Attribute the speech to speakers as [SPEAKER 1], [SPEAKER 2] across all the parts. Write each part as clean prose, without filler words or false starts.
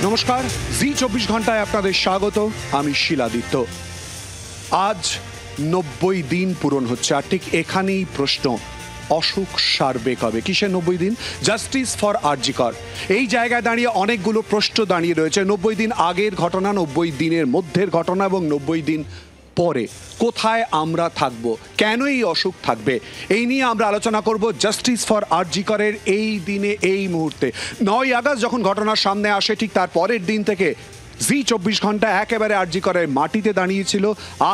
[SPEAKER 1] নমস্কার, জি 24 ঘন্টায় আপনাদের স্বাগত। আমি শিলাদিত্য। আজ 90 দিন পূরণ হচ্ছে, আর ঠিক এখানেই প্রশ্ন, অসুখ সারবে কবে? কিসের 90 দিন? জাস্টিস ফর আরজি কর। এই জায়গায় দাঁড়িয়ে অনেকগুলো প্রশ্ন দাঁড়িয়ে রয়েছে। 90 দিন আগের ঘটনা, 90 দিনের মধ্যের ঘটনা এবং 90 দিন পরে কোথায় আমরা থাকব, কেন এই অসুখ থাকবে, এই নিয়ে আমরা আলোচনা করব জাস্টিস ফর আরজি করের এই দিনে, এই মুহূর্তে। 9ই আগস্ট যখন ঘটনার সামনে আসে, ঠিক তার পরের দিন থেকে জি 24 ঘন্টা একেবারে আরজি করের মাটিতে দাঁড়িয়েছিল।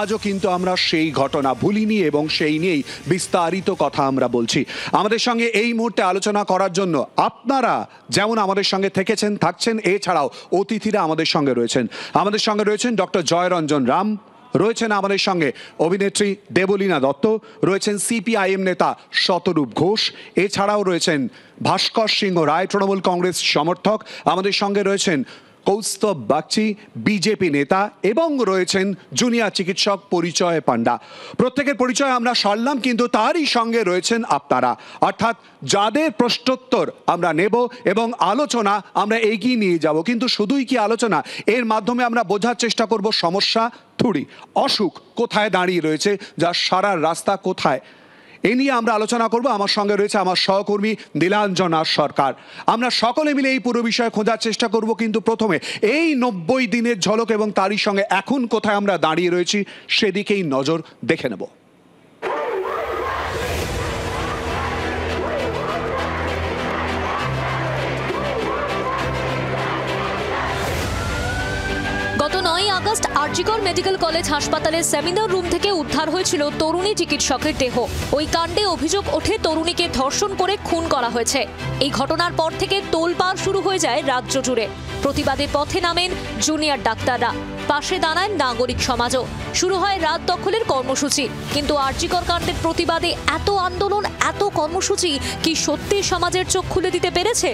[SPEAKER 1] আজও কিন্তু আমরা সেই ঘটনা ভুলিনি এবং সেই নিয়েই বিস্তারিত কথা আমরা বলছি। আমাদের সঙ্গে এই মুহূর্তে আলোচনা করার জন্য আপনারা যেমন আমাদের সঙ্গে থেকেছেন, থাকছেন, এছাড়াও অতিথিরা আমাদের সঙ্গে রয়েছেন। আমাদের সঙ্গে রয়েছেন ডক্টর জয়রঞ্জন রাম, রয়েছেন আমাদের সঙ্গে অভিনেত্রী দেবলীনা দত্ত, রয়েছেন সিপিআইএম নেতা শতরূপ ঘোষ, এছাড়াও রয়েছেন ভাস্কর সিংহ রায়, তৃণমূল কংগ্রেস সমর্থক। আমাদের সঙ্গে রয়েছেন কৌস্তব বাগচি, বিজেপি নেতা, এবং রয়েছেন জুনিয়র চিকিৎসক পরিচয় পান্ডা। প্রত্যেকের পরিচয় আমরা সারলাম, কিন্তু তারই সঙ্গে রয়েছেন আপনারা, অর্থাৎ যাদের প্রশ্নোত্তর আমরা নেব এবং আলোচনা আমরা এগিয়ে নিয়ে যাব। কিন্তু শুধুই কি আলোচনা? এর মাধ্যমে আমরা বোঝার চেষ্টা করব সমস্যা থুড়ি, অসুখ কোথায় দাঁড়িয়ে রয়েছে, যার সারার রাস্তা কোথায়, এ নিয়ে আমরা আলোচনা করব। আমার সঙ্গে রয়েছে আমার সহকর্মী নীলাঞ্জনা সরকার। আমরা সকলে মিলে এই পুরো বিষয়ে খোঁজার চেষ্টা করব। কিন্তু প্রথমে এই 90 দিনের ঝলক এবং তারই সঙ্গে এখন কোথায় আমরা দাঁড়িয়ে রয়েছি সেদিকেই নজর দেখে নেব।
[SPEAKER 2] গত 9ই আগস্ট আরজিকর মেডিকেল কলেজ হাসপাতালের সেমিনার রুম থেকে উদ্ধার হয়েছিল তরুণী চিকিৎসকের দেহ। ওই কাণ্ডে অভিযোগ ওঠে তরুণীকে ধর্ষণ করে খুন করা হয়েছে। এই ঘটনার পর থেকে তোলপাড় শুরু হয়ে যায় রাজ্য জুড়ে। প্রতিবাদে পথে নামেন জুনিয়র ডাক্তাররা, পাশে দাঁড়ায় নাগরিক সমাজও। শুরু হয় রাত দখলের কর্মসূচি। কিন্তু আরজিকর কাণ্ডের প্রতিবাদে এত আন্দোলন, এত কর্মসূচি কি সত্যি সমাজের চোখ খুলে দিতে পেরেছে?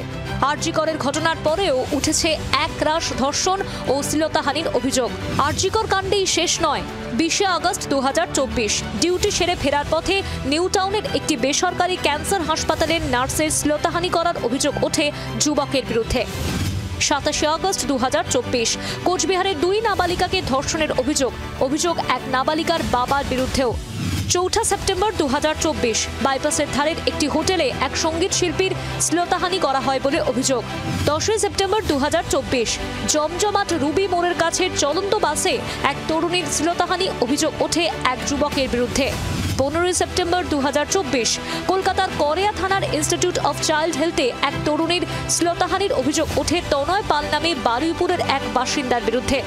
[SPEAKER 2] আরজিকরের ঘটনার পরেও উঠেছে একরাশ ধর্ষণ ও শ্লীলতাহানির অভিযোগ। আরজিকর কাণ্ডেই শেষ নয়। 20শে আগস্ট 2024 ডিউটি সেরে ফেরার পথে নিউ টাউনের একটি বেসরকারি ক্যান্সার হাসপাতালের নার্সের শ্লীলতাহানি করার অভিযোগ ওঠে যুবকের বিরুদ্ধে। 27শে আগস্ট 2024 কোচবিহারের 2 নাবালিকাকে ধর্ষণের অভিযোগ এক নাবালিকার বাবার বিরুদ্ধেও। 4 সেপ্টেম্বর 2024 বাইপাসের ধারের একটি হোটেলে এক সঙ্গীত শিল্পীর শ্লীলতাহানি করা হয় বলে অভিযোগ। 10 সেপ্টেম্বর 2024 জমজমাট রুবি মোড়ের কাছের চলন্ত বাসে এক তরুণীর শ্লীলতাহানি অভিযোগ ওঠে এক যুবকের বিরুদ্ধে। 15 সেপ্টেম্বর 2024 কলকাতার করেয়া থানার ইনস্টিটিউট অফ চাইল্ড হেলথে এক তরুণীর শ্লীলতাহানির অভিযোগ ওঠে তনয় পাল নামে বারুইপুরের এক বাসিন্দার বিরুদ্ধে।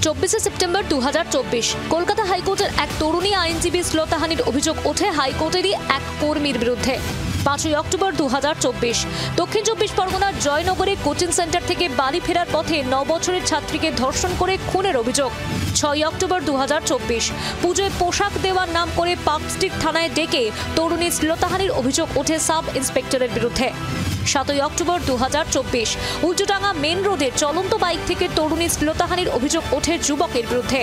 [SPEAKER 2] 24 সেপ্টেম্বর 2024 কলকাতা হাইকোর্টের এক তরুণী আইনজীবী শ্লীলতাহানির অভিযোগ ওঠে হাইকোর্টেরই এক কর্মীর বিরুদ্ধে। 5 অক্টোবর 2024 দক্ষিণ 24 পরগনার জয়নগরে কোচিং সেন্টার থেকে বাড়ি ফেরার পথে 9 বছরের ছাত্রীকে ধর্ষণ করে খুনের অভিযোগ। 6 অক্টোবর 2024 পুজোয় পোশাক দেওয়ার নাম করে পার্কস্ট্রিট থানায় ডেকে তরুণী শ্লীলতাহানির অভিযোগ ওঠে সাব ইন্সপেক্টরের বিরুদ্ধে। 7 অক্টোবর 2024 উল্টোডাঙ্গা মেন রোডে চলন্ত বাইক থেকে তরুণী শ্লীলতাহানির অভিযোগ ওঠে যুবকের বিরুদ্ধে।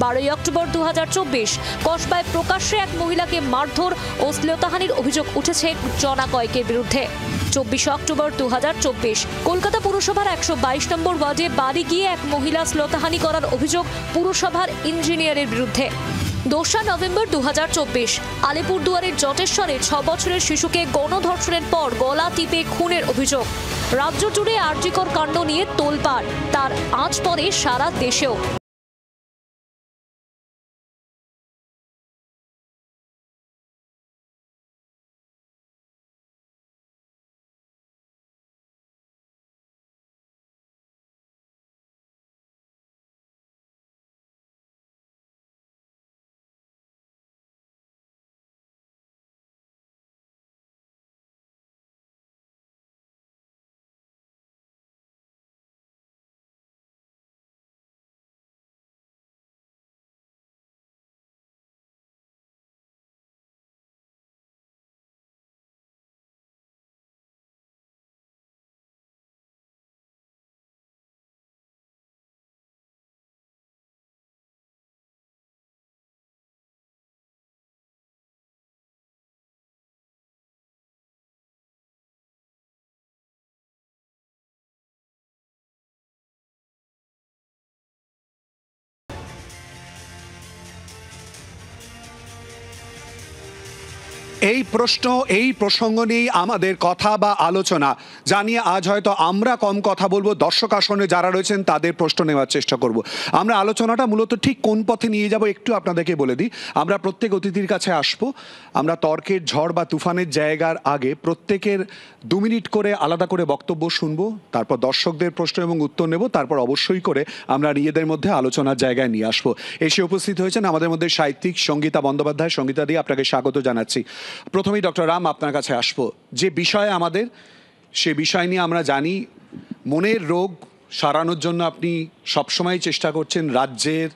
[SPEAKER 2] 12 অক্টোবর 2024 কসবায় প্রকাশ্যে এক মহিলাকে মারধর ও শ্লীলতাহানির অভিযোগ উঠেছে জনা কয়েকের বিরুদ্ধে। 24 অক্টোবর 2024 কলকাতা পুরসভার 122 নম্বর ওয়ার্ডে বাড়ি গিয়ে এক মহিলা শ্লীলতাহানি করার অভিযোগ পুরসভার ইঞ্জিনিয়ারের বিরুদ্ধে। 2 নভেম্বর 2024 আলিপুরদুয়ারের জটেশ্বরে 6 বছরের শিশুকে গণধর্ষণের পর গলা টিপে খুনের অভিযোগ। রাজ্য জুড়ে আরজিকর কাণ্ড নিয়ে তোলপাড়, তার আঁচ পড়ে সারা দেশেও।
[SPEAKER 1] এই প্রশ্ন, এই প্রসঙ্গ নিয়েই আমাদের কথা বা আলোচনা, জানিয়ে আজ হয়তো আমরা কম কথা বলবো, দর্শক আসনে যারা রয়েছেন তাদের প্রশ্ন নেওয়ার চেষ্টা করব। আমরা আলোচনাটা মূলত ঠিক কোন পথে নিয়ে যাব একটু আপনাদেরকে বলে দিই। আমরা প্রত্যেক অতিথির কাছে আসবো, আমরা তর্কের ঝড় বা তুফানের জায়গার আগে প্রত্যেকের 2 মিনিট করে আলাদা করে বক্তব্য শুনবো, তারপর দর্শকদের প্রশ্ন এবং উত্তর নেব, তারপর অবশ্যই করে আমরা নিজেদের মধ্যে আলোচনার জায়গায় নিয়ে আসবো। এসে উপস্থিত হয়েছেন আমাদের মধ্যে সাহিত্যিক সঙ্গীতা বন্দ্যোপাধ্যায়। সঙ্গীতা দিয়ে আপনাকে স্বাগত জানাচ্ছি। প্রথমেই ডক্টর রাম, আপনার কাছে আসবো। যে বিষয়ে আমাদের, সে বিষয় নিয়ে আমরা জানি মনের রোগ সারানোর জন্য আপনি সবসময় চেষ্টা করছেন রাজ্যের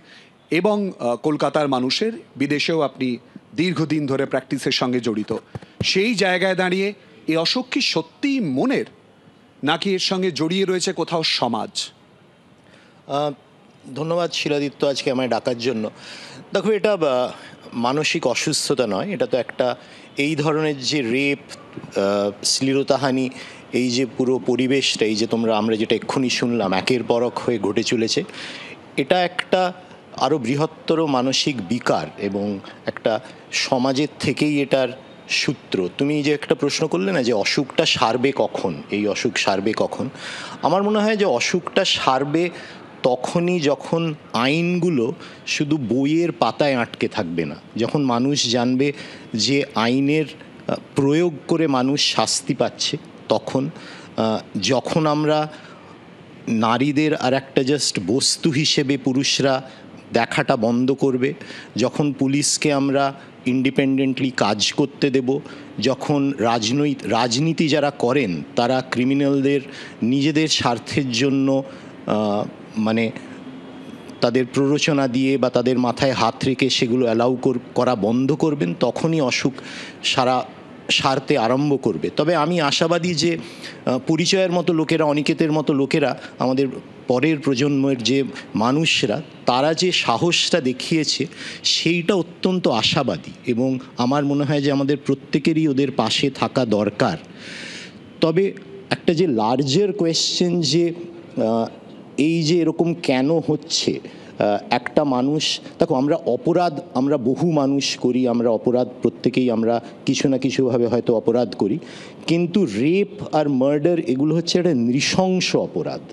[SPEAKER 1] এবং কলকাতার মানুষের, বিদেশেও আপনি দীর্ঘদিন ধরে প্র্যাকটিসের সঙ্গে জড়িত। সেই জায়গায় দাঁড়িয়ে এই অসুখ কি সত্যিই মনের, নাকি এর সঙ্গে জড়িয়ে রয়েছে কোথাও সমাজ?
[SPEAKER 3] ধন্যবাদ শিলাদিত্য আজকে আমায় ডাকার জন্য। দেখো, এটা মানসিক অসুস্থতা নয়, এটা তো একটা এই ধরনের যে রেপ, শ্লীলতাহানি, এই যে পুরো পরিবেশটা, এই যে আমরা যেটা এক্ষুনি শুনলাম একের পর এক হয়ে ঘটে চলেছে, এটা একটা আরও বৃহত্তর মানসিক বিকার এবং একটা সমাজের থেকেই এটার সূত্র। তুমি যে একটা প্রশ্ন করলে না যে অসুখটা সারবে কখন, এই অসুখ সারবে কখন, আমার মনে হয় যে অসুখটা সারবে তখনই যখন আইনগুলো শুধু বইয়ের পাতায় আটকে থাকবে না, যখন মানুষ জানবে যে আইনের প্রয়োগ করে মানুষ শাস্তি পাচ্ছে, তখন যখন আমরা নারীদের আর একটা জাস্ট বস্তু হিসেবে পুরুষরা দেখাটা বন্ধ করবে, যখন পুলিশকে আমরা ইন্ডিপেন্ডেন্টলি কাজ করতে দেব, যখন রাজনীতি যারা করেন তারা ক্রিমিনালদের নিজেদের স্বার্থের জন্য মানে তাদের প্ররোচনা দিয়ে বা তাদের মাথায় হাত রেখে সেগুলো অ্যালাউ করা বন্ধ করবেন, তখনই অসুখ সারতে আরম্ভ করবে। তবে আমি আশাবাদী যে পরিচয়ের মতো লোকেরা, অনিকেতের মতো লোকেরা, আমাদের পরের প্রজন্মের যে মানুষরা, তারা যে সাহসটা দেখিয়েছে সেইটা অত্যন্ত আশাবাদী এবং আমার মনে হয় যে আমাদের প্রত্যেকেরই ওদের পাশে থাকা দরকার। তবে একটা যে লার্জার কোয়েশ্চেন, যে এই যে এরকম কেন হচ্ছে, একটা মানুষ, দেখো আমরা বহু মানুষ করি, আমরা অপরাধ প্রত্যেকেই আমরা কিছু না কিছুভাবে হয়তো অপরাধ করি, কিন্তু রেপ আর মার্ডার এগুলো হচ্ছে একটা নৃশংস অপরাধ।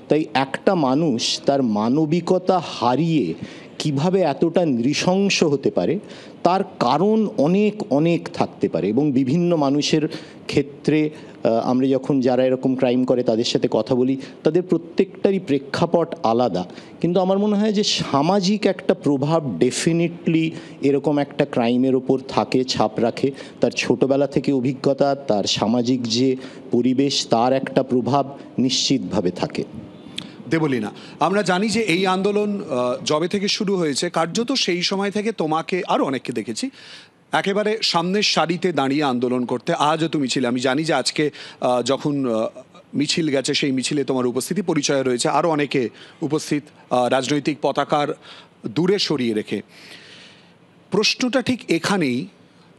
[SPEAKER 3] তাই একটা মানুষ তার মানবিকতা হারিয়ে কিভাবে এতটা নৃশংস হতে পারে তার কারণ অনেক অনেক থাকতে পারে এবং বিভিন্ন মানুষের ক্ষেত্রে আমরা যখন যারা এরকম ক্রাইম করে তাদের সাথে কথা বলি, তাদের প্রত্যেকটারই প্রেক্ষাপট আলাদা, কিন্তু আমার মনে হয় যে সামাজিক একটা প্রভাব ডেফিনেটলি এরকম একটা ক্রাইমের ওপর থাকে, ছাপ রাখে। তার ছোটবেলা থেকে অভিজ্ঞতা, তার সামাজিক যে পরিবেশ, তার একটা প্রভাব নিশ্চিতভাবে থাকে।
[SPEAKER 1] দেবলীনা, আমরা জানি যে এই আন্দোলন যবে থেকে শুরু হয়েছে, কার্যত সেই সময় থেকে তোমাকে আরও অনেককে দেখেছি একেবারে সামনের সারিতে দাঁড়িয়ে আন্দোলন করতে। আজও তুমি ছিলে, আমি জানি যে আজকে যখন মিছিল গেছে সেই মিছিলে তোমার উপস্থিতি পরিচয় রয়েছে, আরও অনেকে উপস্থিত রাজনৈতিক পতাকার দূরে সরিয়ে রেখে। প্রশ্নটা ঠিক এখানেই,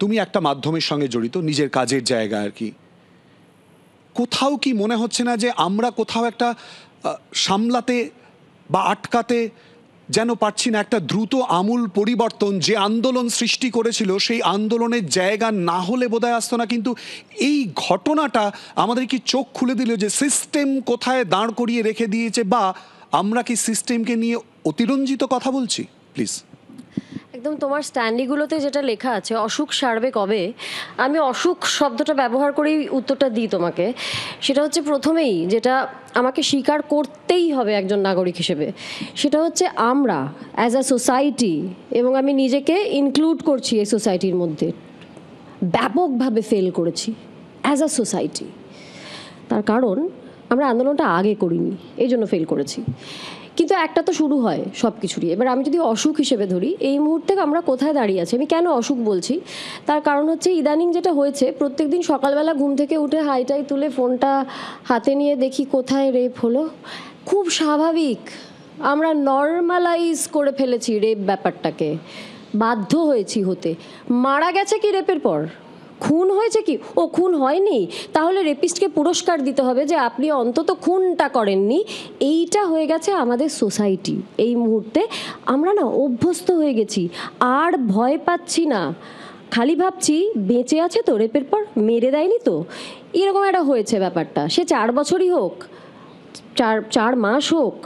[SPEAKER 1] তুমি একটা মাধ্যমের সঙ্গে জড়িত, নিজের কাজের জায়গা আর কি, কোথাও কি মনে হচ্ছে না যে আমরা কোথাও একটা সামলাতে বা আটকাতে যেন পারছি না একটা দ্রুত আমূল পরিবর্তন? যে আন্দোলন সৃষ্টি করেছিল সেই আন্দোলনের জায়গা না হলে বোধহয় আসতো না, কিন্তু এই ঘটনাটা আমাদের কি চোখ খুলে দিল যে সিস্টেম কোথায় দাঁড় করিয়ে রেখে দিয়েছে, বা আমরা কি সিস্টেমকে নিয়ে অতিরঞ্জিত কথা বলছি? প্লিজ।
[SPEAKER 4] একদম তোমার স্ট্যান্ডিগুলোতে যেটা লেখা আছে অসুখ সারবে কবে, আমি অসুখ শব্দটা ব্যবহার করেই উত্তরটা দিই তোমাকে। সেটা হচ্ছে প্রথমেই যেটা আমাকে স্বীকার করতেই হবে একজন নাগরিক হিসেবে, সেটা হচ্ছে আমরা অ্যাজ আ সোসাইটি, এবং আমি নিজেকে ইনক্লুড করছি এই সোসাইটির মধ্যে, ব্যাপকভাবে ফেল করেছি অ্যাজ আ সোসাইটি। তার কারণ আমরা আন্দোলনটা আগে করিনি, এই জন্য ফেল করেছি। কিন্তু একটা তো শুরু হয় সব কিছুরই। এবার আমি যদি অসুখ হিসেবে ধরি, এই মুহূর্তে আমরা কোথায় দাঁড়িয়ে আছি, আমি কেন অসুখ বলছি তার কারণ হচ্ছে ইদানিং যেটা হয়েছে, প্রত্যেকদিন সকালবেলা ঘুম থেকে উঠে হাইটাই তুলে ফোনটা হাতে নিয়ে দেখি কোথায় রেপ হলো। খুব স্বাভাবিক, আমরা নর্মালাইজ করে ফেলেছি রেপ ব্যাপারটাকে, বাধ্য হয়েছি হতে। মারা গেছে কি রেপের পর? খুন হয়েছে কি? ও খুন হয়নি, তাহলে রেপিস্টকে পুরস্কার দিতে হবে যে আপনি অন্তত খুনটা করেননি। এইটা হয়ে গেছে আমাদের সোসাইটি এই মুহূর্তে। আমরা না অভ্যস্ত হয়ে গেছি, আর ভয় পাচ্ছি না। খালি ভাবছি বেঁচে আছে তো, রেপের পর মেরে দেয়নি তো, এরকম একটা হয়েছে ব্যাপারটা। সে 4 বছরই হোক, 4 মাস হোক,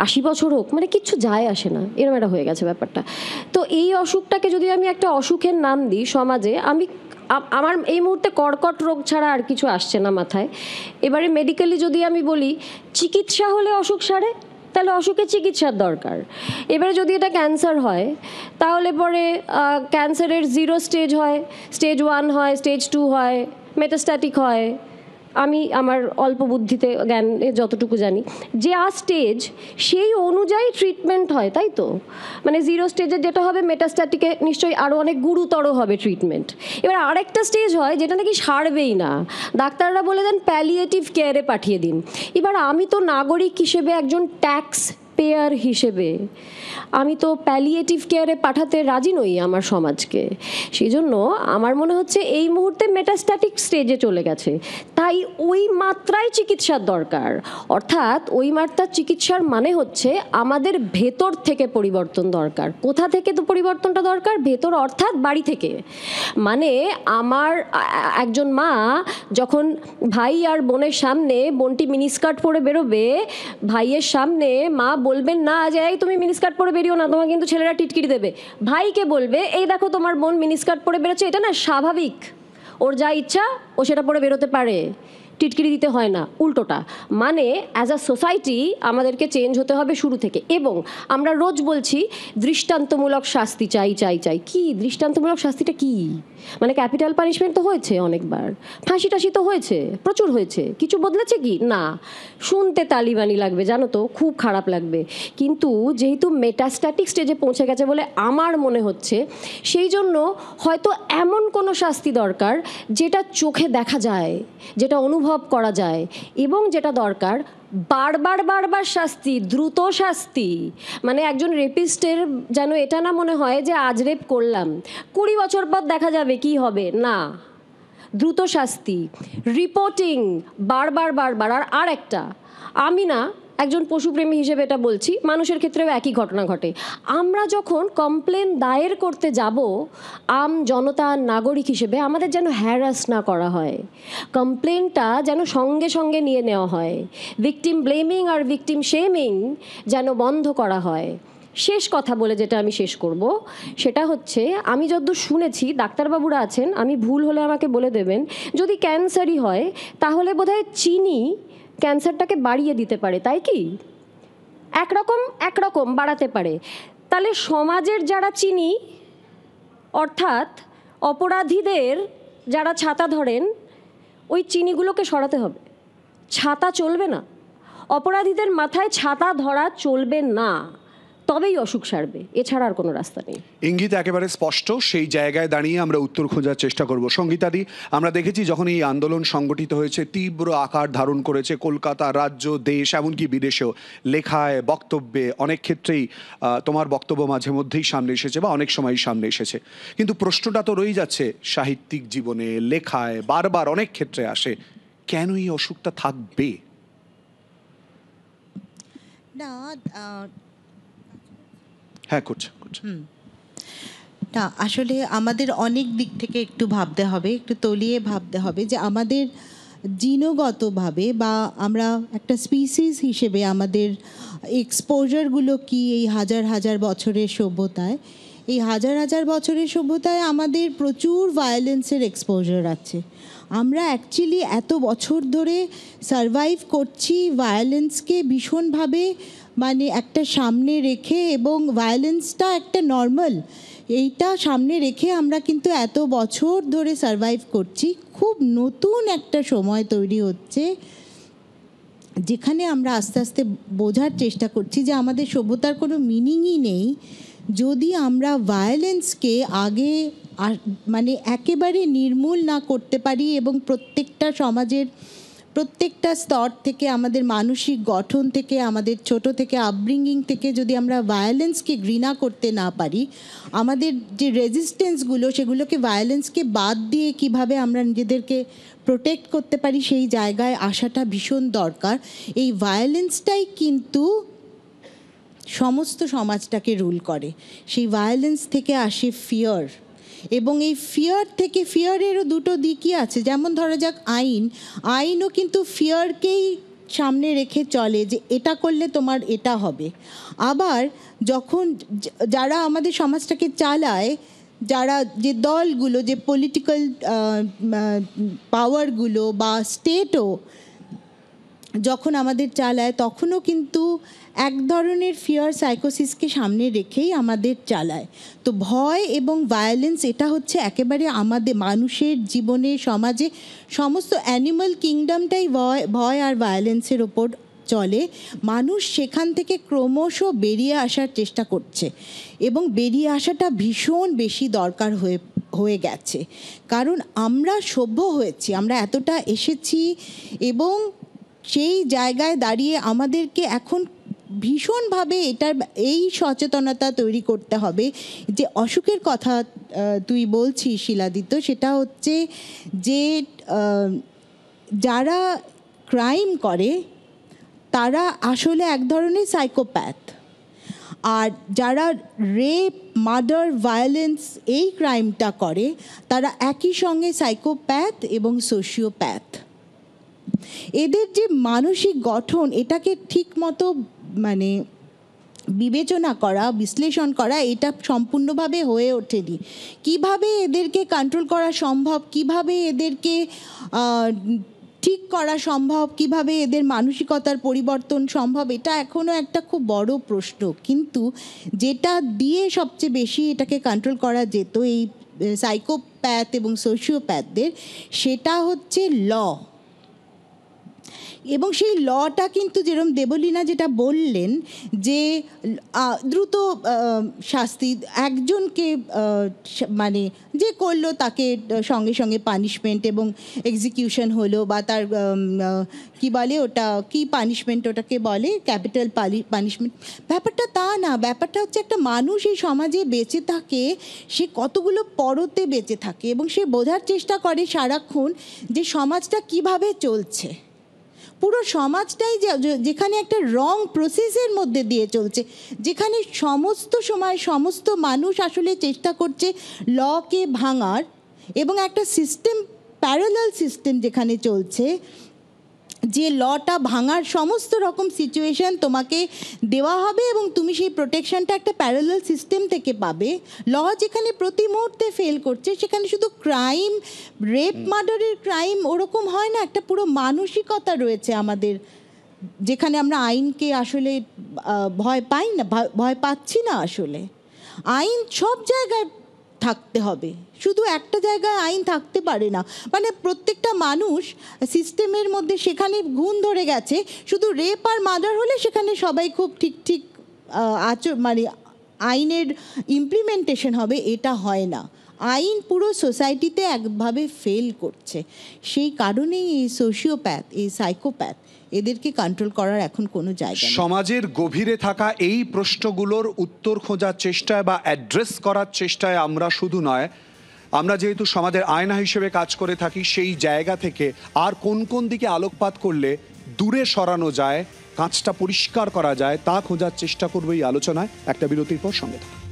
[SPEAKER 4] 80 বছর হোক, মানে কিচ্ছু যায় আসে না, এরকম একটা হয়ে গেছে ব্যাপারটা। তো এই অসুখটাকে যদি আমি একটা অসুখের নাম দিই সমাজে, আমার এই মুহূর্তে কর্কট রোগ ছাড়া আর কিছু আসছে না মাথায়। এবারে মেডিকেলি যদি আমি বলি চিকিৎসা হলে অসুখ সারে, তাহলে অসুখের চিকিৎসার দরকার। এবারে যদি এটা ক্যান্সার হয় তাহলে পরে ক্যান্সারের 0 স্টেজ হয়, স্টেজ 1 হয়, স্টেজ 2 হয়, মেটাস্ট্যাটিক হয়। আমি আমার অল্প বুদ্ধিতে জ্ঞানে যতটুকু জানি, যে স্টেজ সেই অনুযায়ী ট্রিটমেন্ট হয়, তাই তো? মানে 0 স্টেজের যেটা হবে মেটাস্ট্যাটিকে নিশ্চয়ই আরও অনেক গুরুতর হবে ট্রিটমেন্ট। এবার আরেকটা স্টেজ হয় যেটা নাকি সারবেই না, ডাক্তাররা বলে দেন প্যালিয়েটিভ কেয়ারে পাঠিয়ে দিন। এবার আমি তো নাগরিক হিসেবে, একজন ট্যাক্স পেয়ার হিসেবে আমি তো প্যালিয়েটিভ কেয়ারে পাঠাতে রাজি নই আমার সমাজকে। সেই জন্য আমার মনে হচ্ছে এই মুহূর্তে মেটাস্ট্যাটিক স্টেজে চলে গেছে, তাই ওই মাত্রায় চিকিৎসার দরকার। অর্থাৎ ওই মাত্রার চিকিৎসার মানে হচ্ছে আমাদের ভেতর থেকে পরিবর্তন দরকার। কোথা থেকে তো পরিবর্তনটা দরকার? ভেতর, অর্থাৎ বাড়ি থেকে। মানে আমার একজন মা যখন ভাই আর বোনের সামনে, বোনটি মিনিস্কার্ট পরে বেরোবে, ভাইয়ের সামনে মা বলবেন না যে এই তুমি মিনিস্কার্ট পরে বেরিও না, তোমাকে কিন্তু ছেলেরা টিটকিরি দেবে। ভাইকে বলবে এই দেখো তোমার বোন মিনিস্কার্ট পরে বেরোচ্ছে, এটা না স্বাভাবিক, ওর যা ইচ্ছা ও সেটা পরে বেরোতে পারে, টিটকিরি দিতে হয় না। উল্টোটা মানে অ্যাজ আ সোসাইটি আমাদেরকে চেঞ্জ হতে হবে শুরু থেকে। এবং আমরা রোজ বলছি দৃষ্টান্তমূলক শাস্তি চাই চাই চাই। কি দৃষ্টান্তমূলক শাস্তিটা কি? মানে ক্যাপিটাল পানিশমেন্ট তো হয়েছে অনেকবার, ফাঁসি টাসি তো হয়েছে, প্রচুর হয়েছে, কিছু বদলেছে কি না? শুনতে তালিবানি লাগবে, জানো তো, খুব খারাপ লাগবে, কিন্তু যেহেতু মেটাস্ট্যাটিক স্টেজে পৌঁছে গেছে বলে আমার মনে হচ্ছে, সেই জন্য হয়তো এমন কোনো শাস্তি দরকার যেটা চোখে দেখা যায়, যেটা অনুভব করা যায়, এবং যেটা দরকার বারবার বারবার শাস্তি, দ্রুত শাস্তি। মানে একজন রেপিস্টের যেন এটা না মনে হয় যে আজ রেপ করলাম, 20 বছর পর দেখা যাবে কি হবে, না, দ্রুত শাস্তি, রিপোর্টিং বারবার বারবার। আর একটা, আমি না একজন পশুপ্রেমী হিসেবে এটা বলছি, মানুষের ক্ষেত্রেও একই ঘটনা ঘটে। আমরা যখন কমপ্লেন দায়ের করতে যাব জনতা, নাগরিক হিসেবে, আমাদের যেন হ্যারাস না করা হয়, কমপ্লেনটা যেন সঙ্গে সঙ্গে নিয়ে নেওয়া হয়, ভিকটিম ব্লেমিং আর ভিকটিম শেমিং যেন বন্ধ করা হয়। শেষ কথা বলে যেটা আমি শেষ করব সেটা হচ্ছে, আমি যতদূর শুনেছি, ডাক্তারবাবুরা আছেন, আমি ভুল হলে আমাকে বলে দেবেন, যদি ক্যান্সারই হয় তাহলে বোধহয় চিনি ক্যান্সারটাকে বাড়িয়ে দিতে পারে, তাই কি? একরকম বাড়াতে পারে। তাহলে সমাজের যারা চিনি, অর্থাৎ অপরাধীদের যারা ছাতা ধরেন, ওই চিনিগুলোকে সরাতে হবে। ছাতা চলবে না, অপরাধীদের মাথায় ছাতা ধরা চলবে না, তবেই অসুখ সারবে, এছাড়া আর কোনো রাস্তা নেই।
[SPEAKER 1] ইঙ্গিত একেবারে স্পষ্ট, সেই জায়গায় দাঁড়িয়ে আমরা উত্তর খোঁজার চেষ্টা করব। সঙ্গীতাদি, আমরা দেখেছি যখন এই আন্দোলন সংগঠিত হয়েছে, তীব্র আকার ধারণ করেছে কলকাতা, রাজ্য, দেশ, এমনকি বিদেশেও। লেখায়, বক্তব্যে অনেক ক্ষেত্রেই তোমার বক্তব্য মাঝে মধ্যেই সামনে এসেছে বা অনেক সময় সামনে এসেছে, কিন্তু প্রশ্নটা তো রয়ে যাচ্ছে, সাহিত্যিক জীবনে, লেখায় বারবার অনেক ক্ষেত্রে আসে, কেন এই অসুখটা থাকবে?
[SPEAKER 5] না,
[SPEAKER 1] হ্যাঁ, করছে।
[SPEAKER 5] না, আসলে আমাদের অনেক দিক থেকে একটু ভাবতে হবে, একটু তলিয়ে ভাবতে হবে যে আমাদের জিনগতভাবে বা আমরা একটা স্পিসিস হিসেবে আমাদের এক্সপোজারগুলো কি এই হাজার হাজার বছরের সভ্যতায়, এই হাজার হাজার বছরের সভ্যতায় আমাদের প্রচুর ভায়োলেন্সের এক্সপোজার আছে। আমরা অ্যাকচুয়ালি এত বছর ধরে সারভাইভ করছি ভায়োলেন্সকে ভীষণভাবে মানে একটা সামনে রেখে, এবং ভায়োলেন্সটা একটা নর্মাল, এইটা সামনে রেখে আমরা কিন্তু এত বছর ধরে সারভাইভ করছি। খুব নতুন একটা সময় তৈরি হচ্ছে যেখানে আমরা আস্তে আস্তে বোঝার চেষ্টা করছি যে আমাদের সভ্যতার কোনো মিনিংই নেই যদি আমরা ভায়োলেন্সকে আগে মানে একেবারে নির্মূল না করতে পারি, এবং প্রত্যেকটা সমাজের প্রত্যেকটা স্তর থেকে, আমাদের মানসিক গঠন থেকে, আমাদের ছোট থেকে আপব্রিঙ্গিং থেকে যদি আমরা ভায়োলেন্সকে ঘৃণা করতে না পারি, আমাদের যে রেজিস্ট্যান্সগুলো সেগুলোকে ভায়োলেন্সকে বাদ দিয়ে কিভাবে আমরা নিজেদেরকে প্রোটেক্ট করতে পারি সেই জায়গায় আসাটা ভীষণ দরকার। এই ভায়োলেন্সটাই কিন্তু সমস্ত সমাজটাকে রুল করে। সেই ভায়োলেন্স থেকে আসে ফিয়ার, এবং এই ফিয়ার থেকে, ফিয়ারেরও দুটো দিকই আছে, যেমন ধরা যাক আইনও কিন্তু ফিয়ারকেই সামনে রেখে চলে যে এটা করলে তোমার এটা হবে। আবার যখন যারা আমাদের সমাজটাকে চালায়, যারা যে দলগুলো, যে পলিটিক্যাল পাওয়ারগুলো বা স্টেটও যখন আমাদের চালায়, তখনও কিন্তু এক ধরনের ফিয়ার সাইকোসিসকে সামনে রেখেই আমাদের চালায়। তো ভয় এবং ভায়োলেন্স এটা হচ্ছে একেবারে আমাদের মানুষের জীবনে, সমাজে সমস্ত অ্যানিমাল কিংডমটাই ভয় আর ভায়োলেন্সের ওপর চলে। মানুষ সেখান থেকে ক্রমশ বেরিয়ে আসার চেষ্টা করছে এবং বেরিয়ে আসাটা ভীষণ বেশি দরকার হয়ে গেছে, কারণ আমরা সভ্য হয়েছি, আমরা এতটা এসেছি এবং সেই জায়গায় দাঁড়িয়ে আমাদেরকে এখন ভীষণভাবে এই সচেতনতা তৈরি করতে হবে। যে অসুখের কথা তুই বলছিস শিলাদিত্য, সেটা হচ্ছে যে যারা ক্রাইম করে তারা আসলে এক ধরনের সাইকোপ্যাথ, আর যারা রেপ, মার্ডার, ভায়োলেন্স এই ক্রাইমটা করে তারা একই সঙ্গে সাইকোপ্যাথ এবং সোশিওপ্যাথ। এদের যে মানসিক গঠন, এটাকে ঠিক মতো মানে বিবেচনা করা, বিশ্লেষণ করা, এটা সম্পূর্ণভাবে হয়ে ওঠেনি। কিভাবে এদেরকে কন্ট্রোল করা সম্ভব, কিভাবে এদেরকে ঠিক করা সম্ভব, কিভাবে এদের মানসিকতার পরিবর্তন সম্ভব, এটা এখনও একটা খুব বড় প্রশ্ন। কিন্তু যেটা দিয়ে সবচেয়ে বেশি এটাকে কন্ট্রোল করা যেত এই সাইকোপ্যাথ এবং সোশিওপ্যাথদের, সেটা হচ্ছে ল। এবং সেই লটা কিন্তু যেরকম দেবলীনা যেটা বললেন যে দ্রুত শাস্তি, একজনকে মানে যে করলো তাকে সঙ্গে সঙ্গে পানিশমেন্ট এবং এক্সিকিউশন হলো, বা তার কি বলে ওটা, কি পানিশমেন্ট ওটাকে বলে, ক্যাপিটাল পানিশমেন্ট। ব্যাপারটা তা না, ব্যাপারটা হচ্ছে একটা মানুষ এই সমাজে বেঁচে থাকে, সে কতগুলো পরতে বেঁচে থাকে এবং সে বোঝার চেষ্টা করে সারাক্ষণ যে সমাজটা কিভাবে চলছে। পুরো সমাজটাই যেখানে একটা রং প্রসেসের মধ্যে দিয়ে চলছে, যেখানে সমস্ত সময় সমস্ত মানুষ আসলে চেষ্টা করছে লকে ভাঙার, এবং একটা সিস্টেম, প্যারালাল সিস্টেম যেখানে চলছে, যে লটা ভাঙার সমস্ত রকম সিচুয়েশন তোমাকে দেওয়া হবে এবং তুমি সেই প্রোটেকশনটা একটা প্যারালাল সিস্টেম থেকে পাবে। ল যেখানে প্রতি মুহূর্তে ফেল করছে, সেখানে শুধু ক্রাইম, রেপ, মার্ডারের ক্রাইম ওরকম হয় না, একটা পুরো মানসিকতা রয়েছে আমাদের, যেখানে আমরা আইনকে আসলে ভয় পাই না, ভয় পাচ্ছি না। আসলে আইন সব জায়গায় থাকতে হবে, শুধু একটা জায়গায় আইন থাকতে পারে না। মানে প্রত্যেকটা মানুষ সিস্টেমের মধ্যে সেখানে ঘুণ ধরে গেছে, শুধু রেপ আর মার্ডার হলে সেখানে সবাই খুব ঠিক মানে আইনের ইমপ্লিমেন্টেশন হবে, এটা হয় না। আইন পুরো সোসাইটিতে একভাবে ফেল করছে। সেই কারণেই এই সোশিওপ্যাথ, এই সাইকোপ্যাথ, এদেরকে কন্ট্রোল করার এখন কোনো জায়গা নেই।
[SPEAKER 1] সমাজের গভীরে থাকা এই প্রশ্নগুলোর উত্তর খোঁজার চেষ্টায় বা অ্যাড্রেস করার চেষ্টায় আমরা শুধু নয়, আমরা যেহেতু সমাজের আয়না হিসেবে কাজ করে থাকি, সেই জায়গা থেকে আর কোন কোন দিকে আলোকপাত করলে দূরে সরানো যায়, কাঁচটা পরিষ্কার করা যায়, তা খোঁজার চেষ্টা করবো এই আলোচনায়। একটা বিরতির পর সঙ্গে থাকুন।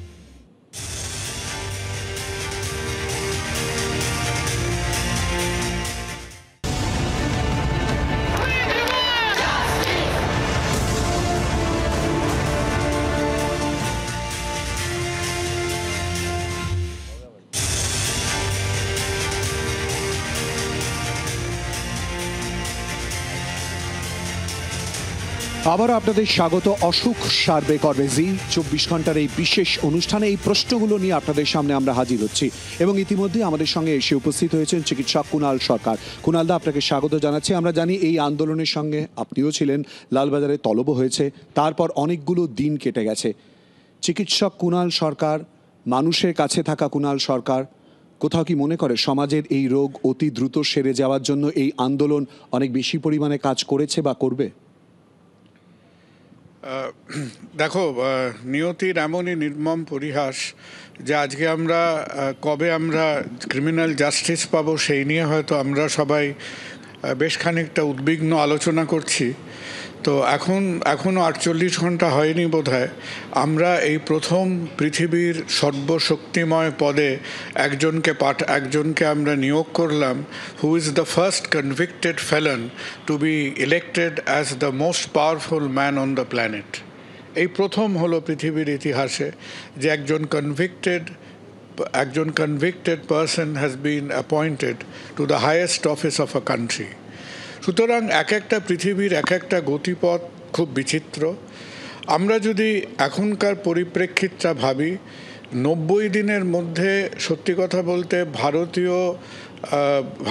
[SPEAKER 1] আবারও আপনাদের স্বাগত অসুখ সারবে করবে জি 24 ঘন্টার এই বিশেষ অনুষ্ঠানে। এই প্রশ্নগুলো নিয়ে আপনাদের সামনে আমরা হাজির হচ্ছি এবং ইতিমধ্যে আমাদের সঙ্গে এসে উপস্থিত হয়েছেন চিকিৎসক কুণাল সরকার। কুণালদা, আপনাকে স্বাগত জানাচ্ছি। আমরা জানি এই আন্দোলনের সঙ্গে আপনিও ছিলেন, লালবাজারে তলবও হয়েছে, তারপর অনেকগুলো দিন কেটে গেছে। চিকিৎসক কুণাল সরকার, মানুষের কাছে থাকা কুণাল সরকার, কোথাও কি মনে করে সমাজের এই রোগ অতি দ্রুত সেরে যাওয়ার জন্য এই আন্দোলন অনেক বেশি পরিমাণে কাজ করেছে বা করবে?
[SPEAKER 6] দেখো, নিয়তির এমনই নির্মম পরিহাস যে আজকে আমরা কবে আমরা ক্রিমিনাল জাস্টিস পাবো সেই নিয়ে হয়তো আমরা সবাই বেশ খানিকটা উদ্বিগ্ন আলোচনা করছি। তো এখনও 48 ঘন্টা হয়নি বোধহয়, আমরা এই প্রথম পৃথিবীর সর্বশক্তিময় পদে একজনকে আমরা নিয়োগ করলাম, who is the first convicted felon to be elected as the most powerful man on the planet. এই প্রথম হলো পৃথিবীর ইতিহাসে যে একজন convicted person has been appointed to the highest office of a country. সুতরাং একটা পৃথিবীর একটা গতিপথ খুব বিচিত্র। আমরা যদি এখনকার পরিপ্রেক্ষিতটা ভাবি, 90 দিনের মধ্যে সত্যি কথা বলতে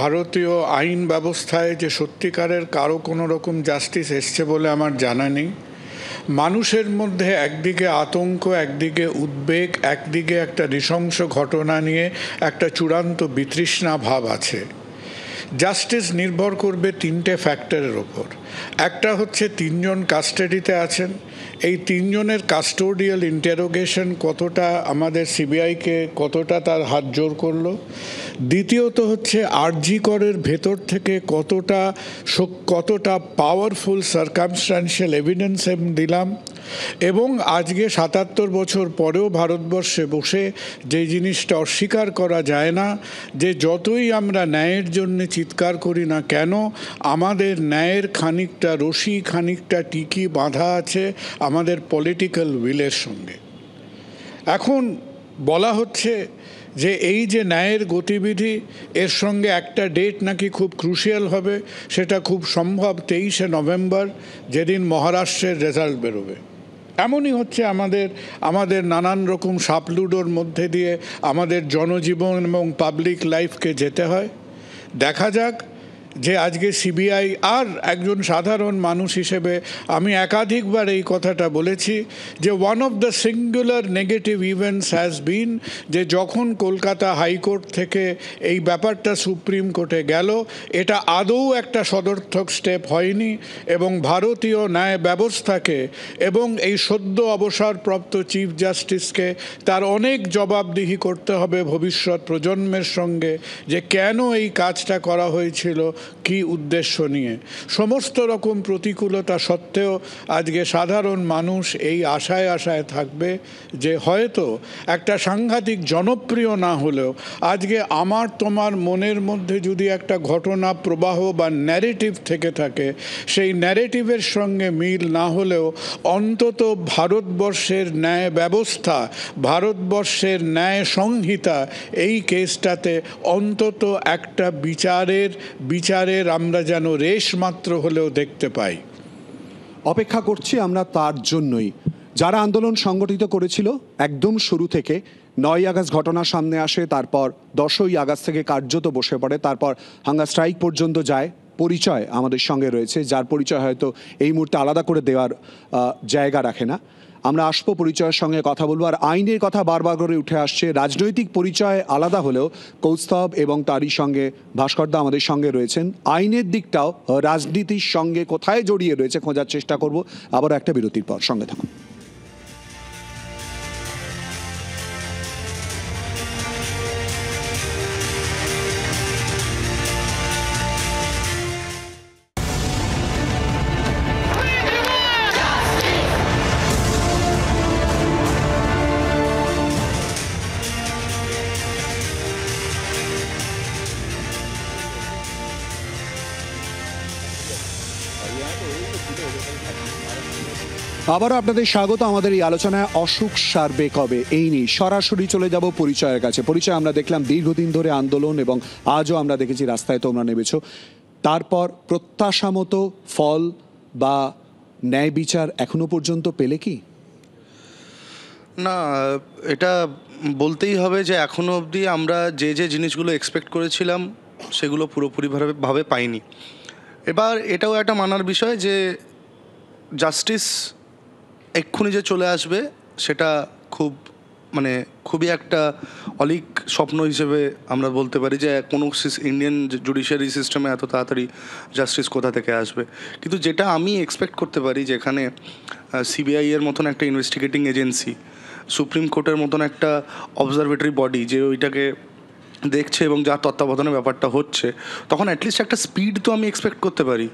[SPEAKER 6] ভারতীয় আইন ব্যবস্থায় যে সত্যিকারের কারো কোনো রকম জাস্টিস এসছে বলে আমার জানা নেই। মানুষের মধ্যে একদিকে আতঙ্ক, একদিকে উদ্বেগ, একদিকে একটা নৃশংস ঘটনা নিয়ে একটা চূড়ান্ত বিতৃষ্ণা ভাব আছে। জাস্টিস নির্ভর করবে 3টে ফ্যাক্টরের ওপর। একটা হচ্ছে 3 জন কাস্টাডিতে আছেন, এই 3 জনের কাস্টোডিয়াল ইন্টারোগেশন কতটা আমাদের সিবিআইকে কতটা তার হাত জোর করলো। দ্বিতীয়ত হচ্ছে আরজি করের ভেতর থেকে কতটা পাওয়ারফুল সার্কামস্ট্যান্সিয়াল এভিডেন্স দিলাম। এবং আজকে 77 বছর পরেও ভারতবর্ষে বসে যে জিনিসটা অস্বীকার করা যায় না, যে যতই আমরা ন্যায়ের জন্য চিৎকার করি না কেন, আমাদের ন্যায়ের খানিকটা রশি, খানিকটা টিকি বাঁধা আছে আমাদের পলিটিক্যাল উইলের সঙ্গে। এখন বলা হচ্ছে যে এই যে ন্যায়ের গতিবিধি, এর সঙ্গে একটা ডেট নাকি খুব ক্রুশিয়াল হবে, সেটা খুব সম্ভব 23শে নভেম্বর, যেদিন মহারাষ্ট্রের রেজাল্ট বেরোবে। এমনই হচ্ছে আমাদের নানান রকম সাপলুডোর মধ্যে দিয়ে আমাদের জনজীবন এবং পাবলিক লাইফকে যেতে হয়। দেখা যাক যে আজকে সিবিআই, আর একজন সাধারণ মানুষ হিসেবে আমি একাধিকবার এই কথাটা বলেছি যে one of the singular negative events has been যে যখন কলকাতা হাইকোর্ট থেকে এই ব্যাপারটা সুপ্রিম কোর্টে গেল, এটা আদৌ একটা সদর্থক স্টেপ হয়নি এবং ভারতীয় ন্যায় ব্যবস্থাকে এবং এই সদ্য অবসরপ্রাপ্ত চিফ জাস্টিসকে তার অনেক জবাবদিহি করতে হবে ভবিষ্যৎ প্রজন্মের সঙ্গে, যে কেন এই কাজটা করা হয়েছিল, কি উদ্দেশ্য নিয়ে। সমস্ত রকম প্রতিকূলতা সত্ত্বেও আজকে সাধারণ মানুষ এই আশায় থাকবে যে হয়তো একটা সাংঘাতিক জনপ্রিয় না হলেও আজকে আমার তোমার মনের মধ্যে যদি একটা ঘটনা প্রবাহ বা ন্যারেটিভ থেকে থাকে, সেই ন্যারেটিভের সঙ্গে মিল না হলেও অন্তত ভারতবর্ষের ন্যায় ব্যবস্থা, ভারতবর্ষের ন্যায় সংহিতা এই কেসটাতে অন্তত একটা বিচারের আমরা যেন রেশ মাত্র হলেও দেখতে পাই।
[SPEAKER 1] অপেক্ষা করছি আমরা তার জন্যই। যারা আন্দোলন সংগঠিত করেছিল একদম শুরু থেকে, 9ই আগস্ট ঘটনা সামনে আসে, তারপর 10ই আগস্ট থেকে কার্যত বসে পড়ে, তারপর হাঙ্গার স্ট্রাইক পর্যন্ত যায়। পরিচয় আমাদের সঙ্গে রয়েছে, যার পরিচয় হয়তো এই মুহূর্তে আলাদা করে দেওয়ার জায়গা রাখে না। আমরা আসবো, পরিচয়ের সঙ্গে কথা বলবো। আর আইনের কথা বারবার করে উঠে আসছে, রাজনৈতিক পরিচয় আলাদা হলেও কৌস্তব এবং তারই সঙ্গে ভাস্করদা আমাদের সঙ্গে রয়েছেন। আইনের দিকটাও রাজনীতির সঙ্গে কোথায় জড়িয়ে রয়েছে খোঁজার চেষ্টা করব। আবার একটা বিরতির পর সঙ্গে থাকুন। আবারও আপনাদের স্বাগত আমাদের এই আলোচনায়। অসুখ সারবে কবে এই নিয়ে সরাসরি চলে যাব পরিচয়ের কাছে। পরিচয় আমরা দেখলাম দীর্ঘদিন ধরে আন্দোলন, এবং আজও আমরা দেখেছি রাস্তায় তোমরা নেমেছো। তারপর প্রত্যাশা মতো ফল বা ন্যায় বিচার এখনো পর্যন্ত পেলে কি?
[SPEAKER 7] না, এটা বলতেই হবে যে এখনো অবধি আমরা যে জিনিসগুলো এক্সপেক্ট করেছিলাম সেগুলো পুরোপুরিভাবে পাইনি। এবার এটাও একটা মানার বিষয় যে জাস্টিস এক্ষুনি যে চলে আসবে সেটা খুবই একটা অলিক স্বপ্ন হিসেবে আমরা বলতে পারি যে কোনো ইন্ডিয়ান জুডিশিয়ারি সিস্টেমে এত তাড়াতাড়ি জাস্টিস কোথা থেকে আসবে। কিন্তু যেটা আমি এক্সপেক্ট করতে পারি, যেখানে সিবিআই এর মতন একটা ইনভেস্টিগেটিং এজেন্সি, সুপ্রিম কোর্টের মতন একটা অবজারভেটরি বডি যে ওইটাকে দেখছে এবং যার তত্ত্বাবধানে ব্যাপারটা হচ্ছে, তখন অ্যাটলিস্ট একটা স্পিড তো আমি এক্সপেক্ট করতে পারি।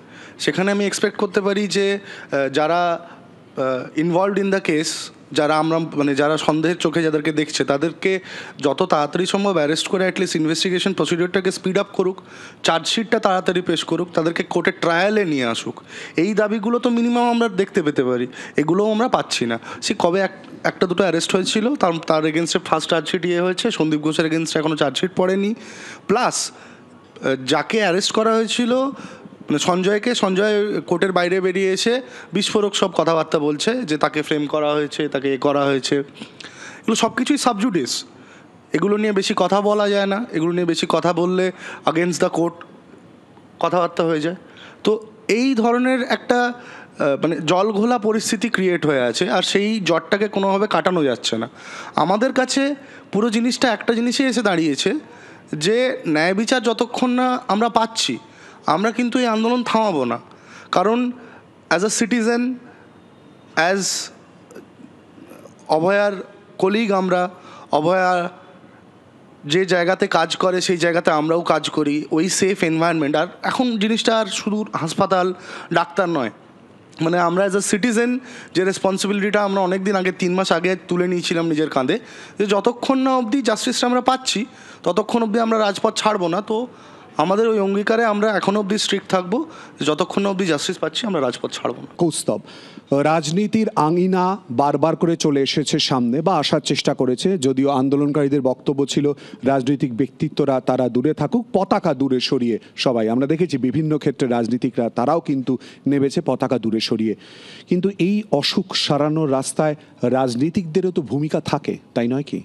[SPEAKER 7] সেখানে আমি এক্সপেক্ট করতে পারি যে যারা ইনভলভড ইন দ্য কেস, যারা আমরা মানে যারা সন্দেহের চোখে যাদেরকে দেখছে, তাদেরকে যত তাড়াতাড়ি সম্ভব অ্যারেস্ট করে অ্যাটলিস্ট ইনভেস্টিগেশন প্রসিডিওরটাকে স্পিড আপ করুক, চার্জশিটটা তাড়াতাড়ি পেশ করুক, তাদেরকে কোর্টে ট্রায়ালে নিয়ে আসুক। এই দাবিগুলো তো মিনিমাম আমরা দেখতে পেতে পারি, এগুলোও আমরা পাচ্ছি না। সে কবে একটা দুটো অ্যারেস্ট হয়েছিল, তার এগেনস্টে ফার্স্ট চার্জশিট হয়েছে, সন্দীপ ঘোষের এগেনস্টে এখনও চার্জশিট পড়েনি। প্লাস যাকে অ্যারেস্ট করা হয়েছিল মানে সঞ্জয় কোর্টের বাইরে বেরিয়ে এসে বিস্ফোরক সব কথাবার্তা বলছে যে তাকে ফ্রেম করা হয়েছে, তাকে করা হয়েছে। এগুলো সব কিছুই সাবজুডিস, এগুলো নিয়ে বেশি কথা বলা যায় না। এগুলো নিয়ে বেশি কথা বললে আগেনস্ট দ্য কোর্ট কথাবার্তা হয়ে যায়। তো এই ধরনের একটা মানে জলঘোলা পরিস্থিতি ক্রিয়েট হয়ে আছে, আর সেই জটটাকে কোনোভাবে কাটানো যাচ্ছে না। আমাদের কাছে পুরো জিনিসটা একটা জিনিসই এসে দাঁড়িয়েছে যে ন্যায় বিচার যতক্ষণ না আমরা পাচ্ছি, আমরা কিন্তু এই আন্দোলন থামাবো না। কারণ অ্যাজ আ সিটিজেন, অ্যাজ অভয়ার কলিগ, আমরা অভয়া যে জায়গাতে কাজ করে সেই জায়গাতে আমরাও কাজ করি, ওই সেফ এনভায়রনমেন্ট। আর এখন জিনিসটা আর শুধু হাসপাতাল ডাক্তার নয়, মানে আমরা অ্যাজ আ সিটিজেন যে রেসপন্সিবিলিটিটা আমরা অনেক দিন আগে 3 মাস আগে তুলে নিয়েছিলাম নিজের কাঁধে, যে যতক্ষণ না অবধি জাস্টিসটা আমরা পাচ্ছি ততক্ষণ অবধি আমরা রাজপথ ছাড়বো না। তো আমাদের ওই অঙ্গীকারে আমরা এখনও অবধি স্ট্রিক্ট থাকবো, যতক্ষণ অবধি জাস্টিস পাচ্ছি আমরা রাজপথ ছাড়বো না।
[SPEAKER 1] কৌস্তব, রাজনীতির আঙিনা বারবার করে চলে এসেছে সামনে বা আসার চেষ্টা করেছে, যদিও আন্দোলনকারীদের বক্তব্য ছিল রাজনৈতিক ব্যক্তিত্বরা তারা দূরে থাকুক, পতাকা দূরে সরিয়ে সবাই। আমরা দেখেছি বিভিন্ন ক্ষেত্রে রাজনীতিকরা তারাও কিন্তু নেমেছে পতাকা দূরে সরিয়ে। কিন্তু এই অসুখ সারানোর রাস্তায় রাজনীতিকদেরও তো ভূমিকা থাকে, তাই নয় কি?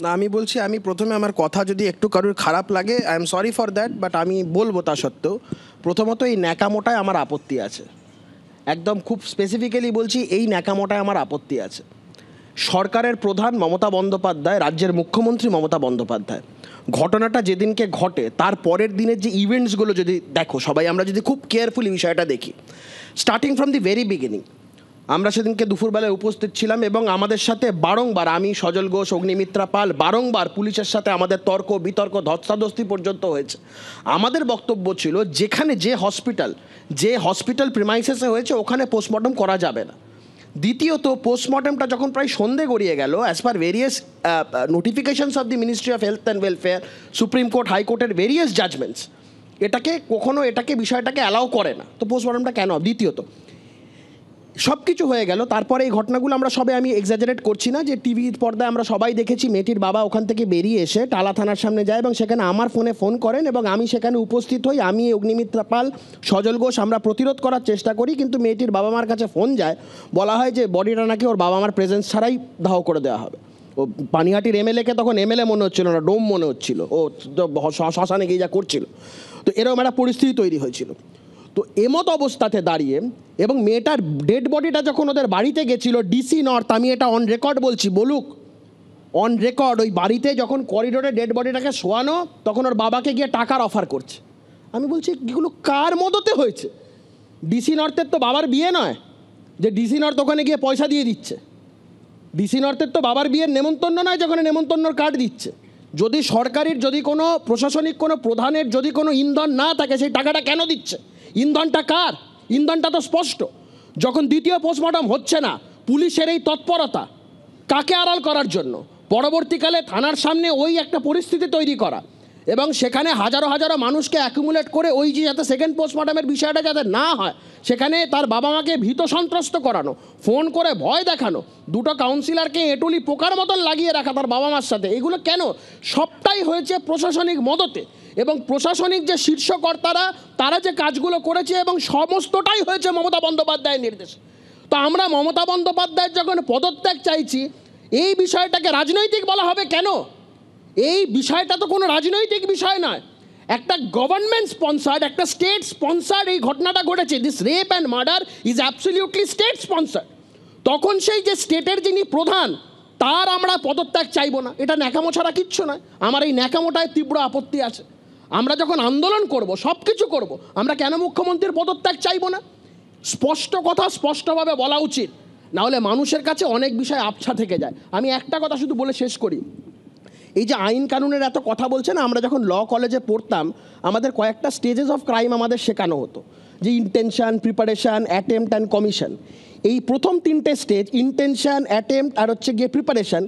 [SPEAKER 8] না, আমি বলছি, আমি প্রথমে আমার কথা যদি একটু কারোর খারাপ লাগে, I am sorry for that, but আমি বলবো তা সত্ত্বেও প্রথমত এই ন্যাকামোটায় আমার আপত্তি আছে। একদম খুব স্পেসিফিক্যালি বলছি, এই ন্যাকামোটায় আমার আপত্তি আছে। সরকারের প্রধান মমতা বন্দ্যোপাধ্যায়, রাজ্যের মুখ্যমন্ত্রী মমতা বন্দ্যোপাধ্যায়, ঘটনাটা যেদিনকে ঘটে তার পরের দিনের যে ইভেন্টসগুলো যদি দেখো সবাই, আমরা যদি খুব কেয়ারফুলি বিষয়টা দেখি, starting from the very beginning, আমরা সেদিনকে দুপুরবেলায় উপস্থিত ছিলাম এবং আমাদের সাথে বারংবার, আমি, সজল ঘোষ, অগ্নিমিত্রা পাল, বারংবার পুলিশের সাথে আমাদের তর্ক বিতর্ক ধস্তাধস্তি পর্যন্ত হয়েছে। আমাদের বক্তব্য ছিল যেখানে যে হসপিটাল প্রিমাইসেসে হয়েছে ওখানে পোস্টমর্টম করা যাবে না। দ্বিতীয়ত, পোস্টমর্টমটা যখন প্রায় সন্ধে গড়িয়ে গেল, as per various notifications of the ministry of health and welfare, supreme court, হাইকোর্টের ভেরিয়াস জাজমেন্টস এটাকে বিষয়টাকে অ্যালাউ করে না। তো পোস্টমর্টমটা কেন? দ্বিতীয়ত, সব কিছু হয়ে গেল, তারপরে এই ঘটনাগুলো আমরা সবাই, আমি এক্সাজারেট করছি না, যে টিভির পর্দায় আমরা সবাই দেখেছি মেয়েটির বাবা ওখান থেকে বেরিয়ে এসে টালা থানার সামনে যায় এবং সেখানে আমার ফোন করেন এবং আমি সেখানে উপস্থিত হই। আমি, অগ্নিমিত্রা পাল, সজল ঘোষ, আমরা প্রতিরোধ করার চেষ্টা করি, কিন্তু মেয়েটির বাবা মার কাছে ফোন যায়, বলা হয় যে বডিটা নাকি ওর বাবা মার প্রেজেন্স ছাড়াই দাহ করে দেওয়া হবে। ও পানিহাটির এমএলএকে তখন এমএলএ মনে হচ্ছিল না, ডোম মনে হচ্ছিল, ও শ্মশানে গিয়ে যা করছিল। তো এরকম একটা পরিস্থিতি তৈরি হয়েছিল। তো এমত অবস্থাতে দাঁড়িয়ে এবং মেয়েটার ডেড বডিটা যখন ওদের বাড়িতে গেছিল, ডিসি নর্থ, আমি এটা অন রেকর্ড বলছি, বলুক অন রেকর্ড, ওই বাড়িতে যখন করিডোরে ডেড বডিটাকে শোয়ানো, তখন ওর বাবাকে গিয়ে টাকার অফার করছে। আমি বলছি এগুলো কার মদতে হয়েছে? ডিসি নর্থের তো বাবার বিয়ে নয় যে ডিসি নর্থ ওখানে গিয়ে পয়সা দিয়ে দিচ্ছে। ডিসি নর্থের তো বাবার বিয়ের নেমন্তন্ন নয় যখন নেমন্তন্নর কার্ড দিচ্ছে। যদি সরকারের, যদি কোনো প্রশাসনিক কোনো প্রধানের যদি কোনো ইন্ধন না থাকে, সেই টাকাটা কেন দিচ্ছে? ইন্ধনটা কার? ইন্ধনটা তো স্পষ্ট। যখন দ্বিতীয় পোস্টমর্টম হচ্ছে না, পুলিশের এই তৎপরতা কাকে আড়াল করার জন্য? পরবর্তীকালে থানার সামনে ওই একটা পরিস্থিতি তৈরি করা এবং সেখানে হাজারো হাজারো মানুষকে অ্যাকুমুলেট করে ওই যে যাতে সেকেন্ড পোস্টমর্টমের বিষয়টা যাতে না হয়, সেখানে তার বাবা মাকে ভীত সন্ত্রস্ত করানো, ফোন করে ভয় দেখানো, দুটো কাউন্সিলরকে এঁটুলি পোকার মতন লাগিয়ে রাখা তার বাবা মার সাথে, এগুলো কেন? সবটাই হয়েছে প্রশাসনিক মদতে এবং প্রশাসনিক যে শীর্ষকর্তারা তারা যে কাজগুলো করেছে এবং সমস্তটাই হয়েছে মমতা বন্দ্যোপাধ্যায়ের নির্দেশে। তো আমরা মমতা বন্দ্যোপাধ্যায়ের যখন পদত্যাগ চাইছি, এই বিষয়টাকে রাজনৈতিক বলা হবে কেন? এই বিষয়টা তো কোনো রাজনৈতিক বিষয় নয়। একটা গভর্নমেন্ট স্পন্সার্ড, একটা স্টেট স্পন্সার্ড এই ঘটনাটা ঘটেছে। This rape and murder is absolutely state sponsored. তখন সেই যে স্টেটের যিনি প্রধান, তার আমরা পদত্যাগ চাইবো না, এটা ন্যাকামো ছাড়া কিচ্ছু নয়। আমার এই ন্যাকামোটায় তীব্র আপত্তি আছে। আমরা যখন আন্দোলন করব, সব কিছু করবো, আমরা কেন মুখ্যমন্ত্রীর পদত্যাগ চাইবো না? স্পষ্ট কথা স্পষ্টভাবে বলা উচিত, না হলে মানুষের কাছে অনেক বিষয় আবছা থেকে যায়। আমি একটা কথা শুধু বলে শেষ করি, এই যে আইন কানুনের এত কথা বলছে না, আমরা যখন ল কলেজে পড়তাম আমাদের কয়েকটা স্টেজেস অফ ক্রাইম আমাদের শেখানো হতো। যে intention, preparation, attempt and commission, এই প্রথম তিনটে স্টেজ, ইন্টেনশন, অ্যাটেম্পট আর হচ্ছে গিয়ে প্রিপারেশন,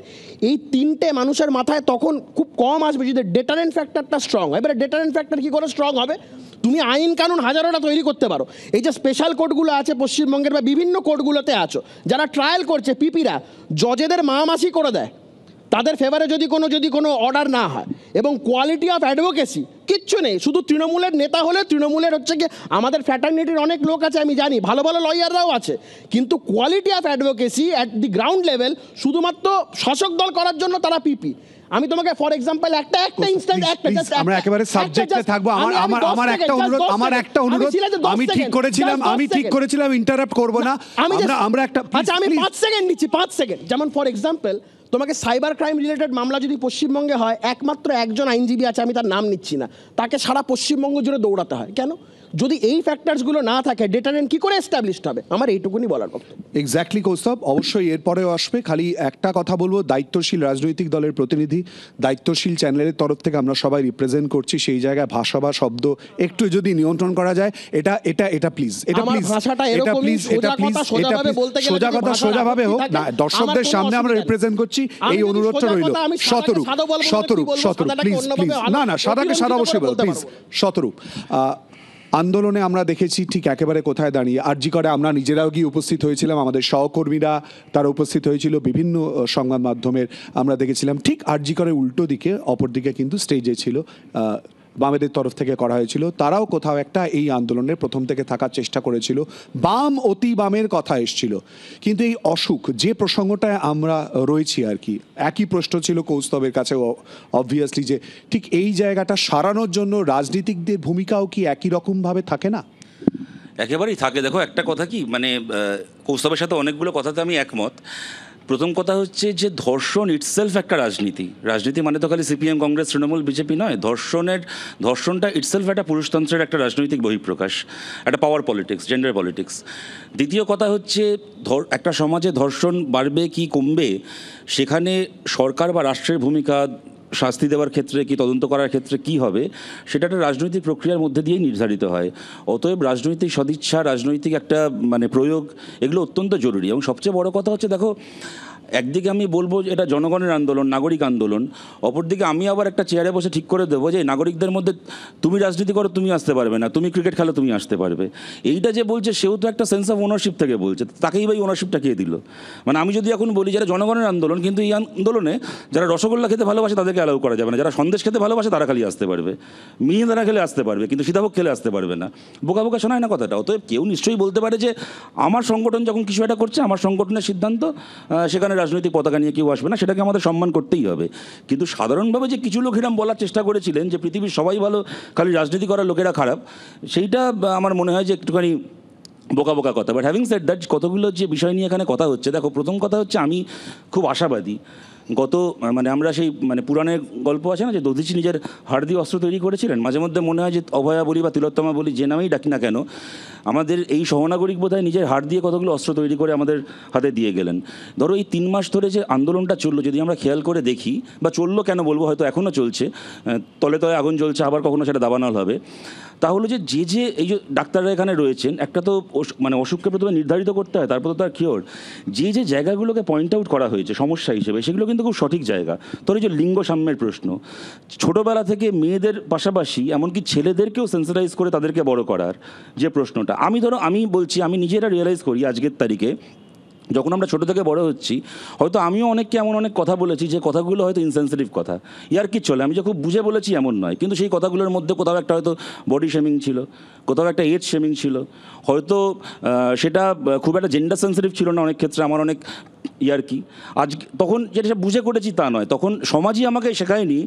[SPEAKER 8] এই তিনটে মানুষের মাথায় তখন খুব কম আসবে যদি ডেটারেন্ট ফ্যাক্টরটা স্ট্রং হয়। এবারে ডেটারেন্ট ফ্যাক্টর কী করে স্ট্রং হবে? তুমি আইন কানুন হাজারোটা তৈরি করতে পারো। এই যে স্পেশাল কোর্টগুলো আছে পশ্চিমবঙ্গের বা বিভিন্ন কোর্টগুলোতে আছো, যারা ট্রায়াল করছে পিপিরা জজেদের মামাসি করে দেয় তাদের ফেভারে যদি কোনো অর্ডার না হয়, এবং কোয়ালিটি অফ অ্যাডভোকেসি কিচ্ছু নেই। শুধু তৃণমূলের নেতা হলে তৃণমূলের হচ্ছে গিয়ে, আমাদের ফ্র্যাটার্নিটির অনেক লোক আছে আমি জানি, ভালো ভালো লয়াররাও আছে, কিন্তু quality of advocacy at the ground level শুধুমাত্র শাসক দল করার জন্য তারা পিপি। আমি তোমাকে ফর এক্সাম্পল একটা ইনস্ট্যান্ট
[SPEAKER 1] আমরা একেবারে সাবজেক্টে থাকবো। আমার একটা অনুরোধ আমি ঠিক করেছিলাম ইন্টারাপ্ট করব না। আমরা একটা,
[SPEAKER 8] আচ্ছা আমি 5 সেকেন্ড নিচ্ছি, 5 সেকেন্ড। যেমন ফর এক্সাম্পল তোমাকে সাইবার ক্রাইম রিলেটেড মামলা যদি পশ্চিমবঙ্গে হয়, একমাত্র একজন আইনজীবী আছে, আমি তার নাম নিচ্ছি না, তাকে সারা পশ্চিমবঙ্গ জুড়ে দৌড়াতে হয়। কেন? যদি এই ফ্যাক্টরসগুলো না থাকে ডেটারেন্ট কি করে এস্টাবলিশড হবে? আমার এইটুকুনি বলার বক্তব্য।
[SPEAKER 1] এক্স্যাক্টলি কৌস্তব, অবশ্যই এরপরেও আসবে। খালি একটা কথা বলবো, দায়িত্বশীল রাজনৈতিক দলের প্রতিনিধি, দায়িত্বশীল চ্যানেলের তরফ থেকে আমরা সবাই রিপ্রেজেন্ট করছি, সেই জায়গায় ভাষা বা শব্দ একটু যদি নিয়ন্ত্রণ করা যায়, এটা প্লিজ, সোজাভাবে হোক না, দর্শকদের সামনে আমরা রিপ্রেজেন্ট করছি, এই অনুরোধটা রইল। শতরূপ প্লিজ, না সাদাকে সাদা অবশ্যই বল, প্লিজ। শতরূপ, আন্দোলনে আমরা দেখেছি ঠিক একেবারে কোথায় দাঁড়িয়ে, আরজি করে আমরা নিজেরাও গিয়ে উপস্থিত হয়েছিলাম, আমাদের সহকর্মীরা তারা উপস্থিত হয়েছিল, বিভিন্ন সংবাদ মাধ্যমের আমরা দেখেছিলাম ঠিক আরজি করে উল্টো দিকে, অপর দিকে কিন্তু স্টেজে ছিল বামেদের তরফ থেকে করা হয়েছিল, তারাও কোথাও একটা এই আন্দোলনের প্রথম থেকে থাকার চেষ্টা করেছিল, বাম অতি বামের কথা এসছিল। কিন্তু এই অসুখ যে প্রসঙ্গটায় আমরা রয়েছি আর কি, একই প্রশ্ন ছিল কৌস্তবের কাছে অবভিয়াসলি, যে ঠিক এই জায়গাটা সারানোর জন্য রাজনীতিকদের ভূমিকাও কি একই রকমভাবে থাকে না?
[SPEAKER 9] একেবারেই থাকে। দেখো একটা কথা কি, মানে কৌস্তবের সাথে অনেকগুলো কথাতে আমি একমত। প্রথম কথা হচ্ছে যে ধর্ষণ ইটসেলফ একটা রাজনীতি মানে তো খালি সিপিএম, কংগ্রেস, তৃণমূল, বিজেপি নয়। ধর্ষণটা ইটসেলফ একটা পুরুষতন্ত্রের একটা রাজনৈতিক বহিঃপ্রকাশ, একটা পাওয়ার পলিটিক্স, জেন্ডার পলিটিক্স। দ্বিতীয় কথা হচ্ছে একটা সমাজে ধর্ষণ বাড়বে কি কমবে, সেখানে সরকার বা রাষ্ট্রের ভূমিকা, শাস্তি দেওয়ার ক্ষেত্রে কি, তদন্ত করার ক্ষেত্রে কি হবে, সেটা একটা রাজনৈতিক প্রক্রিয়ার মধ্যে দিয়েই নির্ধারিত হয়। অতএব রাজনৈতিক সদিচ্ছা, রাজনৈতিক একটা প্রয়োগ, এগুলো অত্যন্ত জরুরি। এবং সবচেয়ে বড় কথা হচ্ছে, দেখো একদিকে আমি বলবো এটা জনগণের আন্দোলন, নাগরিক আন্দোলন, অপরদিকে আমি আবার একটা চেয়ারে বসে ঠিক করে দেবো যে নাগরিকদের মধ্যে তুমি রাজনীতি করো তুমি আসতে পারবে না, তুমি ক্রিকেট খেলো তুমি আসতে পারবে। এইটা যে বলছে সেও তো একটা সেন্স অফ ওনারশিপ থেকে বলছে, তাকেই ভাই ওনারশিপটা কে দিল? আমি যদি এখন বলি যারা জনগণের আন্দোলন, কিন্তু এই আন্দোলনে যারা রসগোল্লা খেতে ভালোবাসে তাদেরকে অ্যালাউ করা যাবে না, যারা সন্দেশ খেতে ভালোবাসে তারা খালি আসতে পারবে, মিহিদানা খেলে আসতে পারবে, কিন্তু সীতাভোগ খেলে আসতে পারবে না। বোকা বোকা শোনায় না কথাটা। অতএব কেউ নিশ্চয়ই বলতে পারে যে আমার সংগঠন যখন কিছু একটা করছে, আমার সংগঠনের সিদ্ধান্ত, সেখানে রাজনৈতিক পতাকা নিয়ে কেউ আসবে না, সেটাকে আমাদের সম্মান করতেই হবে। কিন্তু সাধারণভাবে যে কিছু লোক এরকম বলার চেষ্টা করেছিলেন যে পৃথিবীর সবাই ভালো, খালি রাজনীতি করার লোকেরা খারাপ, সেইটা আমার মনে হয় যে একটুখানি বোকা বোকা কথা। বাট হ্যাভিং সেড দ্যাট, কতগুলো যে বিষয় নিয়ে এখানে কথা হচ্ছে, দেখো প্রথম কথা হচ্ছে আমি খুব আশাবাদী। আমরা সেই পুরাণের গল্প আছে না, যে দধিচি নিজের হাড় দিয়ে অস্ত্র তৈরি করেছিলেন। মাঝে মধ্যে মনে হয় যে অভয়া বলি বা তিলোত্তমা বলি, যে নামেই ডাকি না কেন, আমাদের এই সহনাগরিক বোধহয় নিজের হাড় দিয়ে কতগুলো অস্ত্র তৈরি করে আমাদের হাতে দিয়ে গেলেন। ধরো এই 3 মাস ধরে যে আন্দোলনটা চললো, যদি আমরা খেয়াল করে দেখি, বা চললো কেন বলবো, হয়তো এখনও চলছে, তলে তলে আগুন জ্বলছে, আবার কখনো সেটা দাবানল হবে। তাহলে যে এই যে ডাক্তাররা এখানে রয়েছেন, একটা তো অসুখকে প্রথমে নির্ধারিত করতে হয়, তারপর তো তার কিওর। যে জায়গাগুলোকে পয়েন্ট আউট করা হয়েছে সমস্যা হিসেবে, সেগুলো কিন্তু খুব সঠিক জায়গা। তোর এই যে লিঙ্গ সাম্যের প্রশ্ন, ছোটোবেলা থেকে মেয়েদের পাশাপাশি এমনকি ছেলেদেরকেও সেন্সিটাইজ করে তাদেরকে বড় করার যে প্রশ্নটা, আমি বলছি, আমি নিজেরা রিয়েলাইজ করি আজকের তারিখে, যখন আমরা ছোটো থেকে বড় হচ্ছি, হয়তো আমিও অনেককে এমন অনেক কথা বলেছি যে কথাগুলো হয়তো ইনসেন্সিটিভ কথা, ইয়ার কি চলে, আমি যে খুব বুঝে বলেছি এমন নয়, কিন্তু সেই কথাগুলোর মধ্যে কোথাও একটা হয়তো বডি শেমিং ছিল, কোথাও একটা এজ শেমিং ছিল, হয়তো সেটা খুব একটা জেন্ডার সেন্সিটিভ ছিল না অনেক ক্ষেত্রে, আমার অনেক ইয়ার কি। আজ তখন যেটা বুঝে করেছি তা নয়, তখন সমাজই আমাকে শেখায়নি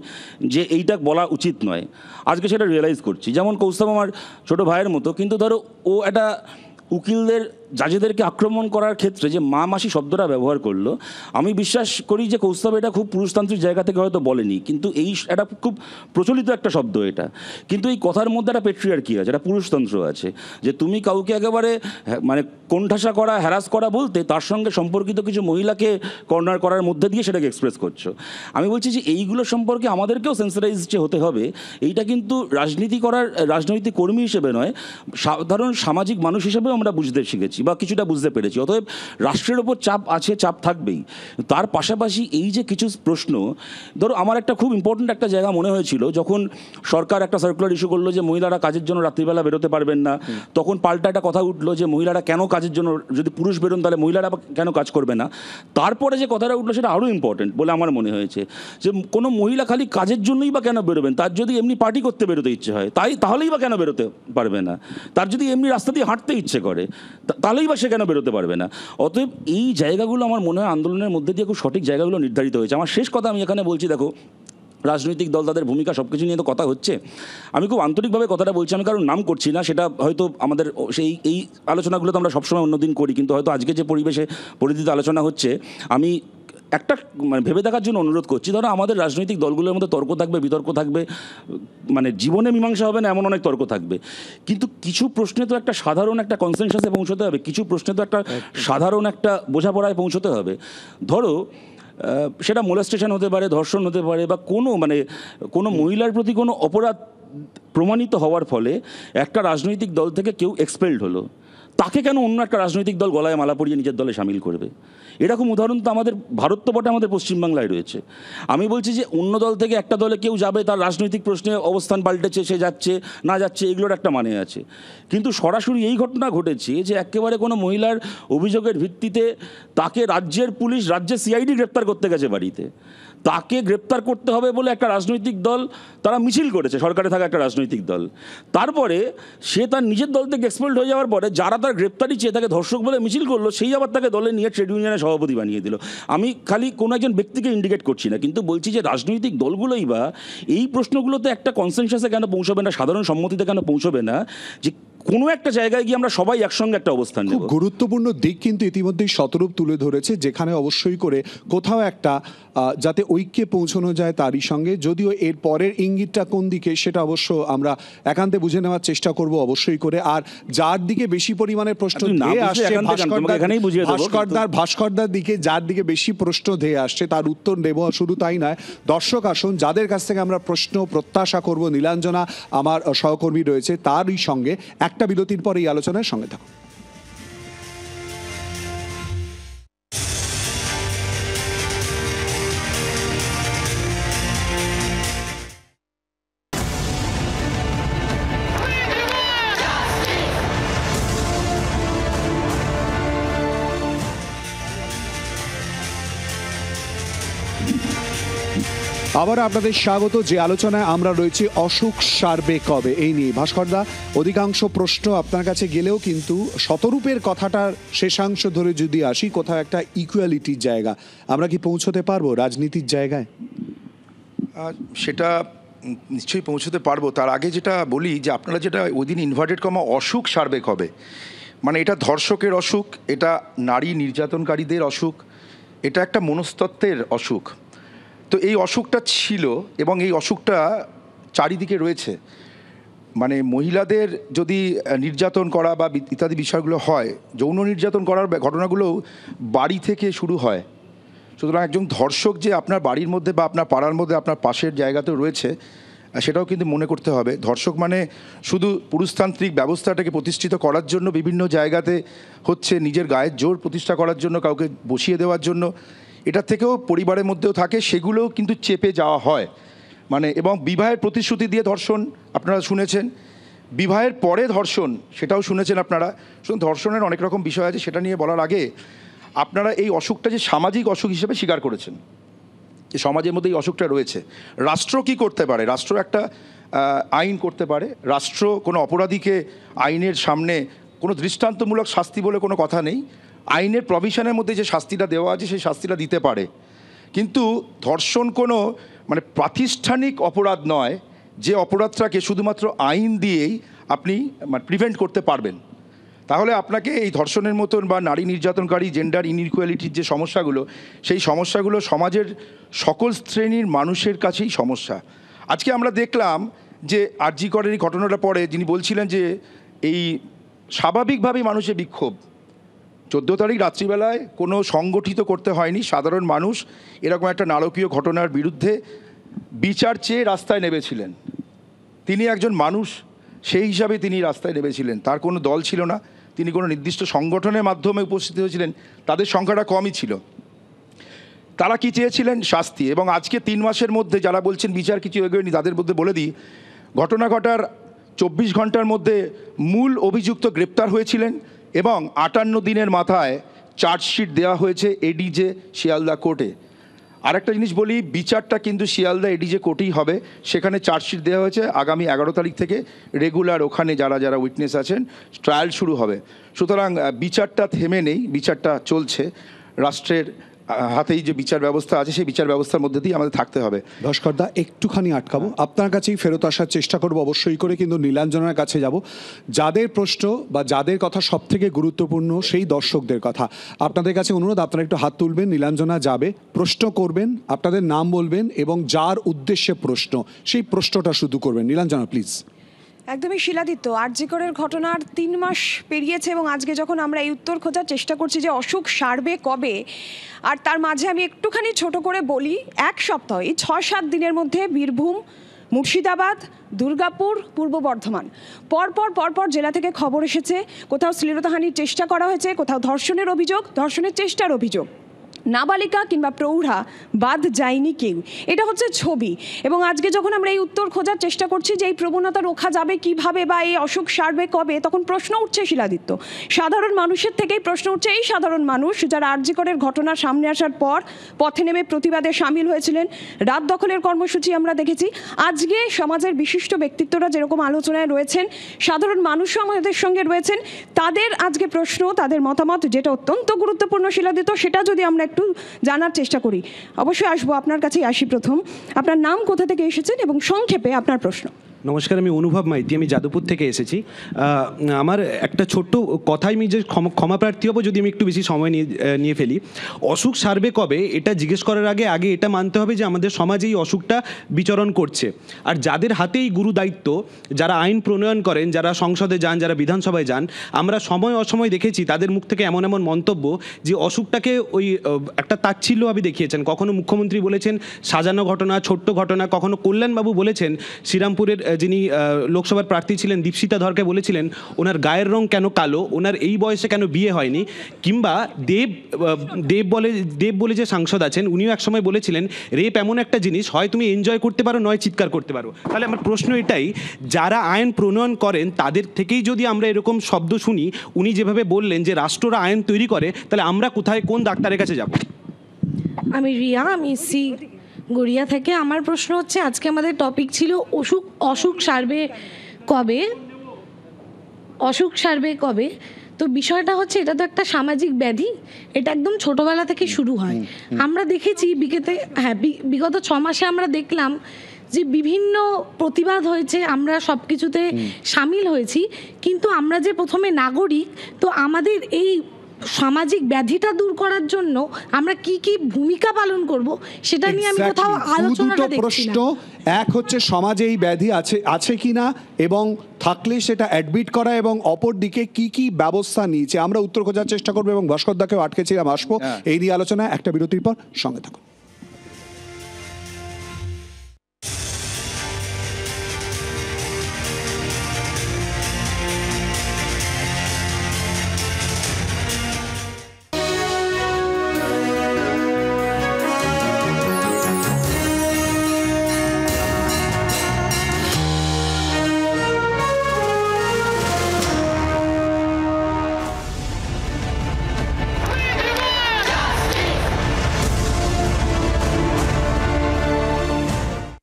[SPEAKER 9] যে এইটা বলা উচিত নয়। আজকে সেটা রিয়েলাইজ করছি। যেমন কৌস্তব আমার ছোটো ভাইয়ের মতো, কিন্তু ধরো ও একটা উকিলদের জাজেদেরকে আক্রমণ করার ক্ষেত্রে যে মা মাসি শব্দটা ব্যবহার করলো, আমি বিশ্বাস করি যে কৌস্তব এটা খুব পুরুষতান্ত্রিক জায়গা থেকে হয়তো বলেনি, কিন্তু এটা খুব প্রচলিত একটা শব্দ এটা। কিন্তু এই কথার মধ্যে একটা পেট্রিয়ার্কি আছে, একটা পুরুষতন্ত্র আছে, যে তুমি কাউকে একেবারে মানে কোণঠাসা করা, হ্যারাস করা বলতে তার সঙ্গে সম্পর্কিত কিছু মহিলাকে কর্নার করার মধ্যে দিয়ে সেটাকে এক্সপ্রেস করছো। আমি বলছি যে এইগুলো সম্পর্কে আমাদেরকেও সেন্সিটাইজ যে হতে হবে, এইটা কিন্তু রাজনৈতিক কর্মী হিসেবে নয়, সাধারণ সামাজিক মানুষ হিসেবেও আমরা বুঝতে শিখেছি বা কিছুটা বুঝতে পেরেছি। অতএব রাষ্ট্রের ওপর চাপ আছে, চাপ থাকবেই। তার পাশাপাশি এই যে কিছু প্রশ্ন, ধরো আমার একটা খুব ইম্পর্ট্যান্ট একটা জায়গা মনে হয়েছিল যখন সরকার একটা সার্কুলার ইস্যু করলো যে মহিলারা কাজের জন্য রাত্রিবেলা বেরোতে পারবেন না, তখন পাল্টা একটা কথা উঠলো যে মহিলারা কেন কাজের জন্য, যদি পুরুষ বেরোন তাহলে মহিলারা কেন কাজ করবে না। তারপরে যে কথাটা উঠলো সেটা আরও ইম্পর্টেন্ট বলে আমার মনে হয়েছে, যে কোনো মহিলা খালি কাজের জন্যই বা কেন বেরোবেন, তার যদি এমনি পার্টি করতে বেরোতে ইচ্ছে হয় তাহলেই বা কেন বেরোতে পারবে না, তার যদি এমনি রাস্তা দিয়ে হাঁটতে ইচ্ছে করে তাহলেই বা সে কেন বেরোতে পারবে না। অতএব এই জায়গাগুলো আমার মনে হয় আন্দোলনের মধ্যে দিয়ে খুব সঠিক জায়গাগুলো নির্ধারিত হয়েছে। আমার শেষ কথা আমি এখানে বলছি, দেখো রাজনৈতিক দল তাদের ভূমিকা সব কিছু নিয়ে তো কথা হচ্ছে, আমি খুব আন্তরিকভাবে কথাটা বলছি, আমি কারোর নাম করছি না, সেটা হয়তো আমাদের এই আলোচনাগুলো তো আমরা সবসময় অন্যদিন করি, কিন্তু হয়তো আজকে যে পরিধিতে আলোচনা হচ্ছে, আমি একটা মানে ভেবে দেখার জন্য অনুরোধ করছি। ধরো আমাদের রাজনৈতিক দলগুলোর মধ্যে তর্ক থাকবে, বিতর্ক থাকবে, মানে জীবনে মীমাংসা হবে না এমন অনেক তর্ক থাকবে, কিন্তু কিছু প্রশ্নে তো একটা সাধারণ একটা কনসেনসাসে পৌঁছতে হবে, কিছু প্রশ্নে তো একটা সাধারণ একটা বোঝাপড়ায় পৌঁছতে হবে। ধরো সেটা মোলেস্টেশন হতে পারে, ধর্ষণ হতে পারে, বা কোনো মহিলার প্রতি কোনো অপরাধ প্রমাণিত হওয়ার ফলে একটা রাজনৈতিক দল থেকে কেউ এক্সপেলড হলো, তাকে কেন অন্য একটা রাজনৈতিক দল গলায় মালা পরিয়ে নিজের দলে সামিল করবে? এরকম উদাহরণ তো আমাদের ভারত তো বটে, আমাদের পশ্চিমবাংলায় রয়েছে। আমি বলছি যে অন্য দল থেকে একটা দলে কেউ যাবে, তার রাজনৈতিক প্রশ্নে অবস্থান পাল্টেছে, সে যাচ্ছে না যাচ্ছে, এগুলোর একটা মানে আছে। কিন্তু সরাসরি এই ঘটনা ঘটেছে যে একেবারে কোনো মহিলার অভিযোগের ভিত্তিতে তাকে রাজ্যের পুলিশ, রাজ্যের সিআইডি গ্রেপ্তার করতে গেছে বাড়িতে, তাকে গ্রেপ্তার করতে হবে বলে একটা রাজনৈতিক দল তারা মিছিল করেছে, সরকারে থাকা একটা রাজনৈতিক দল। তারপরে সে তার নিজের দল থেকে এক্সপেলড হয়ে যাওয়ার পরে যারা তার গ্রেপ্তারি চেয়ে তাকে ধর্ষক বলে মিছিল করলো, সেই আবার তাকে দলে নিয়ে ট্রেড ইউনিয়নের সভাপতি বানিয়ে দিল। আমি খালি কোনো একজন ব্যক্তিকে ইন্ডিকেট করছি না, কিন্তু বলছি যে রাজনৈতিক দলগুলোই বা এই প্রশ্নগুলোতে একটা কনসেনসাসে কেন পৌঁছবে না, সাধারণ সম্মতিতে কেন পৌঁছবে না, যে কোনো একটা জায়গায় গিয়ে আমরা সবাই একসঙ্গে একটা অবস্থান নেব।
[SPEAKER 1] খুব গুরুত্বপূর্ণ দিক কিন্তু ইতিমধ্যেই শতরূপ তুলে ধরেছে, যেখানে অবশ্যই করে কোথাও একটা যাতে ঐক্যে পৌঁছানো যায় তারই সঙ্গে, যদিও এর পরের ইঙ্গিতটা কোন দিকে সেটা অবশ্য আমরা একান্তে বুঝে নেওয়ার চেষ্টা করব অবশ্যই করে। আর যার দিকে বেশি পরিমাণে প্রশ্ন ধেয়ে আসছে, ভাস্করদার দিকে যার দিকে বেশি প্রশ্ন ধেয়ে আসছে তার উত্তর দেব। শুধু তাই নয়, দর্শক আসুন যাদের কাছ থেকে আমরা প্রশ্ন প্রত্যাশা করব, নীলাঞ্জনা আমার সহকর্মী রয়েছে, তারই সঙ্গে একটা বিরতির পরে এই আলোচনার সঙ্গে থাকুন। আবার আপনাদের স্বাগত। যে আলোচনায় আমরা রয়েছি অসুখ সারবে কবে, এই নিয়ে ভাস্করদা অধিকাংশ প্রশ্ন আপনার কাছে গেলেও কিন্তু শতরূপের কথাটার শেষাংশ ধরে যদি আসি, কোথাও একটা ইকুয়ালিটির জায়গা আমরা কি পৌঁছতে পারবো রাজনীতির জায়গায়?
[SPEAKER 10] সেটা নিশ্চয়ই পৌঁছতে পারবো। তার আগে যেটা বলি যে আপনারা যেটা ওই দিন ইনভার্টেড কমা অসুখ সারবে কবে, মানে এটা ধর্ষকের অসুখ, এটা নারী নির্যাতনকারীদের অসুখ, এটা একটা মনস্তত্ত্বের অসুখ। তো এই অসুখটা ছিল এবং এই অসুখটা চারিদিকে রয়েছে। মানে মহিলাদের যদি নির্যাতন করা বা ইত্যাদি বিষয়গুলো হয়, যৌন নির্যাতন করার ঘটনাগুলোও বাড়ি থেকে শুরু হয়। সুতরাং একজন ধর্ষক যে আপনার বাড়ির মধ্যে বা আপনার পাড়ার মধ্যে আপনার পাশের জায়গাতেও রয়েছে, সেটাও কিন্তু মনে করতে হবে। ধর্ষক মানে শুধু পুরুষতান্ত্রিক ব্যবস্থাটাকে প্রতিষ্ঠিত করার জন্য বিভিন্ন জায়গাতে হচ্ছে, নিজের গায়ের জোর প্রতিষ্ঠা করার জন্য, কাউকে বসিয়ে দেওয়ার জন্য, এটা থেকেও পরিবারের মধ্যেও থাকে, সেগুলোও কিন্তু চেপে যাওয়া হয়। মানে এবং বিবাহের প্রতিশ্রুতি দিয়ে ধর্ষণ আপনারা শুনেছেন, বিবাহের পরে ধর্ষণ সেটাও শুনেছেন আপনারা। শুধু ধর্ষণের অনেক রকম বিষয় আছে, সেটা নিয়ে বলার আগে আপনারা এই অসুখটা যে সামাজিক অসুখ হিসেবে স্বীকার করেছেন, যে সমাজের মধ্যে এই অসুখটা রয়েছে। রাষ্ট্র কি করতে পারে? রাষ্ট্র একটা আইন করতে পারে। রাষ্ট্র কোনো অপরাধীকে আইনের সামনে কোনো দৃষ্টান্তমূলক শাস্তি বলে কোনো কথা নেই, আইনের প্রভিশনের মধ্যে যে শাস্তিটা দেওয়া আছে সেই শাস্তিটা দিতে পারে। কিন্তু ধর্ষণ কোনো মানে প্রাতিষ্ঠানিক অপরাধ নয়, যে অপরাধটাকে শুধুমাত্র আইন দিয়েই আপনি মানে প্রিভেন্ট করতে পারবেন। তাহলে আপনাকে এই ধর্ষণের মতন বা নারী নির্যাতনকারী জেন্ডার ইনইকুয়ালিটির যে সমস্যাগুলো, সেই সমস্যাগুলো সমাজের সকল শ্রেণীর মানুষের কাছেই সমস্যা। আজকে আমরা দেখলাম যে আরজি করের এই ঘটনাটা পরে যিনি বলছিলেন যে এই স্বাভাবিকভাবেই মানুষের বিক্ষোভ, 14 তারিখ রাত্রিবেলায় কোনো সংগঠিত করতে হয়নি, সাধারণ মানুষ এরকম একটা নারকীয় ঘটনার বিরুদ্ধে বিচার চেয়ে রাস্তায় নেমেছিলেন। তিনি একজন মানুষ, সেই হিসাবে তিনি রাস্তায় নেমেছিলেন, তার কোনো দল ছিল না, তিনি কোনো নির্দিষ্ট সংগঠনের মাধ্যমে উপস্থিত হয়েছিলেন, তাদের সংখ্যাটা কমই ছিল। তারা কি চেয়েছিলেন? শাস্তি। এবং আজকে 3 মাসের মধ্যে যারা বলছেন বিচার কিছু এগোয়নি, তাদের মধ্যে বলে দিই, ঘটনা ঘটার 24 ঘন্টার মধ্যে মূল অভিযুক্ত গ্রেপ্তার হয়েছিলেন এবং 58 দিনের মাথায় চার্জশিট দেওয়া হয়েছে এডিজে শিয়ালদা কোর্টে। আর একটা জিনিস বলি, বিচারটা কিন্তু শিয়ালদা এডিজে কোর্টেই হবে, সেখানে চার্জশিট দেওয়া হয়েছে। আগামী 11 তারিখ থেকে রেগুলার ওখানে যারা যারা উইটনেস আছেন ট্রায়াল শুরু হবে। সুতরাং বিচারটা থেমে নেই, বিচারটা চলছে। রাষ্ট্রের হাতেই যে বিচার ব্যবস্থা আছে সেই বিচার ব্যবস্থার মধ্যে দিয়ে আমাদের থাকতে হবে।
[SPEAKER 1] ভাস্করদা একটুখানি আটকাবো, আপনার কাছেই ফেরত আসার চেষ্টা করবো অবশ্যই করে, কিন্তু নীলাঞ্জনার কাছে যাব। যাদের প্রশ্ন বা যাদের কথা সব থেকে গুরুত্বপূর্ণ সেই দর্শকদের কথা, আপনাদের কাছে অনুরোধ, আপনারা একটু হাত তুলবেন, নীলাঞ্জনা যাবে, প্রশ্ন করবেন, আপনাদের নাম বলবেন এবং যার উদ্দেশ্যে প্রশ্ন সেই প্রশ্নটা শুধু করবেন। নীলাঞ্জনা প্লিজ।
[SPEAKER 11] একদমই শিলাদিত্য, আরজি করের ঘটনার 3 মাস পেরিয়েছে এবং আজকে যখন আমরা এই উত্তর খোঁজার চেষ্টা করছি যে অসুখ সারবে কবে, আর তার মাঝে আমি একটুখানি ছোট করে বলি, 1 সপ্তাহ, এই 6-7 দিনের মধ্যে বীরভূম, মুর্শিদাবাদ, দুর্গাপুর, পূর্ব বর্ধমান পরপর জেলা থেকে খবর এসেছে কোথাও শ্লীলতাহানির চেষ্টা করা হয়েছে, কোথাও ধর্ষণের অভিযোগ, ধর্ষণের চেষ্টার অভিযোগ। নাবালিকা কিংবা প্রৌঢ়া বাদ যায়নি কেউ, এটা হচ্ছে ছবি। এবং আজকে যখন আমরা এই উত্তর খোঁজার চেষ্টা করছি যে এই প্রবণতা রোখা যাবে কিভাবে বা এই অসুখ সারবে কবে, তখন প্রশ্ন উঠছে শিলাদিত্য, সাধারণ মানুষের থেকেই প্রশ্ন উঠছে। এই সাধারণ মানুষ যারা আরজি করের ঘটনা সামনে আসার পর পথে নেমে প্রতিবাদে সামিল হয়েছিলেন, রাত দখলের কর্মসূচি আমরা দেখেছি। আজকে সমাজের বিশিষ্ট ব্যক্তিত্বরা যেরকম আলোচনায় রয়েছেন, সাধারণ মানুষও আমাদের সঙ্গে রয়েছেন, তাদের আজকে প্রশ্ন, তাদের মতামত, যেটা অত্যন্ত গুরুত্বপূর্ণ শিলাদিত্য, সেটা যদি আমরা একটু জানার চেষ্টা করি। অবশ্যই আসবো, আপনার কাছেই আসি প্রথম। আপনার নাম, কোথা থেকে এসেছেন এবং সংক্ষেপে আপনার প্রশ্ন।
[SPEAKER 12] নমস্কার, আমি অনুভব মাইতি, আমি যাদবপুর থেকে এসেছি। আমার একটা ছোট্ট কথাই, আমি যে ক্ষমা প্রার্থী হবো যদি আমি একটু বেশি সময় নিয়ে ফেলি। অসুখ সারবে কবে এটা জিজ্ঞেস করার আগে এটা মানতে হবে যে আমাদের সমাজে এই অসুখটা বিচরণ করছে, আর যাদের হাতেই গুরু দায়িত্ব, যারা আইন প্রণয়ন করেন, যারা সংসদে যান, যারা বিধানসভায় যান, আমরা সময় অসময় দেখেছি তাদের মুখ থেকে এমন মন্তব্য যে অসুখটাকে ওই একটা তাচ্ছিল্যভাবে দেখিয়েছেন। কখনো মুখ্যমন্ত্রী বলেছেন সাজানো ঘটনা, ছোট্ট ঘটনা, কখনো কল্যাণবাবু বলেছেন, শ্রীরামপুরের যিনি লোকসভার প্রার্থী ছিলেন দীপশিতা ধরকে বলেছিলেন ওনার গায়ের রং কেন কালো, ওনার এই বয়সে কেন বিয়ে হয়নি। কিংবা দেব বলে যে সাংসদ আছেন, উনিও একসময় বলেছিলেন রেপ এমন একটা জিনিস, হয় তুমি এনজয় করতে পারো, নয় চিৎকার করতে পারো। তাহলে আমার প্রশ্ন এটাই, যারা আইন প্রণয়ন করেন তাদের থেকেই যদি আমরা এরকম শব্দ শুনি, উনি যেভাবে বললেন যে রাষ্ট্ররা আইন তৈরি করে, তাহলে আমরা কোথায়, কোন ডাক্তারের কাছে যাব?
[SPEAKER 13] আমি রিয়া, আমি গড়িয়া থেকে। আমার প্রশ্ন হচ্ছে, আজকে আমাদের টপিক ছিল অসুখ সারবে কবে। তো বিষয়টা হচ্ছে, এটা তো একটা সামাজিক ব্যাধি, এটা একদম ছোটবেলা থেকে শুরু হয়। আমরা দেখেছি বিগত 6 মাসে আমরা দেখলাম যে বিভিন্ন প্রতিবাদ হয়েছে, আমরা সব কিছুতে সামিল হয়েছি, কিন্তু আমরা যে প্রথমে নাগরিক, তো আমাদের এই সামাজিক ব্যাধিটা দূর করার জন্য আমরা কি কি ভূমিকা পালন করব সেটা নিয়ে আমি কোথাও আলোচনাটা দেখছি না।
[SPEAKER 1] এক হচ্ছে সমাজে এই ব্যাধি আছে কিনা এবং থাকলে সেটা অ্যাডমিট করা, এবং অপর দিকে কি কি ব্যবস্থা নিয়েছে আমরা উত্তর খোঁজার চেষ্টা করবো। এবং ভাস্করদাকেও আটকেছিলাম, আসবো এই নিয়ে আলোচনা। একটা বিরতির পর সঙ্গে থাকুন।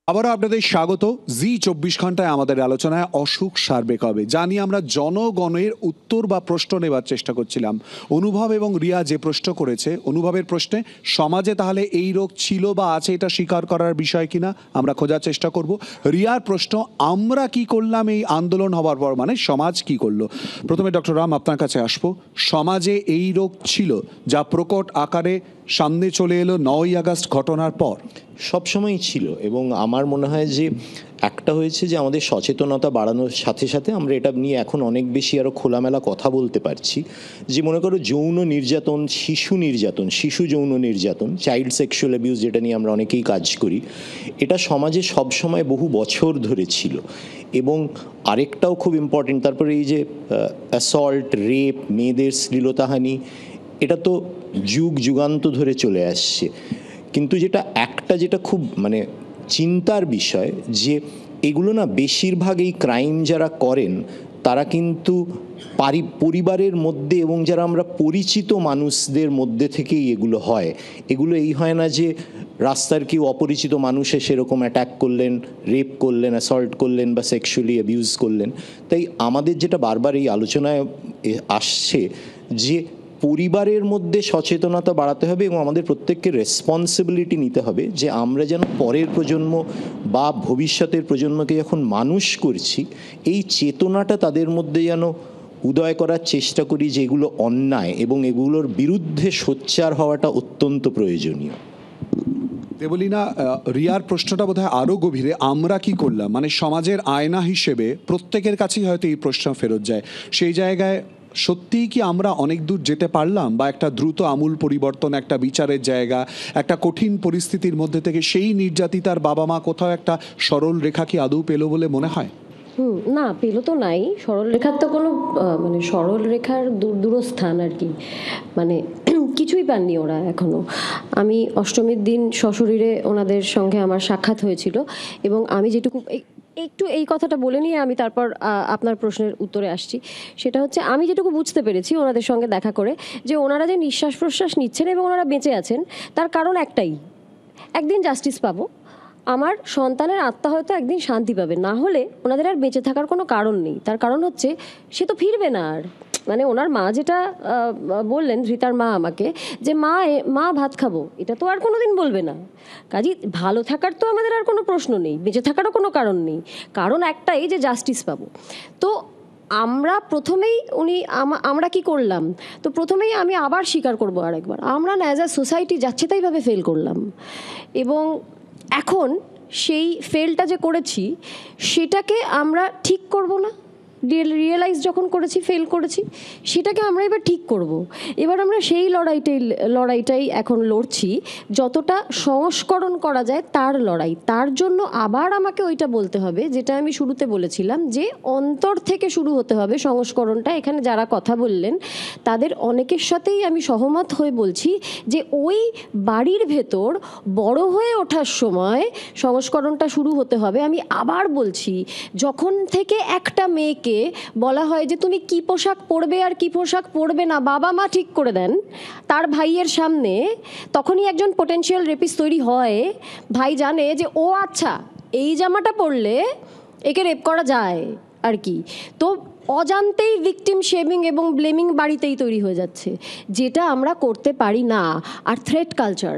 [SPEAKER 1] আবারও আপনাদের স্বাগত জি24 আমাদের আলোচনায় অসুখ সারবে কবে জানি আমরা জনগণের উত্তর বা প্রশ্ন নেবার চেষ্টা করছিলাম। অনুভব এবং রিয়া যে প্রশ্ন করেছে, অনুভবের প্রশ্নে সমাজে তাহলে এই রোগ ছিল বা আছে এটা স্বীকার করার বিষয় কিনা আমরা খোঁজার চেষ্টা করব। রিয়ার প্রশ্ন, আমরা কি করলাম এই আন্দোলন হওয়ার পর, মানে সমাজ কি করলো। প্রথমে ডক্টর রাম আপনার কাছে আসবো। সমাজে এই রোগ ছিল যা প্রকট আকারে সামনে চলে এলো 9ই আগস্ট ঘটনার পর?
[SPEAKER 3] সবসময়ই ছিল, এবং আমার মনে হয় যে একটা হয়েছে যে আমাদের সচেতনতা বাড়ানোর সাথে সাথে আমরা এটা নিয়ে এখন অনেক বেশি আরও খোলামেলা কথা বলতে পারছি। যে মনে করো যৌন নির্যাতন, শিশু যৌন নির্যাতন, চাইল্ড সেক্সুয়াল অ্যাবিউজ, যেটা নিয়ে আমরা অনেকেই কাজ করি, এটা সমাজে সবসময় বহু বছর ধরে ছিল। এবং আরেকটাও খুব ইম্পর্টেন্ট, তারপরে এই যে অ্যাসল্ট, রেপ, মেয়েদের শ্লীলতাহানি, এটা তো যুগান্ত ধরে চলে আসছে। কিন্তু যেটা খুব মানে চিন্তার বিষয়, যে এগুলো না বেশিরভাগ এই ক্রাইম যারা করেন তারা কিন্তু পরিবারের মধ্যে এবং যারা আমরা পরিচিত মানুষদের মধ্যে থেকেই এগুলো হয়। এগুলো এই হয় না যে রাস্তার কেউ অপরিচিত মানুষে সেরকম অ্যাটাক করলেন, রেপ করলেন, অ্যাসল্ট করলেন বা সেক্সুয়ালি অ্যাবিউজ করলেন। তাই আমাদের যেটা বারবার এই আলোচনায় আসছে যে পরিবারের মধ্যে সচেতনতা বাড়াতে হবে এবং আমাদের প্রত্যেককে রেসপন্সিবিলিটি নিতে হবে যে আমরা যেন পরের প্রজন্ম বা ভবিষ্যতের প্রজন্মকে যখন মানুষ করছি, এই চেতনাটা তাদের মধ্যে যেন উদয় করার চেষ্টা করি যে এগুলো অন্যায় এবং এগুলোর বিরুদ্ধে সোচ্চার হওয়াটা অত্যন্ত প্রয়োজনীয়।
[SPEAKER 1] দেবলীনা, রিয়ার প্রশ্নটা বোধহয় আরও গভীরে। আমরা কি করলাম, মানে সমাজের আয়না হিসেবে প্রত্যেকের কাছেই হয়তো এই প্রশ্ন ফেরত যায়। সেই জায়গায় সত্যিই কি আমরা অনেক দূর যেতে পারলাম, বা একটা দ্রুত আমূল পরিবর্তন, একটা বিচারের জায়গা, একটা কঠিন পরিস্থিতির মধ্যে থেকে সেই নির্যাতিতার বাবা মা কোথাও একটা সরল রেখা কি আদৌ পেল বলে মনে হয়?
[SPEAKER 4] না, পেল তো নাই। সরল রেখার তো কোনো মানে সরল রেখার দূরস্থান আর কি, মানে কিছুই পাননি ওরা এখনো। আমি অষ্টমীর দিন সশরীরে ওনাদের সঙ্গে আমার সাক্ষাৎ হয়েছিল, এবং আমি যেটুকু একটু এই কথাটা বলে নিয়ে আমি তারপর আপনার প্রশ্নের উত্তরে আসছি। সেটা হচ্ছে, আমি যেটুকু বুঝতে পেরেছি ওনাদের সঙ্গে দেখা করে, যে ওনারা যে নিঃশ্বাস প্রশ্বাস নিচ্ছেন এবং ওনারা বেঁচে আছেন, তার কারণ একটাই, একদিন জাস্টিস পাবো, আমার সন্তানের আত্মা হয়তো একদিন শান্তি পাবে। না হলে ওনাদের আর বেঁচে থাকার কোনো কারণ নেই। তার কারণ হচ্ছে সে তো ফিরবে না আর। মানে ওনার মা যেটা বললেন, ধৃতার মা আমাকে, যে মা ভাত খাবো, এটা তো আর কোনো দিন বলবে না। কাজেই ভালো থাকার তো আমাদের আর কোনো প্রশ্ন নেই, বেঁচে থাকারও কোনো কারণ নেই। কারণ একটাই, যে জাস্টিস পাবো। তো আমরা প্রথমেই আমরা কি করলাম, তো প্রথমেই আমি আবার স্বীকার করবো আরেকবার, আমরা না অ্যাজ আ সোসাইটি যাচ্ছে তাইভাবে ফেল করলাম। এবং এখন সেই ফেলটা যে করেছি সেটাকে আমরা ঠিক করব না, রিয়েলাইজ যখন করেছি ফেল করেছি, সেটাকে আমরা এবার ঠিক করব। এবার আমরা সেই লড়াইটাই এখন লড়ছি, যতটা সংস্করণ করা যায় তার লড়াই। তার জন্য আবার আমাকে ওইটা বলতে হবে যেটা আমি শুরুতে বলেছিলাম, যে অন্তর থেকে শুরু হতে হবে সংস্করণটা। এখানে যারা কথা বললেন তাদের অনেকের সাথেই আমি সহমত হয়ে বলছি যে ওই বাড়ির ভেতর বড় হয়ে ওঠার সময় সংস্করণটা শুরু হতে হবে। আমি আবার বলছি, যখন থেকে একটা মেয়েকে বলা হয় যে তুমি কি পোশাক পরবে আর কি পোশাক পরবে না বাবা মা ঠিক করে দেন তার ভাইয়ের সামনে, তখনই একজন পোটেনশিয়াল রেপিস্ট তৈরি হয়। ভাই জানে যে ও আচ্ছা এই জামাটা পরলে একে রেপ করা যায় আর কি। তো অজান্তেই ভিকটিম শেমিং এবং ব্লেমিং বাড়িতেই তৈরি হয়ে যাচ্ছে, যেটা আমরা করতে পারি না। আর থ্রেট কালচার,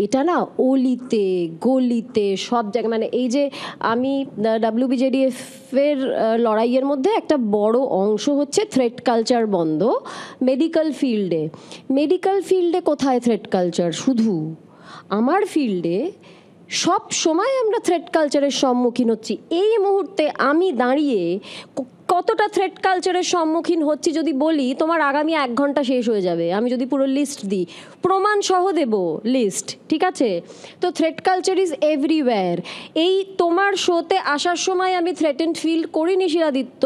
[SPEAKER 4] এটা না অলিতে গলিতে সব জায়গায়, মানে এই যে আমি WBJDF-এর লড়াইয়ের মধ্যে একটা বড় অংশ হচ্ছে থ্রেট কালচার বন্ধ। মেডিকেল ফিল্ডে কোথায় থ্রেট কালচার? শুধু আমার ফিল্ডে সব সময় আমরা থ্রেট কালচারের সম্মুখীন হচ্ছি। এই মুহূর্তে আমি দাঁড়িয়ে কতটা থ্রেট কালচারের সম্মুখীন হচ্ছি যদি বলি, তোমার আগামী 1 ঘন্টা শেষ হয়ে যাবে। আমি যদি পুরো লিস্ট দিই, প্রমাণ সহ দেব লিস্ট, ঠিক আছে? তো থ্রেট কালচার ইজ এভরিওয়্যার। এই তোমার শোতে আসার সময় আমি থ্রেটেন্ড ফিল করিনি শিলাদিত্য,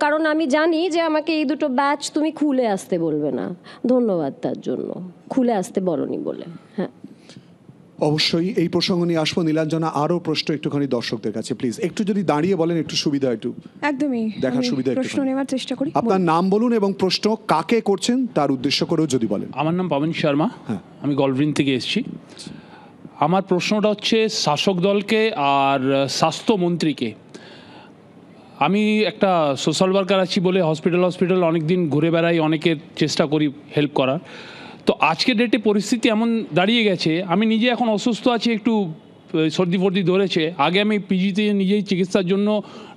[SPEAKER 4] কারণ আমি জানি যে আমাকে এই দুটো ব্যাচ তুমি খুলে আসতে বলবে না। ধন্যবাদ তার জন্য, খুলে আসতে বলনি বলে। হ্যাঁ,
[SPEAKER 1] অবশ্যই এই প্রসঙ্গ নিয়ে আসবো। নীলাঞ্জনা, আরও প্রশ্ন একটুখানি দর্শকদের কাছে প্লিজ, একটু যদি দাঁড়িয়ে বলেন একটু সুবিধা, একটু
[SPEAKER 11] একদমই
[SPEAKER 1] দেখার সুবিধা।
[SPEAKER 11] প্রশ্ন নেওয়ার চেষ্টা করি।
[SPEAKER 1] আপনার নাম বলুন এবং প্রশ্ন কাকে করছেন তার উদ্দেশ্য করেও যদি বলেন।
[SPEAKER 14] আমার নাম পবন শর্মা, আমি গলব্রিন থেকে এসেছি। আমার প্রশ্নটা হচ্ছে শাসক দলকে আর স্বাস্থ্যমন্ত্রীকে। আমি একটা সোশ্যাল ওয়ার্কার আছি বলে হসপিটাল অনেক দিন ঘুরে বেড়াই, অনেকের চেষ্টা করি হেল্প করার। তো আজকের ডেটে পরিস্থিতি এমন দাঁড়িয়ে গেছে, আমি নিজে এখন অসুস্থ আছি, একটু সর্দি ফর্দি ধরেছে। আগে আমি পিজিতে নিজেই চিকিৎসার জন্য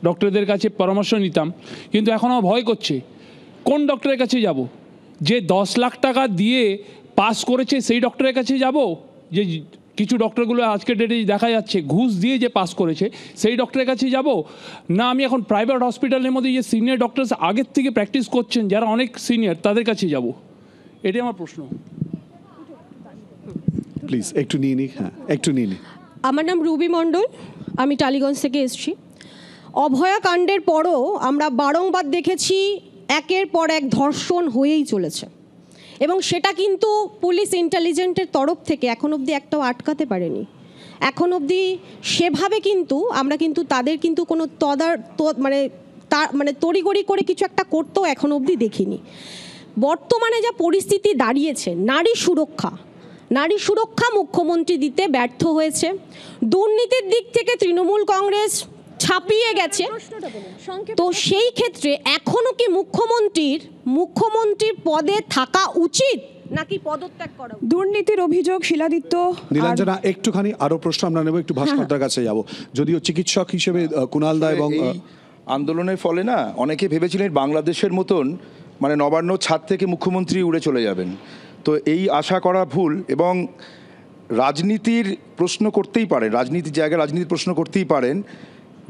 [SPEAKER 14] ডক্টরদের কাছে পরামর্শ নিতাম, কিন্তু এখন আমার ভয় করছে কোন ডক্টরের কাছে যাব। যে 10 লাখ টাকা দিয়ে পাস করেছে সেই ডক্টরের কাছে যাব, যে কিছু ডক্টরগুলো আজকের ডেটে দেখা যাচ্ছে ঘুষ দিয়ে যে পাস করেছে সেই ডক্টরের কাছে যাব, না আমি এখন প্রাইভেট হসপিটালের মধ্যে যে সিনিয়র ডক্টরস আগের থেকে প্র্যাকটিস করছেন যারা অনেক সিনিয়র তাদের কাছে যাব? এটাই আমার প্রশ্ন।
[SPEAKER 1] প্লিজ একটু নিয়ে নিই। হ্যাঁ, একটু নিয়ে নিই।
[SPEAKER 15] আমার নাম রুবি মণ্ডল, আমি টালিগঞ্জ থেকে এসেছি। অভয়া কাণ্ডের পরও আমরা বারংবার দেখেছি একের পর এক ধর্ষণ হয়েই চলেছে, এবং সেটা কিন্তু পুলিশ ইন্টেলিজেন্টের তরফ থেকে এখন অবধি একটাও আটকাতে পারেনি। এখন অবধি সেভাবে কিন্তু আমরা কিন্তু তাদের কিন্তু কোনো তড়িগড়ি করে কিছু একটা করতেও এখন অবধি দেখিনি। বর্তমানে যা পরিস্থিতি দাঁড়িয়েছে, নারী সুরক্ষা মুখ্যমন্ত্রী দিতে ব্যর্থ হয়েছে। দুর্নীতির দিক থেকে তৃণমূল কংগ্রেস ছাপিয়ে গেছে। তো সেই ক্ষেত্রে এখনো কি মুখ্যমন্ত্রীর পদে থাকা উচিত নাকি পদত্যাগ করা?
[SPEAKER 11] দুর্নীতির অভিযোগ শিলাদিত্য।
[SPEAKER 1] নীলাঞ্জনা, একটুখানি আরো প্রশ্ন আমরা নেব, একটু ভাস্করদার কাছে যাব। যদিও চিকিৎসক হিসেবে কুণাল দা এবং
[SPEAKER 10] আন্দোলনের ফলে না অনেকে ভেবেছিলেন বাংলাদেশের মতন মানে নবান্ন ছাদ থেকে মুখ্যমন্ত্রী উড়ে চলে যাবেন। তো এই আশা করা ভুল, এবং রাজনীতির প্রশ্ন করতেই পারেন, রাজনীতির জায়গায় রাজনীতির প্রশ্ন করতেই পারেন।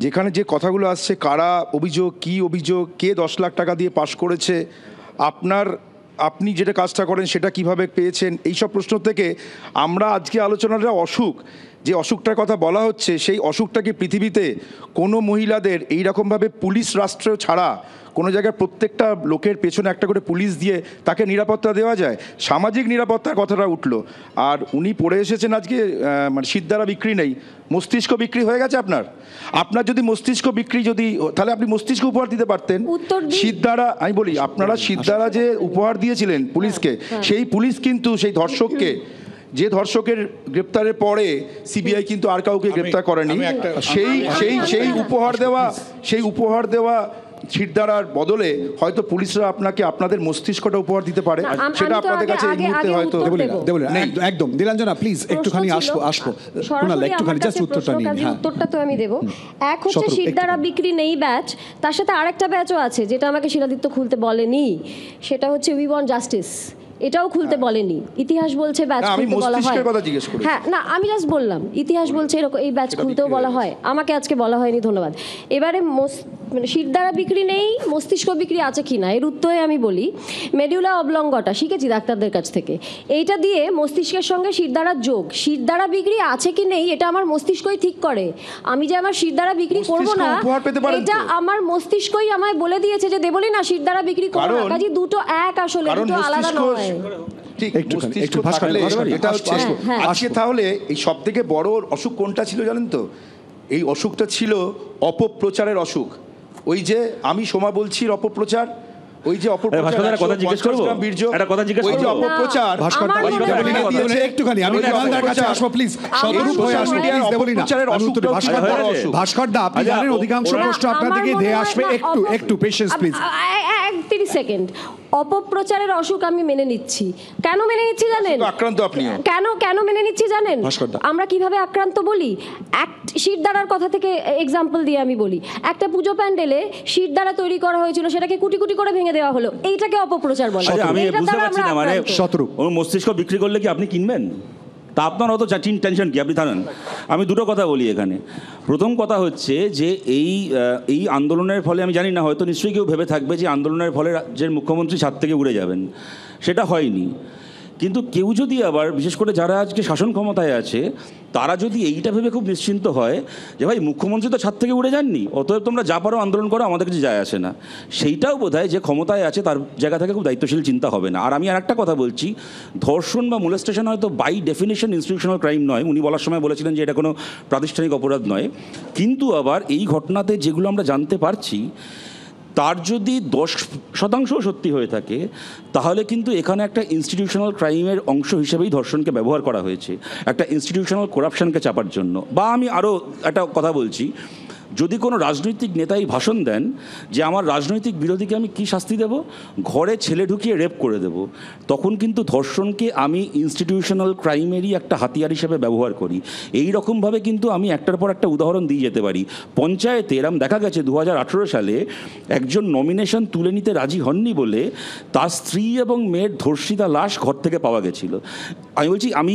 [SPEAKER 10] যেখানে যে কথাগুলো আসছে, কারা অভিযোগ, কি অভিযোগ, কে 10 লাখ টাকা দিয়ে পাশ করেছে, আপনি যেটা কাজটা করেন সেটা কিভাবে পেয়েছেন, এইসব প্রশ্ন থেকে আমরা আজকে আলোচনাটা যে অসুখটার কথা বলা হচ্ছে, সেই অসুখটাকে পৃথিবীতে কোনো মহিলাদের এইরকমভাবে পুলিশ রাষ্ট্র ছাড়া কোনো জায়গায় প্রত্যেকটা লোকের পেছনে একটা করে পুলিশ দিয়ে তাকে নিরাপত্তা দেওয়া যায়? সামাজিক নিরাপত্তার কথাটা উঠলো। আর উনি পড়ে এসেছেন আজকে মানে সিদ্ধারা বিক্রি নেই, মস্তিষ্ক বিক্রি হয়ে গেছে আপনার যদি মস্তিষ্ক বিক্রি তাহলে আপনি মস্তিষ্ক উপহার দিতে পারতেন। সিদ্ধারা, আমি বলি আপনারা সিদ্ধারা যে উপহার দিয়েছিলেন পুলিশকে, সেই পুলিশ কিন্তু সেই ধর্ষককে, যে ধর্ষকের গ্রেপ্তারের পরে সিবিআই কিন্তু আর কাউকে গ্রেপ্তার করেনি, সেই উপহার দেওয়া সিদ্ধারার বদলে হয়তো পুলিশরা আপনাকে আপনাদের মস্তিষ্কটা উপহার দিতে পারে, সেটা আপনাদের কাছে এই মুহূর্তে হয়তো
[SPEAKER 1] একদম। নীলাঞ্জনা প্লিজ একটুখানি আসবো কুণাল, একটুখানি জাস্ট উত্তরটা নিন। হ্যাঁ,
[SPEAKER 4] উত্তরটা তো আমি দেব। এক হচ্ছে সিদ্ধারা বিক্রি নেই ব্যাচ, তার সাথে আরেকটা ব্যাচও আছে যেটা আমাকে শিলাদিত্য খুলতে বলেনি, সেটা হচ্ছে উই ওয়ান্ট জাস্টিস। এটাও খুলতে বলেনি। ইতিহাস বলছে ব্যাচ খুলতে বলা হয়। হ্যাঁ, না আমি জাস্ট বললাম ইতিহাস বলছে এরকম এই ব্যাচ খুলতেও বলা হয়, আমাকে আজকে বলা হয়নি, ধন্যবাদ। এবারে মানে শিরদাঁড়া বিক্রি নেই, মস্তিষ্ক বিক্রি আছে কি না এর উত্তরে আমি বলি, মেডুলা অবলঙ্গটা শিখেছি ডাক্তারদের কাছ থেকে, এইটা দিয়ে মস্তিষ্কের সঙ্গে শিরদাঁড়ার যোগ, শিরদাঁড়া বিক্রি আছে কি নেই এটা আমার মস্তিষ্কই ঠিক করে। আমি যে আমার শিরদাঁড়া বিক্রি করবো না এটা আমার মস্তিষ্কই আমায় বলে দিয়েছে যে দেবলি না শিরদাঁড়া বিক্রি করবো না, কাজে দুটো এক, আসলে দুটো আলাদা নয়।
[SPEAKER 10] আজকে তাহলে এই সব থেকে বড় অসুখ কোনটা ছিল জানেন তো? এই অসুখটা ছিল অপপ্রচারের অসুখ। ওই যে আমি সোমা বলছি অপপ্রচার, ওই যে অপপ্রচার,
[SPEAKER 9] কথা জিজ্ঞেস করবো, একটা কথা জিজ্ঞেস করবো,
[SPEAKER 10] অপপ্রচার
[SPEAKER 1] একটুখানি আমি কুণালদার কাছে আসবো প্লিজ, শতরূপ হয়ে আসবো প্লিজ, দেবলি না ভাস্করদা, আপনি জানেন অধিকাংশ প্রশ্ন আপনার দিকে ধেয়ে আসবে, একটু পেশেন্স প্লিজ।
[SPEAKER 4] 30 সেকেন্ড। অপপ্রচারের অসুখ আমি মেনে নিচ্ছি। কেন মেনে নিচ্ছি জানেন?
[SPEAKER 10] আক্রান্ত আপনি
[SPEAKER 4] কেন মেনে নিচ্ছি জানেন? আমরা কিভাবে আক্রান্ত বলি, শিরদাঁড়ার কথা থেকে এক্সাম্পল দিয়ে আমি বলি। একটা পুজো প্যান্ডেলে শিরদাঁড়া তৈরি করা হয়েছিল, সেটাকে কুটি কুটি করে ভেঙে দেওয়া হলো, এইটাকে অপপ্রচার বলে।
[SPEAKER 9] আমি বুঝতে পারছি না, মানে ওর মস্তিষ্ক বিক্রি করলে কি আপনি কিনবেন? তা আপনার অত টেনশন কি, আপনি থামেন। আমি দুটো কথা বলি এখানে। প্রথম কথা হচ্ছে যে এই আন্দোলনের ফলে, আমি জানি না, হয়তো নিশ্চয়ই কেউ ভেবে থাকবে যে আন্দোলনের ফলে রাজ্যের মুখ্যমন্ত্রী ছাদ থেকে উড়ে যাবেন, সেটা হয়নি। কিন্তু কেউ যদি আবার, বিশেষ করে যারা আজকে শাসন ক্ষমতায় আছে, তারা যদি এইটা ভেবে খুব নিশ্চিন্ত হয় যে ভাই মুখ্যমন্ত্রী তো ছাদ থেকে উড়ে যাননি, অতএব তোমরা যা পারো আন্দোলন করো, আমাদের কিছু যায় আসে না, সেইটাও বোধহয় যে ক্ষমতায় আছে তার জায়গা থেকে খুব দায়িত্বশীল চিন্তা হবে না। আর আমি আর একটা কথা বলছি, ধর্ষণ বা মোলেস্টেশন হয়তো বাই ডেফিনেশন ইনস্টিটিউশনাল ক্রাইম নয়, উনি বলার সময় বলেছিলেন যে এটা কোনো প্রাতিষ্ঠানিক অপরাধ নয়, কিন্তু আবার এই ঘটনাতে যেগুলো আমরা জানতে পারছি, তার যদি 10% সত্যি হয়ে থাকে তাহলে কিন্তু এখানে একটা ইনস্টিটিউশনাল ক্রাইমের অংশ হিসেবেই ধর্ষণকে ব্যবহার করা হয়েছে একটা ইনস্টিটিউশনাল করাপশনকে চাপার জন্য। বা আমি আরও একটা কথা বলছি, যদি কোনো রাজনৈতিক নেতাই ভাষণ দেন যে আমার রাজনৈতিক বিরোধীকে আমি কি শাস্তি দেব, ঘরে ছেলে ঢুকিয়ে রেপ করে দেব, তখন কিন্তু ধর্ষণকে আমি ইনস্টিটিউশনাল ক্রাইমেরই একটা হাতিয়ার হিসেবে ব্যবহার করি। এই রকমভাবে কিন্তু আমি একটার পর একটা উদাহরণ দিয়ে যেতে পারি। পঞ্চায়েতে এরম দেখা গেছে 2018 সালে একজন নমিনেশন তুলে নিতে রাজি হননি বলে তার স্ত্রী এবং মেয়ের ধর্ষিতা লাশ ঘর থেকে পাওয়া গেছিল। আমি বলছি, আমি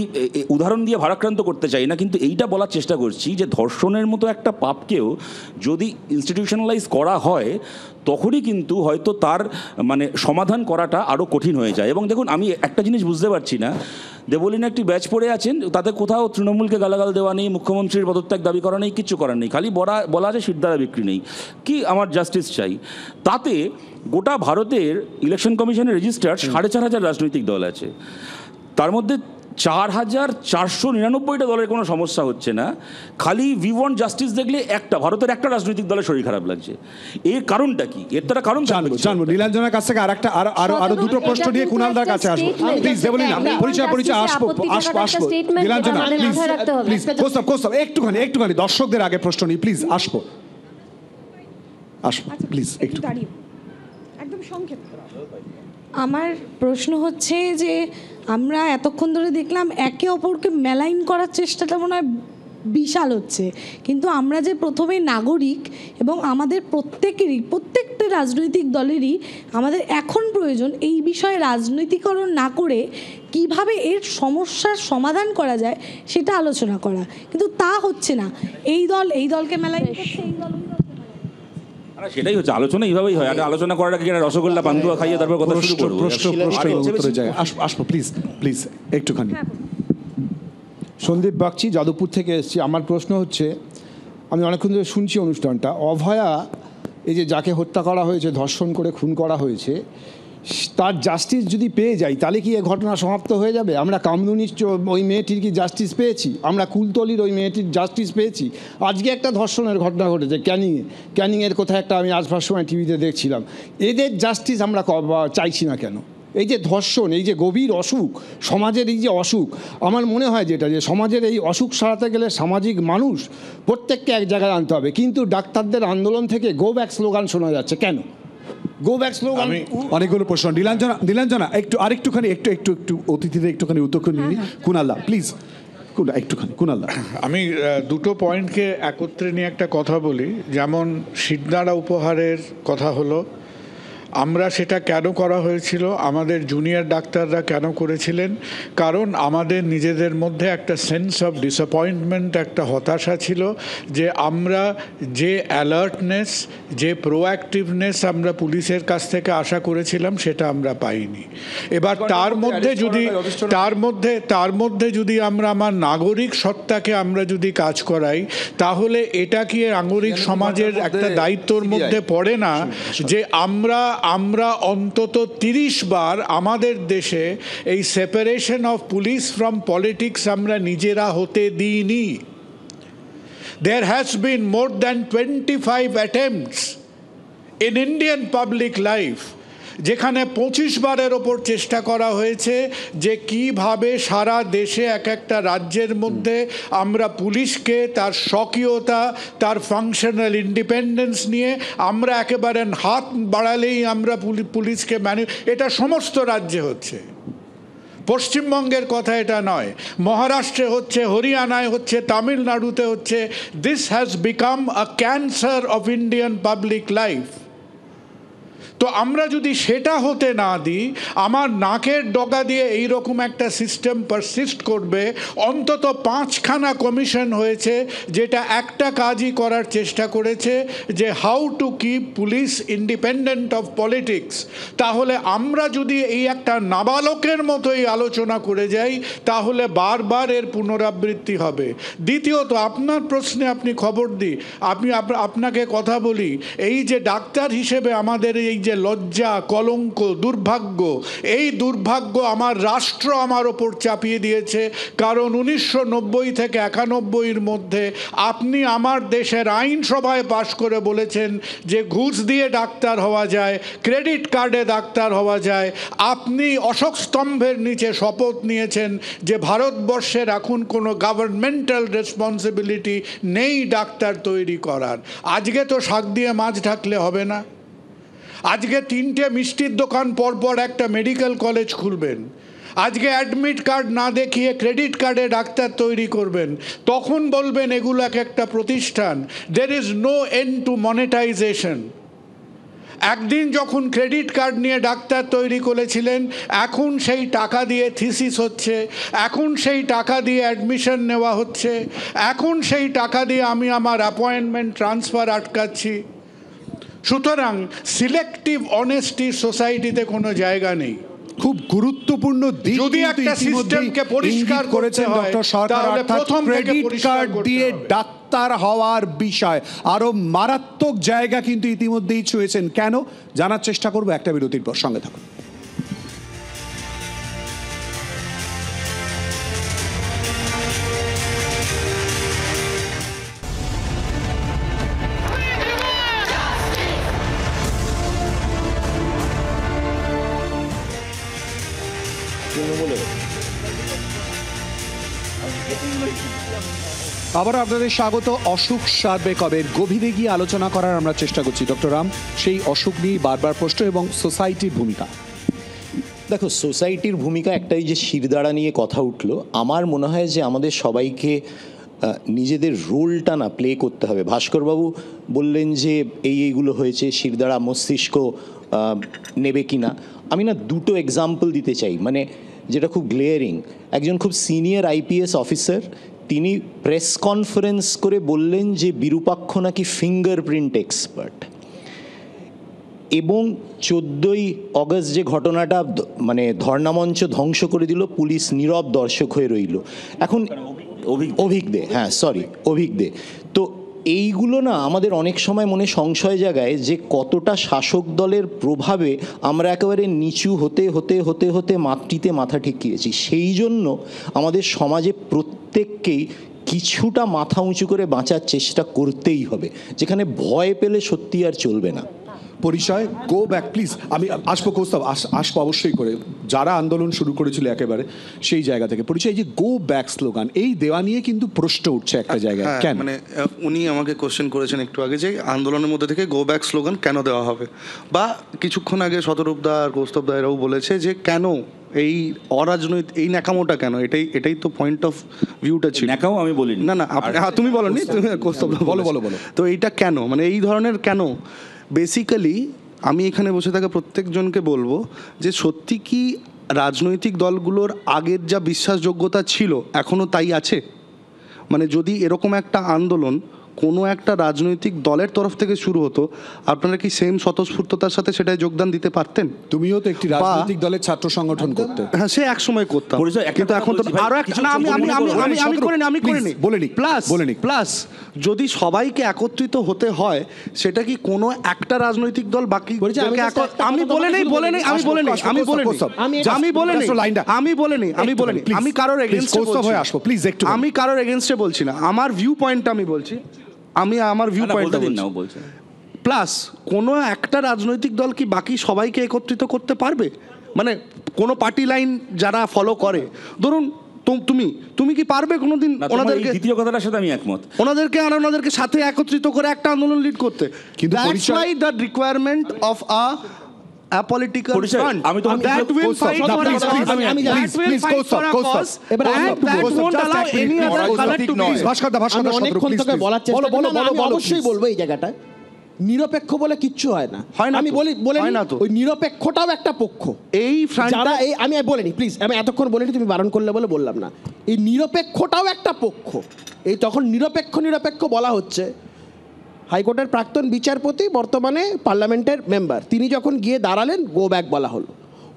[SPEAKER 9] উদাহরণ দিয়ে ভারাক্রান্ত করতে চাই না, কিন্তু এইটা বলার চেষ্টা করছি যে ধর্ষণের মতো একটা পাপকেও যদি ইনস্টিটিউশনালাইজ করা হয় তখনই কিন্তু হয়তো তার মানে সমাধান করাটা আরও কঠিন হয়ে যায়। এবং দেখুন, আমি একটা জিনিস বুঝতে পারছি না, দেবলীনা একটি ব্যাচ পড়ে আছেন, তাতে কোথাও তৃণমূলকে গালাগাল দেওয়া নেই, মুখ্যমন্ত্রীর পদত্যাগ দাবি করা নেই, কিচ্ছু করার নেই, খালি বলা আছে শিরদাঁড়া বিক্রি নেই, কি আমার জাস্টিস চাই। তাতে গোটা ভারতের ইলেকশন কমিশনের রেজিস্টার্ড 4,500 রাজনৈতিক দল আছে, তার মধ্যে 4,499টা দলের কোনো সমস্যা হচ্ছে না, খালি উই ওয়ান্ট জাস্টিস দেখলে ভারতের একটা রাজনৈতিক দলের শরীর খারাপ লাগছে। এর কারণটা কি? এর তো একটা কারণ
[SPEAKER 1] জানবো। নীলাঞ্জনার কাছ থেকে আরো দুটো প্রশ্ন নিয়ে কুণালদার কাছে আসবো। প্লিজ দেবলীনা, পরিচয় আসবো। নীলাঞ্জনা প্লিজ, কোস্তাব একটুখানি দর্শকদের আগে প্রশ্ন নিই, প্লিজ আসবো প্লিজ একটু
[SPEAKER 11] একদম সংক্ষেপ।
[SPEAKER 13] আমার প্রশ্ন হচ্ছে যে আমরা এতক্ষণ ধরে দেখলাম একে অপরকে মেলাইন করার চেষ্টাটা মনে হয় বিশাল হচ্ছে, কিন্তু আমরা যে প্রথমে নাগরিক এবং আমাদের প্রত্যেকটা রাজনৈতিক দলেরই আমাদের এখন প্রয়োজন এই বিষয়ে রাজনৈতিকরণ না করে কিভাবে এর সমস্যার সমাধান করা যায় সেটা আলোচনা করা, কিন্তু তা হচ্ছে না। এই দলকে মেলাইন করছে, এই দল
[SPEAKER 9] সেটাই হচ্ছে, আলোচনা এইভাবেই হয়। আগে আলোচনা করার আগে রসগোল্লা পান্তুয়া খাইয়ে তারপর কথা শুরু করব।
[SPEAKER 1] উত্তরে যায় আসবো প্লিজ একটুখানি।
[SPEAKER 16] সন্দীপ বাগচি, যাদবপুর থেকে এসেছি। আমার প্রশ্ন হচ্ছে, আমি অনেকক্ষণ ধরে শুনছি অনুষ্ঠানটা, অভয়া এই যে যাকে হত্যা করা হয়েছে, ধর্ষণ করে খুন করা হয়েছে, তার জাস্টিস যদি পেয়ে যাই তাহলে কি এ ঘটনা সমাপ্ত হয়ে যাবে? আমরা কামদুনির ওই মেয়েটির কি জাস্টিস পেয়েছি? আমরা কুলতলির ওই মেয়েটির জাস্টিস পেয়েছি? আজকে একটা ধর্ষণের ঘটনা ঘটেছে ক্যানিংয়ের কোথায় একটা, আমি আসবার সময় টিভিতে দেখছিলাম। এদের জাস্টিস আমরা চাইছি না কেন? এই যে ধর্ষণ, এই যে গভীর অসুখ, সমাজের এই যে অসুখ, আমার মনে হয় যে সমাজের এই অসুখ সারাতে গেলে সামাজিক মানুষ প্রত্যেককে এক জায়গায় আনতে হবে। কিন্তু ডাক্তারদের আন্দোলন থেকে গো ব্যাক স্লোগান শোনা যাচ্ছে কেন? Go back slogan.
[SPEAKER 1] অনেকগুলো প্রশ্ন। নীলাঞ্জনা আরেকটুখানি একটু অতিথিদের একটুখানি উত্তর নিয়ে কুণালদা প্লিজ। কুণালদা,
[SPEAKER 6] আমি দুটো পয়েন্টকে একত্রে নিয়ে একটা কথা বলি। যেমন শিরদাঁড়া উপহারের কথা হলো, আমরা সেটা কেন করা হয়েছিল, আমাদের জুনিয়র ডাক্তাররা কেন করেছিলেন? কারণ আমাদের নিজেদের মধ্যে একটা সেন্স অফ ডিসঅ্যাপয়েন্টমেন্ট, একটা হতাশা ছিল যে আমরা যে অ্যালার্টনেস, যে প্রোঅ্যাক্টিভনেস আমরা পুলিশের কাছ থেকে আশা করেছিলাম সেটা আমরা পাইনি। এবার তার মধ্যে যদি আমরা আমার নাগরিক সত্তাকে আমরা যদি কাজ করাই, তাহলে এটা কি নাগরিক সমাজের একটা দায়িত্বর মধ্যে পড়ে না যে আমরা অন্তত 30 বার আমাদের দেশে এই separation of police from politics আমরা নিজেরা হতে দিইনি। There has been more than 25 attempts in Indian public life যেখানে 25 বারের ওপর চেষ্টা করা হয়েছে যে কিভাবে সারা দেশে এক একটা রাজ্যের মধ্যে আমরা পুলিশকে তার স্বকীয়তা, তার ফাংশনাল ইন্ডিপেন্ডেন্স নিয়ে আমরা একেবারে হাত বাড়ালেই আমরা পুলিশকে এটা সমস্ত রাজ্যে হচ্ছে। পশ্চিমবঙ্গের কথা এটা নয়, মহারাষ্ট্রে হচ্ছে, হরিয়ানায় হচ্ছে, তামিলনাড়ুতে হচ্ছে। This has become a cancer of Indian public life. তো আমরা যদি সেটা হতে না দিই, আমার নাকের ডগা দিয়ে এইরকম একটা সিস্টেম পারসিস্ট করবে। অন্তত 5খানা কমিশন হয়েছে যেটা একটা কাজই করার চেষ্টা করেছে যে how to keep police independent of politics. তাহলে আমরা যদি এই একটা নাবালকের মতোই আলোচনা করে যাই তাহলে বারবার এর পুনরাবৃত্তি হবে। দ্বিতীয়ত, আপনার প্রশ্নে আপনি খবর দিই, আপনাকে কথা বলি, এই যে ডাক্তার হিসেবে আমাদের এই যে লজ্জা, কলঙ্ক, দুর্ভাগ্য, এই দুর্ভাগ্য আমার রাষ্ট্র আমার ওপর চাপিয়ে দিয়েছে। কারণ 1990 থেকে 91-এর মধ্যে আপনি আমার দেশের আইনসভায় পাশ করে বলেছেন যে ঘুষ দিয়ে ডাক্তার হওয়া যায়, ক্রেডিট কার্ডে ডাক্তার হওয়া যায়। আপনি অশোক স্তম্ভের নিচে শপথ নিয়েছেন যে ভারতবর্ষের এখন কোনো গভর্নমেন্টাল রেসপন্সিবিলিটি নেই ডাক্তার তৈরি করার। আজকে তো শাক দিয়ে মাছ ঢাকলে হবে না। আজকে 3টে মিষ্টির দোকান পরপর একটা মেডিকেল কলেজ খুলবেন। আজকে অ্যাডমিট কার্ড না দেখিয়ে ক্রেডিট কার্ডে ডাক্তার তৈরি করবেন। তখন বলবেন এগুলো একটা প্রতিষ্ঠান। There is no end to monetisation. একদিন যখন ক্রেডিট কার্ড নিয়ে ডাক্তার তৈরি করেছিলেন, এখন সেই টাকা দিয়ে থিসিস হচ্ছে, এখন সেই টাকা দিয়ে অ্যাডমিশন নেওয়া হচ্ছে, এখন সেই টাকা দিয়ে আমি আমার অ্যাপয়েন্টমেন্ট ট্রান্সফার আটকাচ্ছি। সুতরাং সিলেক্টিভ অনেস্টি সোসাইটিতে কোনো জায়গা নেই।
[SPEAKER 1] খুব গুরুত্বপূর্ণ দিক
[SPEAKER 6] যদি একটা সিস্টেমকে পরিষ্কার
[SPEAKER 1] করেছেন ডক্টর সরকার, অর্থাৎ ক্রেডিট কার্ড দিয়ে ডাক্তার হওয়ার বিষয় আরো মারাত্মক জায়গা কিন্তু ইতিমধ্যেই ছুঁয়েছেন। কেন জানার চেষ্টা করবো একটা বিরতির পর, সঙ্গে থাকুন। আবার আপনাদের স্বাগত। অসুখ সারবে কবে গভীরে গিয়ে আলোচনা করার আমরা চেষ্টা করছি। ডক্টর রাম, সেই অসুখ নিয়ে বারবার প্রশ্ন এবং সোসাইটির ভূমিকা।
[SPEAKER 3] দেখো, সোসাইটির ভূমিকা একটাই যে শিরদাঁড়া নিয়ে কথা উঠলো। আমার মনে হয় যে আমাদের সবাইকে নিজেদের রোলটা না প্লে করতে হবে। ভাস্করবাবু বললেন যে এইগুলো হয়েছে, শিরদাঁড়া মস্তিষ্ক নেবে কিনা। আমি না দুটো এক্সাম্পল দিতে চাই, মানে যেটা খুব গ্লেয়ারিং। একজন খুব সিনিয়র আইপিএস অফিসার, তিনি প্রেস কনফারেন্স করে বললেন যে বিরূপাক্ষ নাকি ফিঙ্গারপ্রিন্ট এক্সপার্ট। এবং 14ই অগস্ট যে ঘটনাটা মানে ধর্ণামঞ্চ ধ্বংস করে দিল, পুলিশ নীরব দর্শক হয়ে রইল। এখন অভিক দে, হ্যাঁ সরি অভিক দে। তো এইগুলো না আমাদের অনেক সময় মনে সংশয় জাগায় যে কতটা শাসক দলের প্রভাবে আমরা একেবারে নিচু হতে হতে হতে হতে মাটিতে মাথা ঠেকিয়েছি। সেই জন্য আমাদের সমাজে প্রত্যেককেই কিছুটা মাথা উঁচু করে বাঁচার চেষ্টা করতেই হবে, যেখানে ভয় পেলে সত্যি আর চলবে না।
[SPEAKER 1] পরিচয়, গো ব্যাক প্লিজ। আমি আসবো কৌস্তব, আসবো অবশ্যই করে। যারা আন্দোলন শুরু করেছিল একেবারে সেই জায়গা থেকে পরিচয়, যে গো ব্যাক স্লোগান এই দেওয়া নিয়ে কিন্তু প্রশ্ন উঠছে একটা জায়গায়। কেন?
[SPEAKER 7] মানে উনি আমাকে কোশ্চেন করেছেন একটু আগে যে আন্দোলনের মধ্যে থেকে গো ব্যাক স্লোগান কেন দেওয়া হবে, বা কিছুক্ষণ আগে শতরূপদা আর কৌস্তবদা এরাও বলেছে যে কেন এই অরাজনৈতিক এই ন্যাকামোটা কেন। এটাই তো পয়েন্ট অফ ভিউটা ছিল।
[SPEAKER 9] ন্যাকামো আমি বলিনি।
[SPEAKER 7] না তুমি বলোনি, তুমি কৌস্তবদা বলো। তো এইটা কেন, মানে এই ধরনের কেন। বেসিক্যালি আমি এখানে বসে থাকা প্রত্যেকজনকে বলবো যে সত্যি কি রাজনৈতিক দলগুলোর আগের যা বিশ্বাসযোগ্যতা ছিল এখনও তাই আছে? মানে যদি এরকম একটা আন্দোলন কোনো একটা রাজনৈতিক দলের তরফ থেকে শুরু হতো, আপনারা কি সেম স্বতঃস্ফূর্ততার সাথে সেটাই যোগদান দিতে পারতেন?
[SPEAKER 1] তুমিও তো একটি রাজনৈতিক দলের ছাত্র সংগঠন করতে।
[SPEAKER 7] হ্যাঁ, সে এক সময় করতাম, কিন্তু এখন তো আরো একটা না, আমি করিনি। প্লাস যদি সবাইকে একত্রিত হতে হয়, সেটা কি কোনো একটা রাজনৈতিক দল বাকি আমি কারোর এগেনস্টে বলছি না, আমার ভিউ পয়েন্টটা আমি বলছি। আমার ভিউ পয়েন্টটা বলছি। প্লাস কোনো একটা রাজনৈতিক দল কি বাকি সবাইকে একত্রিত করতে পারবে? মানে কোনো পার্টি লাইন যারা ফলো করে, ধরুন তুমি কি পারবে কোনোদিন ওনাদেরকে?
[SPEAKER 9] দ্বিতীয় কথাটার সাথে আমি একমত,
[SPEAKER 7] ওনাদেরকে সাথে একত্রিত করে একটা আন্দোলন লিড করতে। কিন্তু that's why the requirement of a political front that will fight for a cause, that will fight for a cause, and that won't allow any other color to be.
[SPEAKER 8] আমি অনেকক্ষণ থেকে বলার চেষ্টা করছি, আমি অবশ্যই বলবো এই জায়গাটায় নিরপেক্ষ বলে কিচ্ছু হয় না। আমি বলি ওই নিরপেক্ষটাও একটা পক্ষ। এই যারা আমি বলিনি, প্লিজ, আমি এতক্ষণ বলিনি, তুমি বারণ করলে বলে বললাম না। এই নিরপেক্ষটাও একটা পক্ষ। এই তখন নিরপেক্ষ বলা হচ্ছে, হাইকোর্টের প্রাক্তন বিচারপতি বর্তমানে পার্লামেন্টের মেম্বার, তিনি যখন গিয়ে দাঁড়ালেন গো ব্যাক বলা হলো।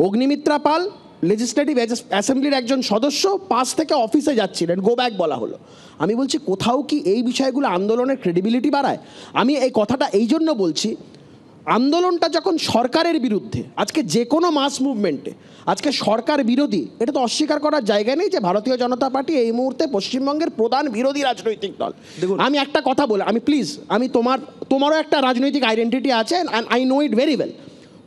[SPEAKER 8] অগ্নিমিত্রা পাল লেজিসলেটিভ অ্যাসেম্বলির একজন সদস্য পাশ থেকে অফিসে যাচ্ছিলেন, গো ব্যাক বলা হলো। আমি বলছি কোথাও কি এই বিষয়গুলো আন্দোলনের ক্রেডিবিলিটি বাড়ায়? আমি এই কথাটা এই জন্য বলছি, আন্দোলনটা যখন সরকারের বিরুদ্ধে, আজকে যে কোনো মাস মুভমেন্টে আজকে সরকার বিরোধী, এটা তো অস্বীকার করার জায়গা নেই যে ভারতীয় জনতা পার্টি এই মুহূর্তে পশ্চিমবঙ্গের প্রধান বিরোধী রাজনৈতিক দল। আমি একটা কথা বলি, আমি তোমারও একটা রাজনৈতিক আইডেন্টিটি আছে, and I know it very well.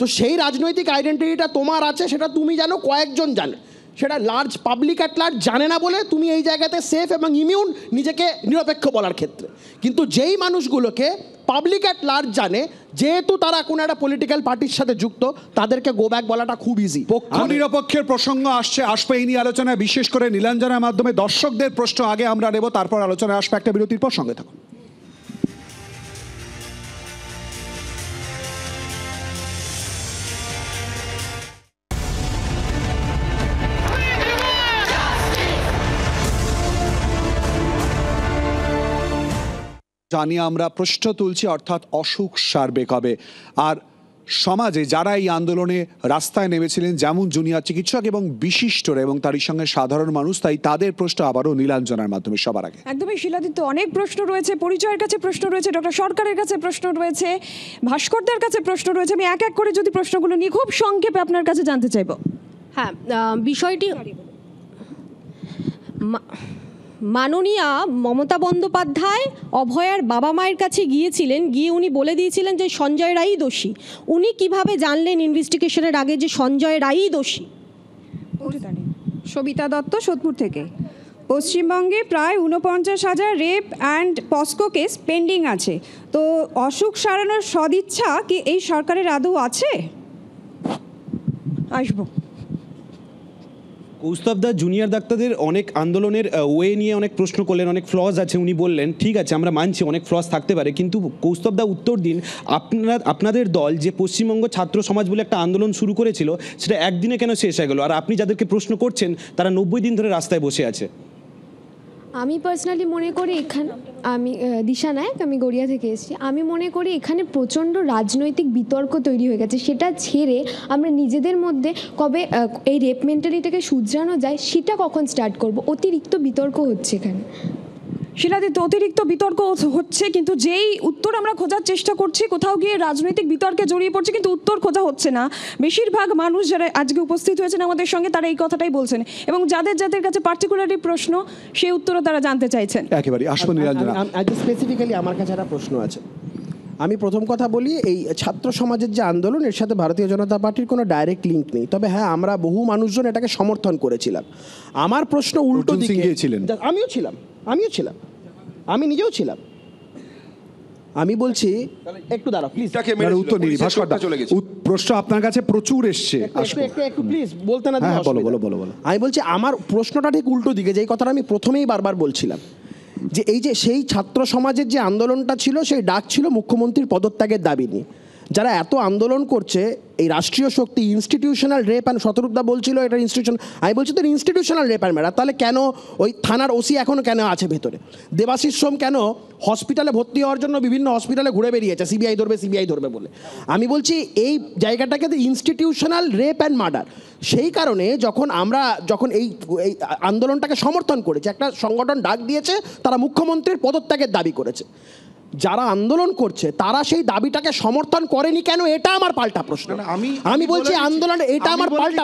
[SPEAKER 8] তো সেই রাজনৈতিক আইডেন্টিটিটা তোমার আছে, সেটা তুমি জানো, কয়েকজন জানে, সেটা লার্জ পাবলিক অ্যাট লার্জ জানে না বলে তুমি এই জায়গাতে সেফ এবং ইমিউন নিজেকে নিরপেক্ষ বলার ক্ষেত্রে। কিন্তু যেই মানুষগুলোকে পাবলিক অ্যাট লার্জ জানে, যেহেতু তারা কোনো একটা পলিটিক্যাল পার্টির সাথে যুক্ত, তাদেরকে গো ব্যাক বলাটা খুব ইজি।
[SPEAKER 1] পক্ষ নিরপেক্ষের প্রসঙ্গ আসবে এই নিয়ে আলোচনায়, বিশেষ করে নীলাঞ্জনার মাধ্যমে দর্শকদের প্রশ্ন আগে আমরা নেব, তারপর আলোচনায় আসবে একটা বিরতির পর। সঙ্গে থাকুন। জানিয়ে আমরা প্রশ্ন তুলছি, অর্থাৎ অসুখ সারবে কবে। আর সমাজে যারা এই আন্দোলনে রাস্তায় নেমেছিলেন, যেমন জুনিয়র চিকিৎসক এবং বিশিষ্টরা এবং তারই সঙ্গে সাধারণ মানুষ, তাই তাদের প্রশ্ন আবারও নীলাঞ্জনার মাধ্যমে সবার আগে।
[SPEAKER 11] একদমই শিলাদিত্য, অনেক প্রশ্ন রয়েছে, পরিচয়ের কাছে প্রশ্ন রয়েছে, ডক্টর সরকারের কাছে প্রশ্ন রয়েছে, ভাস্করদের কাছে প্রশ্ন রয়েছে। আমি এক এক করে যদি প্রশ্নগুলো নিয়ে খুব সংক্ষেপে আপনার কাছে জানতে চাইব।
[SPEAKER 15] হ্যাঁ, বিষয়টি মাননীয়া মমতা বন্দ্যোপাধ্যায় অভয়ার বাবা মায়ের কাছে গিয়েছিলেন, গিয়ে উনি বলে দিয়েছিলেন যে সঞ্জয় রায়ই দোষী। উনি কিভাবে জানলেন ইনভেস্টিগেশনের আগে যে সঞ্জয় রায়ই দোষী?
[SPEAKER 11] সবিতা দত্ত, সোদপুর থেকে। পশ্চিমবঙ্গে প্রায় 49,000 rape and POCSO case pending আছে, তো অসুখ সারানোর সদিচ্ছা কি এই সরকারের আদৌ আছে? আসবো।
[SPEAKER 12] কৌস্তবদা জুনিয়র ডাক্তারদের অনেক আন্দোলনের ওয়ে নিয়ে অনেক প্রশ্ন করলেন, অনেক ফ্লজ আছে। উনি বললেন ঠিক আছে আমরা মানছি অনেক ফ্লজ থাকতে পারে, কিন্তু কৌস্তবদা উত্তর দিন, আপনাদের দল যে পশ্চিমবঙ্গ ছাত্র সমাজ বলে একটা আন্দোলন শুরু করেছিল, সেটা একদিনে কেন শেষ হয়ে গেল? আর আপনি যাদেরকে প্রশ্ন করছেন তারা 90 দিন ধরে রাস্তায় বসে আছে।
[SPEAKER 17] আমি পার্সোনালি মনে করি আমি দিশা নায়ক, আমি গড়িয়া থেকে এসেছি। আমি মনে করি এখানে প্রচণ্ড রাজনৈতিক বিতর্ক তৈরি হয়ে গেছে। সেটা ছেড়ে আমরা নিজেদের মধ্যে কবে এই রেপ মেন্টালিটিকে শুধরানো যায় সেটা কখন স্টার্ট করব? অতিরিক্ত বিতর্ক হচ্ছে এখানে।
[SPEAKER 11] শিলাদিত্য, অতিরিক্ত বিতর্ক হচ্ছে, কিন্তু যেই উত্তর আমরা খোঁজার চেষ্টা করছি, কোথাও গিয়ে রাজনৈতিক বিতর্কে জড়িয়ে পড়ছে, কিন্তু উত্তর খোঁজা হচ্ছে না। বেশিরভাগ মানুষ যারা আজকে উপস্থিত হয়েছেন আমাদের সঙ্গে, তারা এই কথাটাই বলছেন, এবং যাদের কাছে পার্টিকুলারলি প্রশ্ন, সেই উত্তরও তারা জানতে চাইছেন।
[SPEAKER 1] একেবারে আসবো নীলাঞ্জনা।
[SPEAKER 8] স্পেসিফিক্যালি আমার কাছে একটা প্রশ্ন আছে। আমি প্রথম কথা বলি, এই ছাত্র সমাজের যে আন্দোলন, এর সাথে ভারতীয় জনতা পার্টির কোনো ডাইরেক্ট লিঙ্ক নেই। তবে হ্যাঁ, আমরা বহু মানুষজন এটাকে সমর্থন করেছিলাম। আমার প্রশ্ন উল্টো দিকে, আমিও ছিলাম, আমি নিজেও ছিলাম। আমি বলছি একটু দাঁড়াও প্লিজ,
[SPEAKER 1] উত্তর নিন। প্রশ্ন আপনার কাছে প্রচুর এসছে,
[SPEAKER 8] একটু প্লিজ বলতে না। বলো। আমি বলছি আমার প্রশ্নটা ঠিক উল্টো দিকে, যেই কথাটা আমি প্রথমেই বারবার বলছিলাম, যে এই যে সেই ছাত্র সমাজের যে আন্দোলনটা ছিল, সেই ডাক ছিল মুখ্যমন্ত্রীর পদত্যাগের দাবি নিয়ে। যারা এত আন্দোলন করছে, এই রাষ্ট্রীয় শক্তি ইনস্টিটিউশনাল রেপ অ্যান্ড শতরূপদা বলছিল এটা ইনস্টিটিউশন, আমি বলছি তো ইনস্টিটিউশনাল রেপ অ্যান্ড ম্যাটার। তাহলে কেন ওই থানার ওসি এখনও কেন আছে ভেতরে? দেবাশিস সোম কেন হসপিটালে ভর্তি হওয়ার জন্য বিভিন্ন হসপিটালে ঘুরে বেরিয়েছে সিবিআই ধরবে বলে? আমি বলছি এই জায়গাটাকে ইনস্টিটিউশনাল রেপ অ্যান্ড মার্ডার। সেই কারণে যখন এই আন্দোলনটাকে সমর্থন করেছে, একটা সংগঠন ডাক দিয়েছে, তারা মুখ্যমন্ত্রীর পদত্যাগের দাবি করেছে। যারা আন্দোলন করছে তারা সেই দাবিটাকে সমর্থন করেনি কেন? এটা আমার পাল্টা প্রশ্ন। আমি বলছি আন্দোলন, এটা আমার পাল্টা।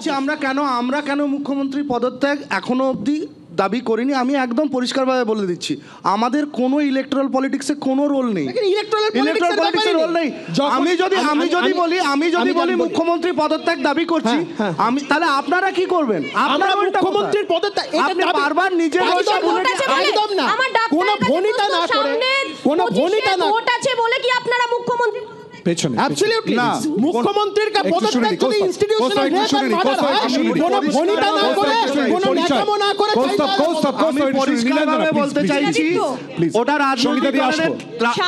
[SPEAKER 7] আমরা কেন মুখ্যমন্ত্রী পদত্যাগ এখনো অবধি দাবি করিনি? আমি একদম পরিষ্কারভাবে বলে দিচ্ছি, আমাদের কোনো ইলেকট্রাল পলিটিক্সে কোনো রোল নেই। ইলেকট্রাল পলিটিক্সে রোল নেই। আমি যদি বলি মুখ্যমন্ত্রী পদত্যাগ দাবি করছি, আমি তাহলে আপনারা কি করবেন?
[SPEAKER 8] আপনারা মুখ্যমন্ত্রীর পদত্যাগ আপনি বারবার নিজের একদম না, কোনো ভনিতা না করে, কোনো ভনিতা না
[SPEAKER 15] আছে বলে কি আপনারা মুখ্যমন্ত্রী
[SPEAKER 1] পেছনে
[SPEAKER 8] অ্যাবসলিউটলি না, মুখ্যমন্ত্রীর পদত্যাগ যদি ইনস্টিটিউশনাল রেপ এন্ড মার্ডার হয়, কোনো ভনিতা না করে, কোনো নেকামো না করে,
[SPEAKER 7] আমি পরিষ্কারভাবে বলতে চাইছি, ওটা রাজনৈতিক দলের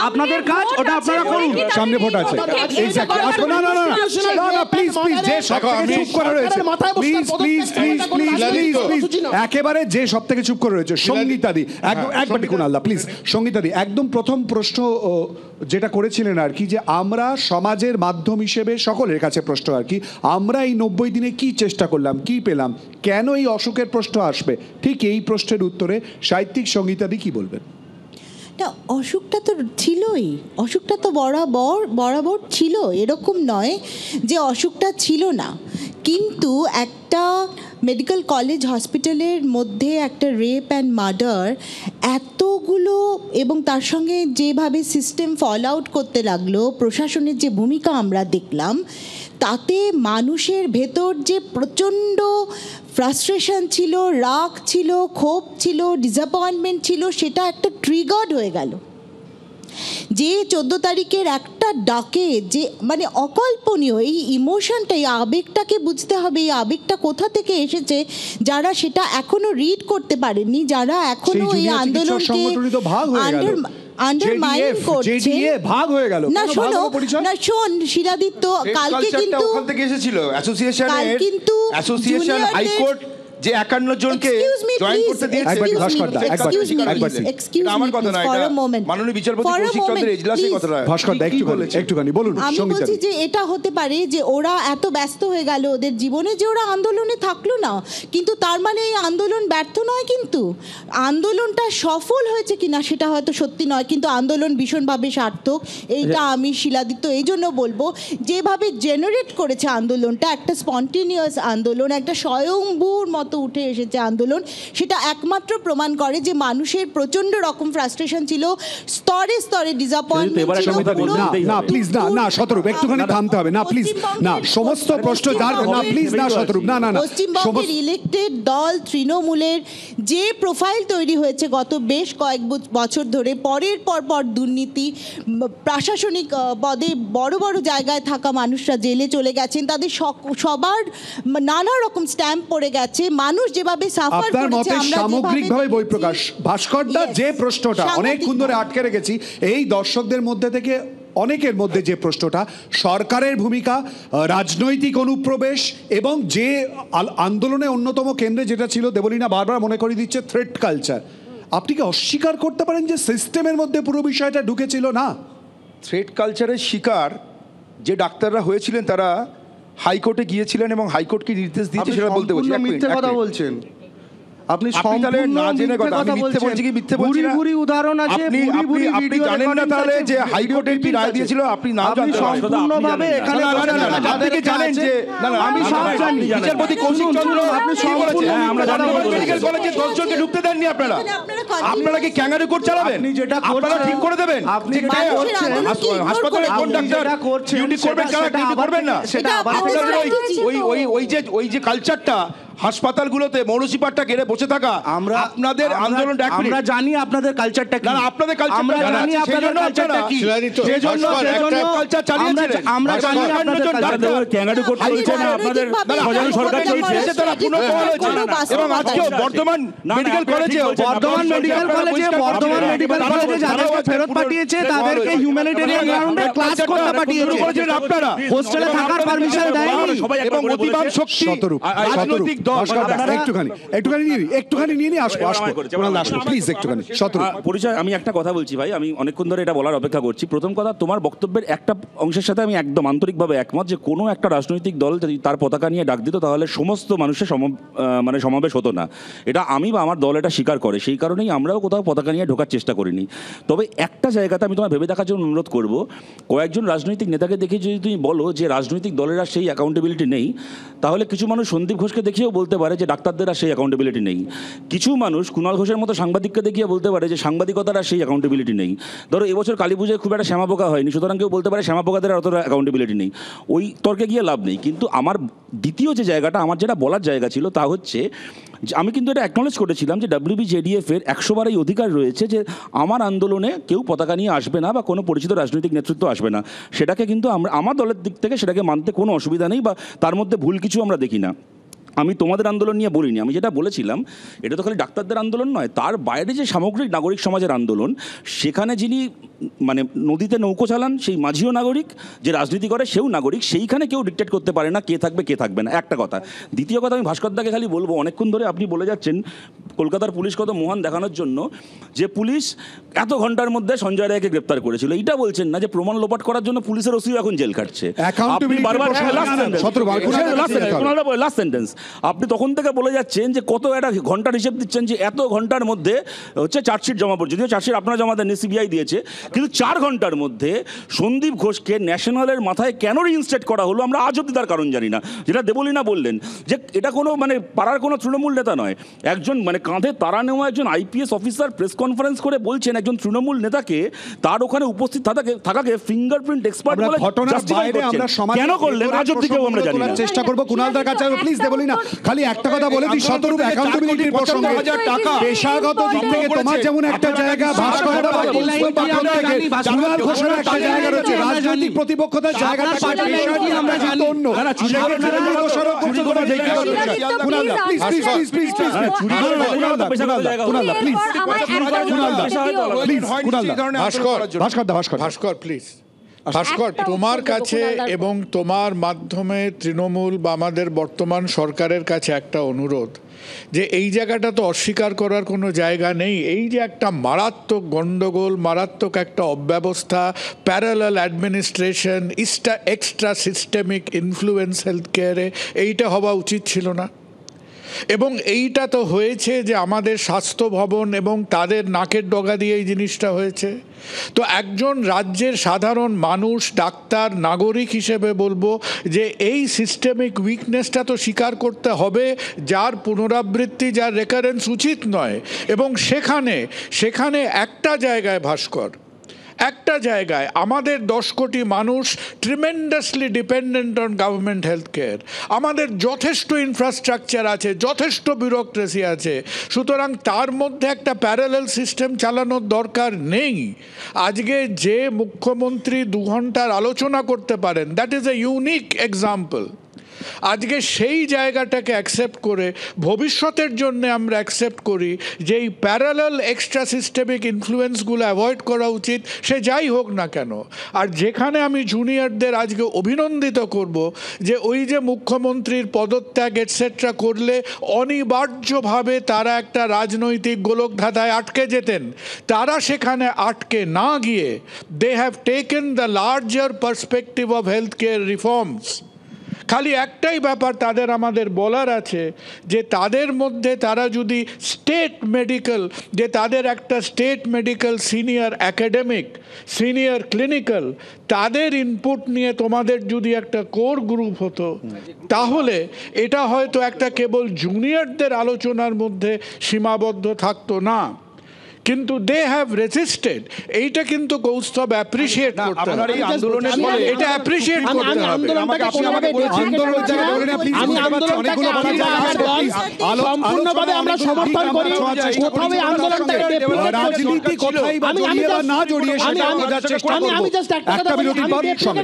[SPEAKER 7] আপনাদের কাজ, ওটা আপনারা করুন।
[SPEAKER 1] সামনে ভোট আছে, এক্স্যাক্টলি। আসবো না, প্লিজ যে সবথেকে চুপ করে রয়েছে, প্লিজ একেবারে যে সবথেকে চুপ করে রয়েছে, সঙ্গীতাদি, একবার দেখুন আল্লাহ প্লিজ। সঙ্গীতাদি, একদম প্রথম প্রশ্ন যেটা করেছিলেন আর কি, যে আমরা সমাজের মাধ্যম হিসেবে সকলের কাছে প্রশ্ন আর কি, আমরা এই 90 দিনে কি চেষ্টা করলাম, কি পেলাম, কেন এই অসুখের প্রশ্ন আসবে, ঠিক এই প্রশ্নের উত্তরে সাহিত্যিক সঙ্গীতাদি কি বলবেন?
[SPEAKER 5] না, অসুখটা তো ছিলই, অসুখটা তো বরাবর ছিল, এরকম নয় যে অসুখটা ছিল না। কিন্তু একটা মেডিকেল কলেজ হসপিটালের মধ্যে একটা রেপ অ্যান্ড মার্ডার এতগুলো, এবং তার সঙ্গে যেভাবে সিস্টেম ফল আউট করতে লাগলো, প্রশাসনের যে ভূমিকা আমরা দেখলাম, তাতে মানুষের ভেতর যে প্রচণ্ড ফ্রাস্ট্রেশন ছিল, রাগ ছিল, ক্ষোভ ছিল, ডিসঅ্যাপয়েন্টমেন্ট ছিল, সেটা একটা ট্রিগার্ড হয়ে গেল। যে 14 তারিখের একটা ডাকে যে মানে অকল্পনীয় এই ইমোশনটা, এই আবেগটাকে বুঝতে হবে, এই আবেগটা কোথা থেকে এসেছে, যারা সেটা এখনো রিড করতে পারেননি, যারা এখনো এই আন্দোলনকে আন্ডারমাইন করছে,
[SPEAKER 1] ভাগ হয়ে গেল
[SPEAKER 5] না শোন শিলাদিত্য, কালকে কিন্তু
[SPEAKER 10] ওখান থেকে এসেছিল অ্যাসোসিয়েশনের,
[SPEAKER 5] কিন্তু
[SPEAKER 10] অ্যাসোসিয়েশন হাইকোর্ট যে 51 জনকে জয়েন করতে দিয়েছে। আমার কথা না, এটা মাননীয় বিচারপতি কৌশিক চন্দ্রের এজলাসে কথা নয়।
[SPEAKER 1] ভাস্করদা একটুখানি বলুন।
[SPEAKER 5] আমি বলছি যে এটা হতে পারে যে ওরা এত ব্যস্ত হয়ে গেল ওদের জীবনে যে ওরা আন্দোলনে থাকলো না, কিন্তু তার মানে এই আন্দোলন ব্যর্থ নয়। কিন্তু আন্দোলনটা সফল হয়েছে কিনা সেটা হয়তো সত্যি নয়, কিন্তু আন্দোলন ভীষণভাবে সার্থক। এইটা আমি শিলাদিত্য এই জন্য বলবো, যেভাবে জেনারেট করেছে আন্দোলনটা, একটা স্পন্টেনিয়াস আন্দোলন, একটা স্বয়ংভূর মতো উঠে এসেছে আন্দোলন, সেটা একমাত্র প্রমাণ করে যে মানুষের প্রচন্ড রকম ফ্রাস্ট্রেশন ছিল, স্তরে স্তরে ডিসঅ্যাপয়েন্টমেন্ট ছিল।
[SPEAKER 1] না প্লিজ, না শতরূপ, একটুখানি থামতে হবে। না প্লিজ, না সমস্ত প্রশ্ন যার, না প্লিজ, না শতরূপ, না
[SPEAKER 5] পশ্চিমবঙ্গের ইলেক্টেড দল তৃণমূলের যে প্রোফাইল তৈরি হয়েছে গত বেশ কয়েক বছর ধরে, পরের পর দুর্নীতি, প্রশাসনিক পদে বড় বড় জায়গায় থাকা মানুষরা জেলে চলে গেছেন, তাদের সবার নানা রকম স্ট্যাম্প পড়ে গেছে, মানুষ যেভাবে সাফার করেছে, আমরা
[SPEAKER 1] সামগ্রিকভাবে বই প্রকাশ। ভাস্করদা যে প্রশ্নটা অনেকক্ষণ ধরে আটকে রেখেছি, এই দর্শকদের মধ্যে থেকে অনেকের মধ্যে যে প্রশ্নটা, সরকারের ভূমিকা, রাজনৈতিক অনুপ্রবেশ, এবং যে আন্দোলনে অন্যতম কেন্দ্রে যেটা ছিল, দেবলীনা বারবার মনে করে দিচ্ছে থ্রেট কালচার। আপনি কি অস্বীকার করতে পারেন যে সিস্টেমের মধ্যে পুরো বিষয়টা ঢুকেছিল? না,
[SPEAKER 10] থ্রেট কালচারের শিকার যে ডাক্তাররা হয়েছিলেন তারা হাইকোর্টে গিয়েছিলেন এবং হাইকোর্ট কি নির্দেশ দিয়েছে সেটা বলতে বলছি।
[SPEAKER 7] মিথ্যে কথা বলছেন আপনি,
[SPEAKER 12] উদাহরণ আছে,
[SPEAKER 10] আপনি জানেন না তাহলে যে হাইকোর্টের কি রায় দিয়েছিল? আপনি না
[SPEAKER 12] সম্পূর্ণভাবে এখানে
[SPEAKER 10] জানেন যে আমি সব জানি। বিচারপতি কৌশিক চন্দ্র আপনি আমরা জানি মেডিকেল কলেজে 10 জনকে ঢুকতে দেননি আপনারা। আপনারা কি ক্যাঙ্গারু কোর্ট চালাবেন? আপনারা ঠিক করে দেবেন
[SPEAKER 12] আপনি
[SPEAKER 10] হাসপাতালে কোন ডাক্তার ডিউটি করবেন, কারা ডিউটি করবেন না। আপনাদের ওই যে কালচারটা হাসপাতালগুলোতে মৌলসিপাটটা ঘিরে বসে থাকা, আপনাদের আন্দোলন
[SPEAKER 12] আমরা জানি আপনাদের কালচারটা কি,
[SPEAKER 10] আপনাদের কালচার
[SPEAKER 12] আমরা জানি আপনাদের কালচারটা কি,
[SPEAKER 10] সেজন্য কালচার চালিয়েছিলেন।
[SPEAKER 12] আমরা জানি আপনাদের কালচার
[SPEAKER 9] ক্যাঙ্গারু কোর্ট চলছে না, আপনাদের সজারু সরকার চলছে,
[SPEAKER 10] তারা পুনর্বহাল হয়েছে। এবং আজকেও বর্ধমান মেডিকেল কলেজে
[SPEAKER 12] যাদেরকে ফেরত পাঠিয়েছে তাদেরকে হিউম্যানিটেরিয়ান গ্রাউন্ডে ক্লাস করতে পাঠিয়েছে,
[SPEAKER 10] আপনারা
[SPEAKER 12] হোস্টেলে থাকার পারমিশন দেয়নি।
[SPEAKER 10] এবং অতিবাম শক্তি রাজনৈতিক দল,
[SPEAKER 1] একটুখানি নিয়ে আসবো প্লিজ, একটুখানি
[SPEAKER 9] পরিচয়। আমি একটা কথা বলছি ভাই, আমি অনেকক্ষণ ধরে এটা বলার অপেক্ষা করছি। প্রথম কথা, তোমার বক্তব্যের একটা অংশের সাথে আমি একদম আন্তরিকভাবে একমত যে কোনো একটা রাজনৈতিক দল যদি তার পতাকা নিয়ে ডাক দিত তাহলে সমস্ত মানুষের সমাবেশ হতো না। এটা আমি বা আমার দল এটা স্বীকার করে, সেই কারণেই আমরাও কোথাও পতাকা নিয়ে ঢোকার চেষ্টা করিনি। তবে একটা জায়গাতে আমি তোমার ভেবে দেখার জন্য অনুরোধ করবো, কয়েকজন রাজনৈতিক নেতাকে দেখে যদি তুমি বলো যে রাজনৈতিক দলেরা সেই অ্যাকাউন্টেবিলিটি নেই, তাহলে কিছু মানুষ সন্দীপ ঘোষকে দেখিয়েও বলতে পারে যে ডাক্তারদের আর সেই অ্যাকাউন্টেবিলিটি নেই। কিছু মানুষ কুণাল ঘোষের মতো সাংবাদিককে দেখিয়ে বলতে পারে যে সাংবাদিকতার আর সেই অ্যাকাউন্টেবিলিটি নেই। ধরো এবছর কালী পুজোয় খুব একটা শ্যামাপোকা হয়নি, সুতরাং কেউ বলতে পারে শ্যামাপোকাদের আর অতটা অ্যাকাউন্টেবিলিটি নেই। ওই তর্কে গিয়ে লাভ নেই। কিন্তু আমার দ্বিতীয় যে জায়গাটা, আমার যেটা বলার জায়গা ছিল তা হচ্ছে যে আমি কিন্তু এটা অ্যাকনলেজ করেছিলাম যে WBJDF-এর 100 বার এই অধিকার রয়েছে যে আমার আন্দোলনে কেউ পতাকা নিয়ে আসবে না বা কোনো পরিচিত রাজনৈতিক নেতৃত্ব আসবে না। সেটাকে কিন্তু আমার দলের দিক থেকে সেটাকে মানতে কোনো অসুবিধা নেই বা তার মধ্যে ভুল কিছু আমরা দেখি না। আমি তোমাদের আন্দোলন নিয়ে বলিনি, আমি যেটা বলেছিলাম এটা তো খালি ডাক্তারদের আন্দোলন নয়, তার বাইরে যে সামগ্রিক নাগরিক সমাজের আন্দোলন, সেখানে যিনি মানে নদীতে নৌকো চালান সেই মাঝিও নাগরিক, যে রাজনীতি করে সেও নাগরিক, সেইখানে কেউ ডিকটেট করতে পারে না কে থাকবে কে থাকবে না, একটা কথা। দ্বিতীয় কথা, আমি ভাস্করদাকে খালি বলবো, অনেকক্ষণ ধরে আপনি বলে যাচ্ছেন কলকাতার পুলিশ কত মহান দেখানোর জন্য যে পুলিশ এত ঘন্টার মধ্যে সঞ্জয় রায়কে গ্রেপ্তার করেছিল, এইটা বলছেন না যে প্রমাণ লোপাট করার জন্য পুলিশের ওসিও এখন জেল কাটছে। আপনি বারবার লাস্ট সেন্টেন্স আপনি তখন থেকে বলে যাচ্ছেন যে কত একটা ঘন্টার হিসেব দিচ্ছেন যে এত ঘন্টার মধ্যে হচ্ছে চার্জশিট জমা পড়ছে, যদিও চার্জশিট আপনারা জমা দেননি, সিবিআই দিয়েছে, কিন্তু 4 ঘন্টার মধ্যে সন্দীপ ঘোষকে ন্যাশনালের মাথায় কেন রিইনস্টেট করা হলো আমরা আজ অব্দি তার কারণ জানি না। যেটা দেবলীনা বললেন যে এটা কোনো মানে পাড়ার কোনো তৃণমূল নেতা নয়, একজন মানে কাঁধে তারা নেওয়া একজন আইপিএস অফিসার প্রেস কনফারেন্স করে বলছেন একজন তৃণমূল নেতাকে তার ওখানে উপস্থিত থাকাকে ফিঙ্গারপ্রিন্ট এক্সপার্ট বলে জাস্টিফাই করছেন। কেন করলেন আজ অব্দি কেউ আমরা জানি না।
[SPEAKER 1] চেষ্টা করব কুণালদার কাছে, প্লিজ দেবলীনা খালি একটা কথা বলে দিই, শতরূপ অ্যাকাউন্টেবিলিটির প্রসঙ্গে পেশাগত দিক থেকে তোমার যেমন একটা জায়গা, ভাস্কর কুণাল ঘোষের একটা জায়গা রয়েছে, রাজনৈতিক প্রতিপক্ষতার জায়গাটা আমরা জানি অন্য
[SPEAKER 6] ভাস্কর প্লিজ। ভাস্কর, তোমার কাছে এবং তোমার মাধ্যমে তৃণমূল বা আমাদের বর্তমান সরকারের কাছে একটা অনুরোধ যে এই জায়গাটা তো অস্বীকার করার কোনো জায়গা নেই। এই যে একটা মারাত্মক গন্ডগোল, মারাত্মক একটা অব্যবস্থা, parallel administration, extra systemic influence health কেয়ারে, এইটা হওয়া উচিত ছিল না। এবং এইটা তো হয়েছে যে আমাদের স্বাস্থ্য ভবন এবং তাদের নাকের ডগা দিয়ে এই জিনিসটা হয়েছে। তো একজন রাজ্যের সাধারণ মানুষ, ডাক্তার, নাগরিক হিসেবে বলবো যে এই সিস্টেমিক উইকনেসটা তো স্বীকার করতে হবে, যার পুনরাবৃত্তি, যার রেকারেন্স উচিত নয়। এবং সেখানে একটা জায়গায় ভাস্কর, একটা জায়গায় আমাদের 10 কোটি মানুষ tremendously dependent on government health care. আমাদের যথেষ্ট ইনফ্রাস্ট্রাকচার আছে, যথেষ্ট ব্যুরোক্রেসি আছে, সুতরাং তার মধ্যে একটা প্যারালাল সিস্টেম চালানোর দরকার নেই। আজকে যে মুখ্যমন্ত্রী 2 ঘন্টার আলোচনা করতে পারেন, that is a unique example. আজকে সেই জায়গাটাকে অ্যাকসেপ্ট করে ভবিষ্যতের জন্য আমরা অ্যাকসেপ্ট করি যে এই প্যারালাল এক্সট্রা সিস্টেমিক ইনফ্লুয়েন্সগুলো অ্যাভয়েড করা উচিত, সে যাই হোক না কেন। আর যেখানে আমি জুনিয়রদের আজকে অভিনন্দিত করব যে ওই যে মুখ্যমন্ত্রীর পদত্যাগ এটসেট্রা করলে অনিবার্যভাবে তারা একটা রাজনৈতিক গোলকধাঁধায় আটকে যেতেন, তারা সেখানে আটকে না গিয়ে they have taken the larger perspective of health care reforms. খালি একটাই ব্যাপার তাদের আমাদের বলার আছে যে তাদের মধ্যে তারা যদি স্টেট মেডিকেল, যে তাদের একটা state medical senior academic, senior clinical, তাদের ইনপুট নিয়ে তোমাদের যদি একটা কোর গ্রুপ হতো, তাহলে এটা হয়তো একটা কেবল জুনিয়রদের আলোচনার মধ্যে সীমাবদ্ধ থাকতো না। কিন্তু দে হ্যাভ রেজিস্টেড, এইটা কিন্তু কৌস্তব অ্যাপ্রিশিয়েট করতে হবে, এটা অ্যাপ্রিশিয়েট করতে হবে।
[SPEAKER 1] রাজনীতি কোথায় বা জড়িয়ে বা না জড়িয়ে সেটা বোঝার চেষ্টা করব। একটা বিরতির পর সঙ্গে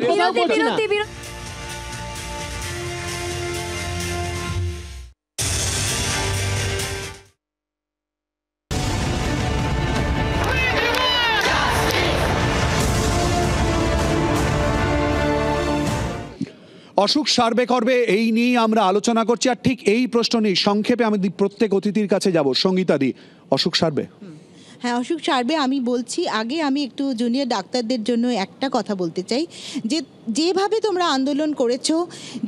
[SPEAKER 1] অসুখ সারবে করবে এই নিয়েই আমরা আলোচনা করছি। আর ঠিক এই প্রশ্ন নিয়ে সংক্ষেপে আমি প্রত্যেক অতিথির কাছে যাব। সঙ্গীতাদি, অসুখ সারবে?
[SPEAKER 5] হ্যাঁ, অসুখ সারবে। আমি বলছি, আগে আমি একটু জুনিয়র ডাক্তারদের জন্য একটা কথা বলতে চাই যে যেভাবে তোমরা আন্দোলন করেছো,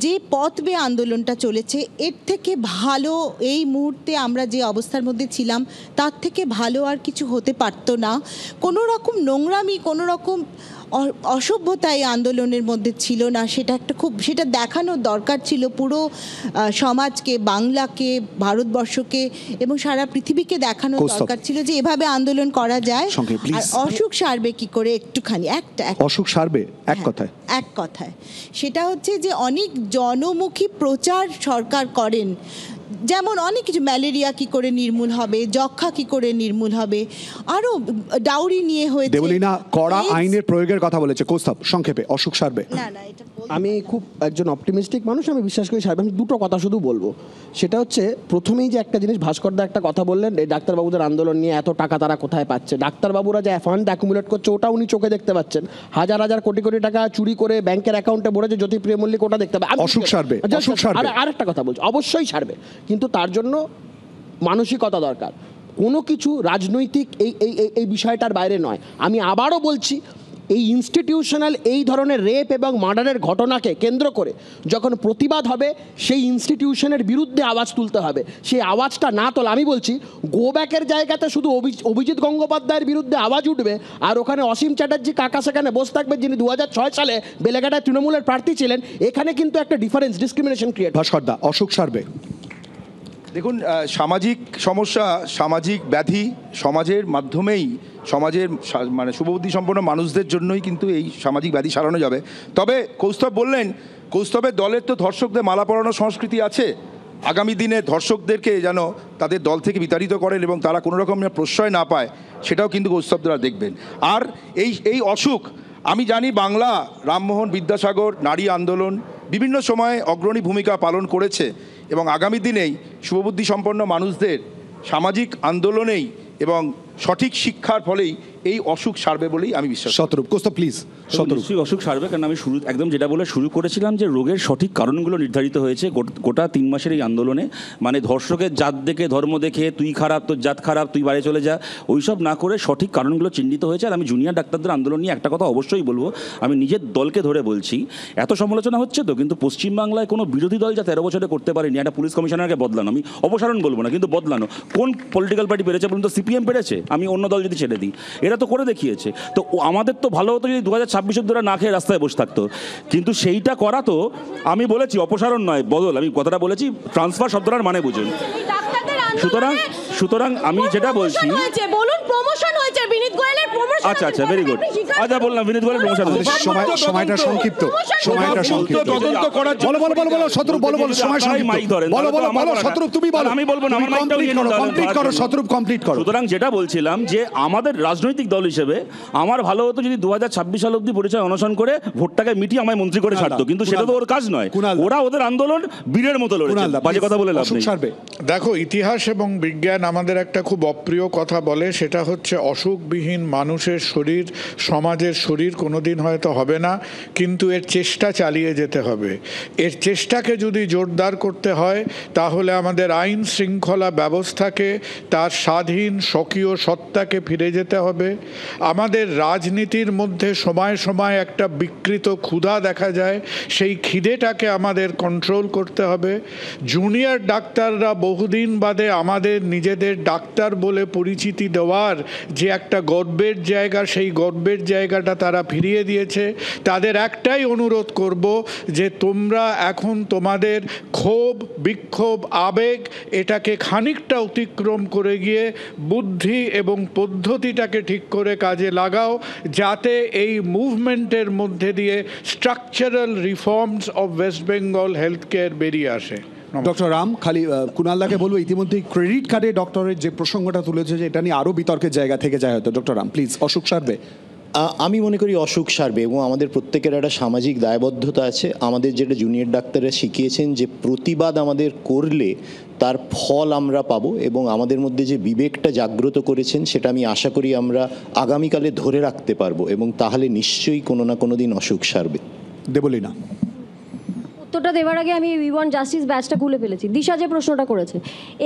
[SPEAKER 5] যে পথ বেয়ে আন্দোলনটা চলেছে, এর থেকে ভালো এই মুহূর্তে আমরা যে অবস্থার মধ্যে ছিলাম তার থেকে ভালো আর কিছু হতে পারতো না। কোনো রকম নোংরামি, কোনো রকম অসভ্যতা এই আন্দোলনের মধ্যে ছিল না। সেটা দেখানোর দরকার ছিল পুরো সমাজকে, বাংলাকে, ভারতবর্ষকে এবং সারা পৃথিবীকে দেখানোর দরকার ছিল যে এভাবে আন্দোলন করা যায়। আর অসুখ সারবে কি করে, একটুখানি
[SPEAKER 1] অসুখ সারবে এক
[SPEAKER 5] কথায় সেটা হচ্ছে যে অনেক জনমুখী প্রচার সরকার করেন, যেমন অনেক কিছু, ম্যালেরিয়া কি করে নির্মূল হবে, যক্ষা কি করে নির্মূল হবে, আরো ডাউরি নিয়ে হয়েছে।
[SPEAKER 1] দেবলীনা কড়া আইনের প্রয়োগের কথা বলেছে। কৌস্তব, সংক্ষেপে অসুখ সারবে?
[SPEAKER 8] আমি খুব একজন অপটিমিস্টিক মানুষ, আমি বিশ্বাস করি সারবে। আমি দুটো কথা শুধু বলবো, সেটা হচ্ছে প্রথমেই যে একটা জিনিস ভাস্করদা একটা কথা বললেন, এই ডাক্তারবাবুদের আন্দোলন নিয়ে এত টাকা তারা কোথায় পাচ্ছে। ডাক্তারবাবুরা যে ফান্ড অ্যাকুমুলেট করছে ওটা উনি চোখে দেখতে পাচ্ছেন, হাজার হাজার কোটি কোটি টাকা চুরি করে ব্যাংকের অ্যাকাউন্টে ভরেছে জ্যোতিপ্রিয় মল্লিক, ওটা দেখতে পাবে।
[SPEAKER 1] অসুখ সারবে?
[SPEAKER 8] আর একটা কথা বলছি, অবশ্যই সারবে, কিন্তু তার জন্য মানসিকতা দরকার। কোনো কিছু রাজনৈতিক এই বিষয়টার বাইরে নয়। আমি আবারও বলছি, এই ইনস্টিটিউশনাল এই ধরনের রেপ এবং মার্ডারের ঘটনাকে কেন্দ্র করে যখন প্রতিবাদ হবে, সেই ইনস্টিটিউশনের বিরুদ্ধে আওয়াজ তুলতে হবে। সেই আওয়াজটা না তোলা, আমি বলছি গো ব্যাকের জায়গাতে শুধু অভিজিৎ গঙ্গোপাধ্যায়ের বিরুদ্ধে আওয়াজ উঠবে, আর ওখানে অসীম চ্যাটার্জি কাকা সেখানে বসে থাকবে, যিনি 2006 সালে বেলেঘাটায় তৃণমূলের প্রার্থী ছিলেন। এখানে কিন্তু একটা ডিফারেন্স, ডিসক্রিমিনেশন ক্রিয়েট।
[SPEAKER 1] ভাস্করদা, অশোক সার্বে।
[SPEAKER 10] দেখুন, সামাজিক সমস্যা, সামাজিক ব্যাধি সমাজের মাধ্যমেই, সমাজের মানে শুভবুদ্ধি সম্পন্ন মানুষদের জন্যই কিন্তু এই সামাজিক ব্যাধি সারানো যাবে। তবে কৌস্তব বললেন, কৌস্তবের দলের তো ধর্ষকদের মালা পরানোর সংস্কৃতি আছে। আগামী দিনে ধর্ষকদেরকে যেন তাদের দল থেকে বিতাড়িত করেন এবং তারা কোনো রকম প্রশ্রয় না পায়, সেটাও কিন্তু কৌস্তবরা দেখবেন। আর এই অসুখ, আমি জানি বাংলা, রামমোহন বিদ্যাসাগর, নারী আন্দোলন বিভিন্ন সময়ে অগ্রণী ভূমিকা পালন করেছে এবং আগামী দিনেই শুভবুদ্ধি সম্পন্ন মানুষদের সামাজিক আন্দোলনেই এবং সঠিক শিক্ষার ফলেই এই অসুখ সারবে বলেই আমি বিশ্বাস।
[SPEAKER 1] Shatarup, Costa please.
[SPEAKER 9] নিশ্চয়ই অসুখ সারবে, কারণ আমি শুরু একদম যেটা বলে শুরু করেছিলাম যে রোগের সঠিক কারণগুলো নির্ধারিত হয়েছে গোটা 3 মাসের এই আন্দোলনে। মানে ধর্ষকের জাত দেখে, ধর্ম দেখে, তুই খারাপ, তোর জাত খারাপ, তুই বাড়ি চলে যা, ওইসব না করে সঠিক কারণগুলো চিহ্নিত হয়েছে। আর আমি জুনিয়র ডাক্তারদের আন্দোলন নিয়ে একটা কথা অবশ্যই বলবো, আমি নিজের দলকে ধরে বলছি, এত সমালোচনা হচ্ছে তো, কিন্তু পশ্চিমবাংলায় কোনো বিরোধী দল যা 13 বছরে করতে পারেনি, একটা পুলিশ কমিশনারকে বদলানো, আমি অপসারণ বলবো না কিন্তু বদলানো, কোন পলিটিক্যাল পার্টি পেরেছে বলুন তো? সিপিএম পেরেছে? আমি অন্য দল যদি ছেড়ে দিই, এরা তো করে দেখিয়েছে। তো আমাদের তো ভালো হতো যদি 2026 অব্দি না খেয়ে রাস্তায় বসে থাকতো, কিন্তু সেইটা করা তো, আমি বলেছি অপসারণ নয়, বদল। আমি কথাটা বলেছি, ট্রান্সফার শব্দটার মানে বুঝুন। সুতরাং আমি যেটা বলছি,
[SPEAKER 15] বলুন প্রমোশন হয়েছে, বিনীত গোয়েলের প্রমোশন।
[SPEAKER 9] আচ্ছা, ভেরি গুড। আচ্ছা, বললাম বিনীত গোয়েলের প্রমোশন হয়েছে।
[SPEAKER 1] সময়টা সংক্ষিপ্ত, সময়টা সংক্ষিপ্ত। বলো শতরূপ, বলো সময় সংক্ষিপ্ত। বলো শতরূপ, তুমি বলো।
[SPEAKER 9] আমি বলবো না, আমার
[SPEAKER 1] কমপ্লিট করো শতরূপ, কমপ্লিট করো।
[SPEAKER 9] সুতরাং যেটা বলছিলাম যে আমাদের রাজনৈতিক দল হিসেবে আমার ভালো হতো যদি 2026 সাল অব্দি পরিচয় অনশন করে ভোটটাকে মিটিয়ে আমায় মন্ত্রী করে ছাড়তো, কিন্তু সেটা তো ওর কাজ নয়। ওরা ওদের আন্দোলন বীরের মতো লড়েছে, বাজে কথা বলে লাভ নেই।
[SPEAKER 6] দেখো, ইতিহাস এবং বিজ্ঞান আমাদের একটা খুব অপ্রিয় কথা বলে, সেটা হচ্ছে অসুখবিহীন মানুষের শরীর, সমাজের শরীর কোনোদিন হয়তো হবে না, কিন্তু এর চেষ্টা চালিয়ে যেতে হবে। এর চেষ্টাকে যদি জোরদার করতে হয়, তাহলে আমাদের আইন শৃঙ্খলা ব্যবস্থাকে তার স্বাধীন স্বকীয় সত্তাকে ফিরে যেতে হবে। আমাদের রাজনীতির মধ্যে সময় সময় একটা বিকৃত ক্ষুধা দেখা যায়, সেই খিদেটাকে আমাদের কন্ট্রোল করতে হবে। জুনিয়র ডাক্তাররা বহুদিন বাদে আমাদের নিজেদের ডাক্তার বলে পরিচিতি দেওয়ার যে একটা গর্বের জায়গা, সেই গর্বের জায়গাটা তারা ফিরিয়ে দিয়েছে। তাদের একটাই অনুরোধ করব যে তোমরা এখন তোমাদের ক্ষোভ, বিক্ষোভ, আবেগ এটাকে খানিকটা অতিক্রম করে গিয়ে বুদ্ধি এবং পদ্ধতিটাকে ঠিক করে কাজে লাগাও, যাতে এই মুভমেন্টের মধ্যে দিয়ে structural reforms of West Bengal health care বেরিয়ে আসে।
[SPEAKER 1] ডক্টর রাম, খালি কুণালদাকে বলবো, ইতিমধ্যে ক্রেডিট কার্ডে ডক্টরের যে প্রসঙ্গটা তুলেছে যে এটা নিয়ে আরও বিতর্কের জায়গা থেকে যায় হয়তো। Doctor Ram please. অসুখ সারবে।
[SPEAKER 3] আমি মনে করি অসুখ সারবে এবং আমাদের প্রত্যেকের একটা সামাজিক দায়বদ্ধতা আছে। আমাদের যেটা জুনিয়র ডাক্তাররা শিখিয়েছেন যে প্রতিবাদ আমাদের করলে তার ফল আমরা পাবো, এবং আমাদের মধ্যে যে বিবেকটা জাগ্রত করেছেন সেটা আমি আশা করি আমরা আগামীকালে ধরে রাখতে পারবো, এবং তাহলে নিশ্চয়ই কোনো না কোনো দিন অসুখ সারবে।
[SPEAKER 1] দেবলীনা।
[SPEAKER 4] উত্তরটা দেওয়ার আগে আমি উই ওয়ান্ট জাস্টিস ব্যাচটা খুলে ফেলেছি। দিশা যে প্রশ্নটা করেছে,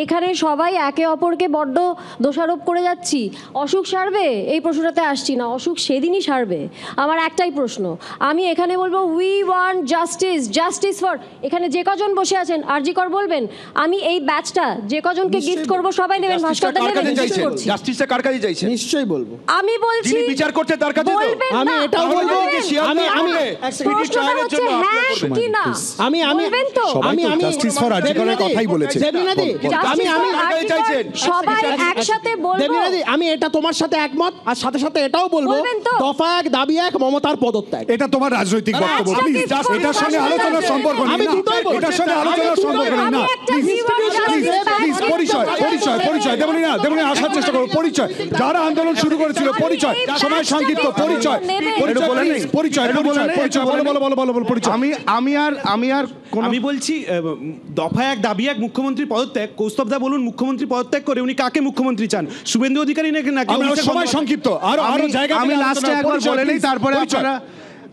[SPEAKER 4] এখানে সবাই একে অপরকে বড্ড দোষারোপ করে যাচ্ছি। অসুখ সারবে এই প্রশ্নটাতে আসছি না, অসুখ সেদিনই সারবে। আমার একটাই প্রশ্ন, আমি এখানে বলবো we want justice, justice for, এখানে যে কজন বসে আছেন আরজি কর বলবেন, আমি এই ব্যাচটা যে কজনকে গিফট করব সবাই নেবেন। ভাস্করদা নেবেন,
[SPEAKER 10] জাস্টিসটা কার কাছে চাইছেন?
[SPEAKER 8] নিশ্চয়ই বলবো।
[SPEAKER 4] আমি বলছি
[SPEAKER 10] বিচার করতে তার কাছে,
[SPEAKER 4] আমি এটাও বলবো,
[SPEAKER 10] প্রশ্নটা
[SPEAKER 4] হচ্ছে হ্যাঁ কি না।
[SPEAKER 8] আমি
[SPEAKER 1] জাস্টিস ফর আরজিকরের কথাই বলেছে।
[SPEAKER 4] সবাই একসাথে বলবো।
[SPEAKER 8] আমি এটা তোমার সাথে একমত, আর সাথে সাথে এটাও বলবো দফা 1 দাবি 1 মমতার পদত্যাগ।
[SPEAKER 1] এটা তোমার রাজনৈতিক বক্তব্য, প্লিজ এটার সঙ্গে আলোচনার সম্পর্ক নেই। এটার সঙ্গে আলোচনার সম্পর্ক নেই না, প্লিজ। পরিচয় দেবলীনা আসার চেষ্টা করো। পরিচয়, যারা আন্দোলন শুরু করেছিল, পরিচয়, সময় সংক্ষিপ্ত, পরিচয়।
[SPEAKER 12] আমি বলছি দফা 1 দাবি 1 মুখ্যমন্ত্রী পদত্যাগ। কৌস্তবদা বলুন, মুখ্যমন্ত্রী পদত্যাগ করে উনি কাকে মুখ্যমন্ত্রী চান? শুভেন্দু অধিকারী নাকি
[SPEAKER 1] সময় সংক্ষিপ্ত? আমি লাস্টে একবার বলে নেই, তারপরে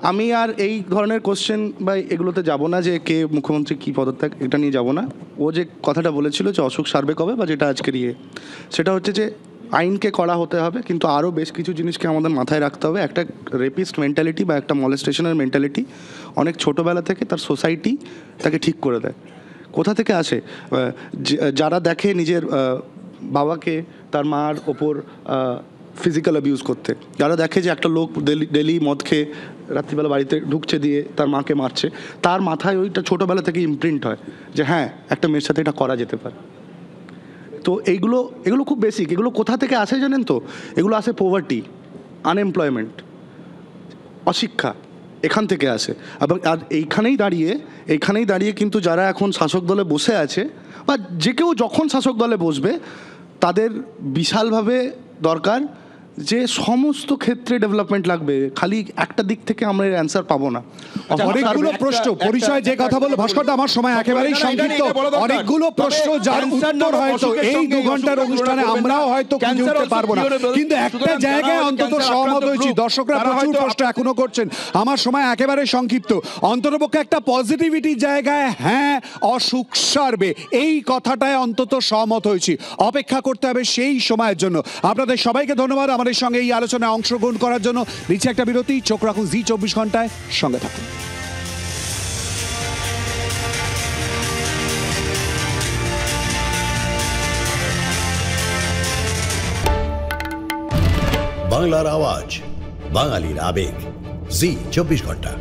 [SPEAKER 7] আমি আর এই ধরনের কোশ্চেন বা এগুলোতে যাব না যে কে মুখ্যমন্ত্রী কী পদত্যাগ, এটা নিয়ে যাব না। ও যে কথাটা বলেছিল যে অসুখ সারবে কবে, বা যেটা আজকের সেটা হচ্ছে যে আইনকে কড়া হতে হবে, কিন্তু আরও বেশ কিছু জিনিসকে আমাদের মাথায় রাখতে হবে। একটা রেপিস্ট মেন্টালিটি বা একটা মলেস্টেশনের মেন্টালিটি অনেক ছোটোবেলা থেকে তার সোসাইটি তাকে ঠিক করে দেয়। কোথা থেকে আসে? যারা দেখে নিজের বাবাকে তার মার ওপর ফিজিক্যাল অ্যাবিউজ করতে, যারা দেখে যে একটা লোক ডেলি মদ খেয়ে রাত্রিবেলা বাড়িতে ঢুকছে দিয়ে তার মাকে মারছে, তার মাথায় ওইটা ছোটোবেলা থেকে ইমপ্রিন্ট হয় যে হ্যাঁ একটা মেয়ের সাথে এটা করা যেতে পারে। তো এগুলো খুব বেসিক। এগুলো কোথা থেকে আসে জানেন তো? এগুলো আসে পোভার্টি, আনএমপ্লয়মেন্ট, অশিক্ষা, এখান থেকে আসে। এবং আর এইখানেই দাঁড়িয়ে কিন্তু যারা এখন শাসক দলে বসে আছে, বা যে কেউ যখন শাসক দলে বসবে, তাদের বিশালভাবে দরকার যে সমস্ত ক্ষেত্রে ডেভেলপমেন্ট লাগবে। খালি একটা দিক থেকে আমরা এর অ্যান্সার পাবো না।
[SPEAKER 1] অনেকগুলো প্রশ্ন পরিচয় যে কথা বললো ভাস্করদা, আমার সময় একেবারেই সংক্ষিপ্ত। অনেকগুলো প্রশ্ন যার উত্তর হয়তো এই 2 ঘন্টার অনুষ্ঠানে আমরাও হয়তো খুঁজে উঠতে পারবো না, কিন্তু একটা জায়গায় অন্তত সহমত হয়েছি। দর্শকরা প্রচুর প্রশ্ন এখনো করছেন, আমার সময় একেবারে সংক্ষিপ্ত। অন্ততপক্ষে একটা পজিটিভিটির জায়গায় হ্যাঁ অসুখ সারবে, এই কথাটায় অন্তত সহমত হয়েছি। অপেক্ষা করতে হবে সেই সময়ের জন্য। আপনাদের সবাইকে ধন্যবাদ আমাদের সঙ্গে এই আলোচনায় অংশগ্রহণ করার জন্য। নিচে একটা বিরতি, চোখ রাখুন জি 24 ঘন্টায়, সঙ্গে থাকুন।
[SPEAKER 18] বাংলার আওয়াজ, বাঙালির আবেগ, জি 24 ঘন্টা।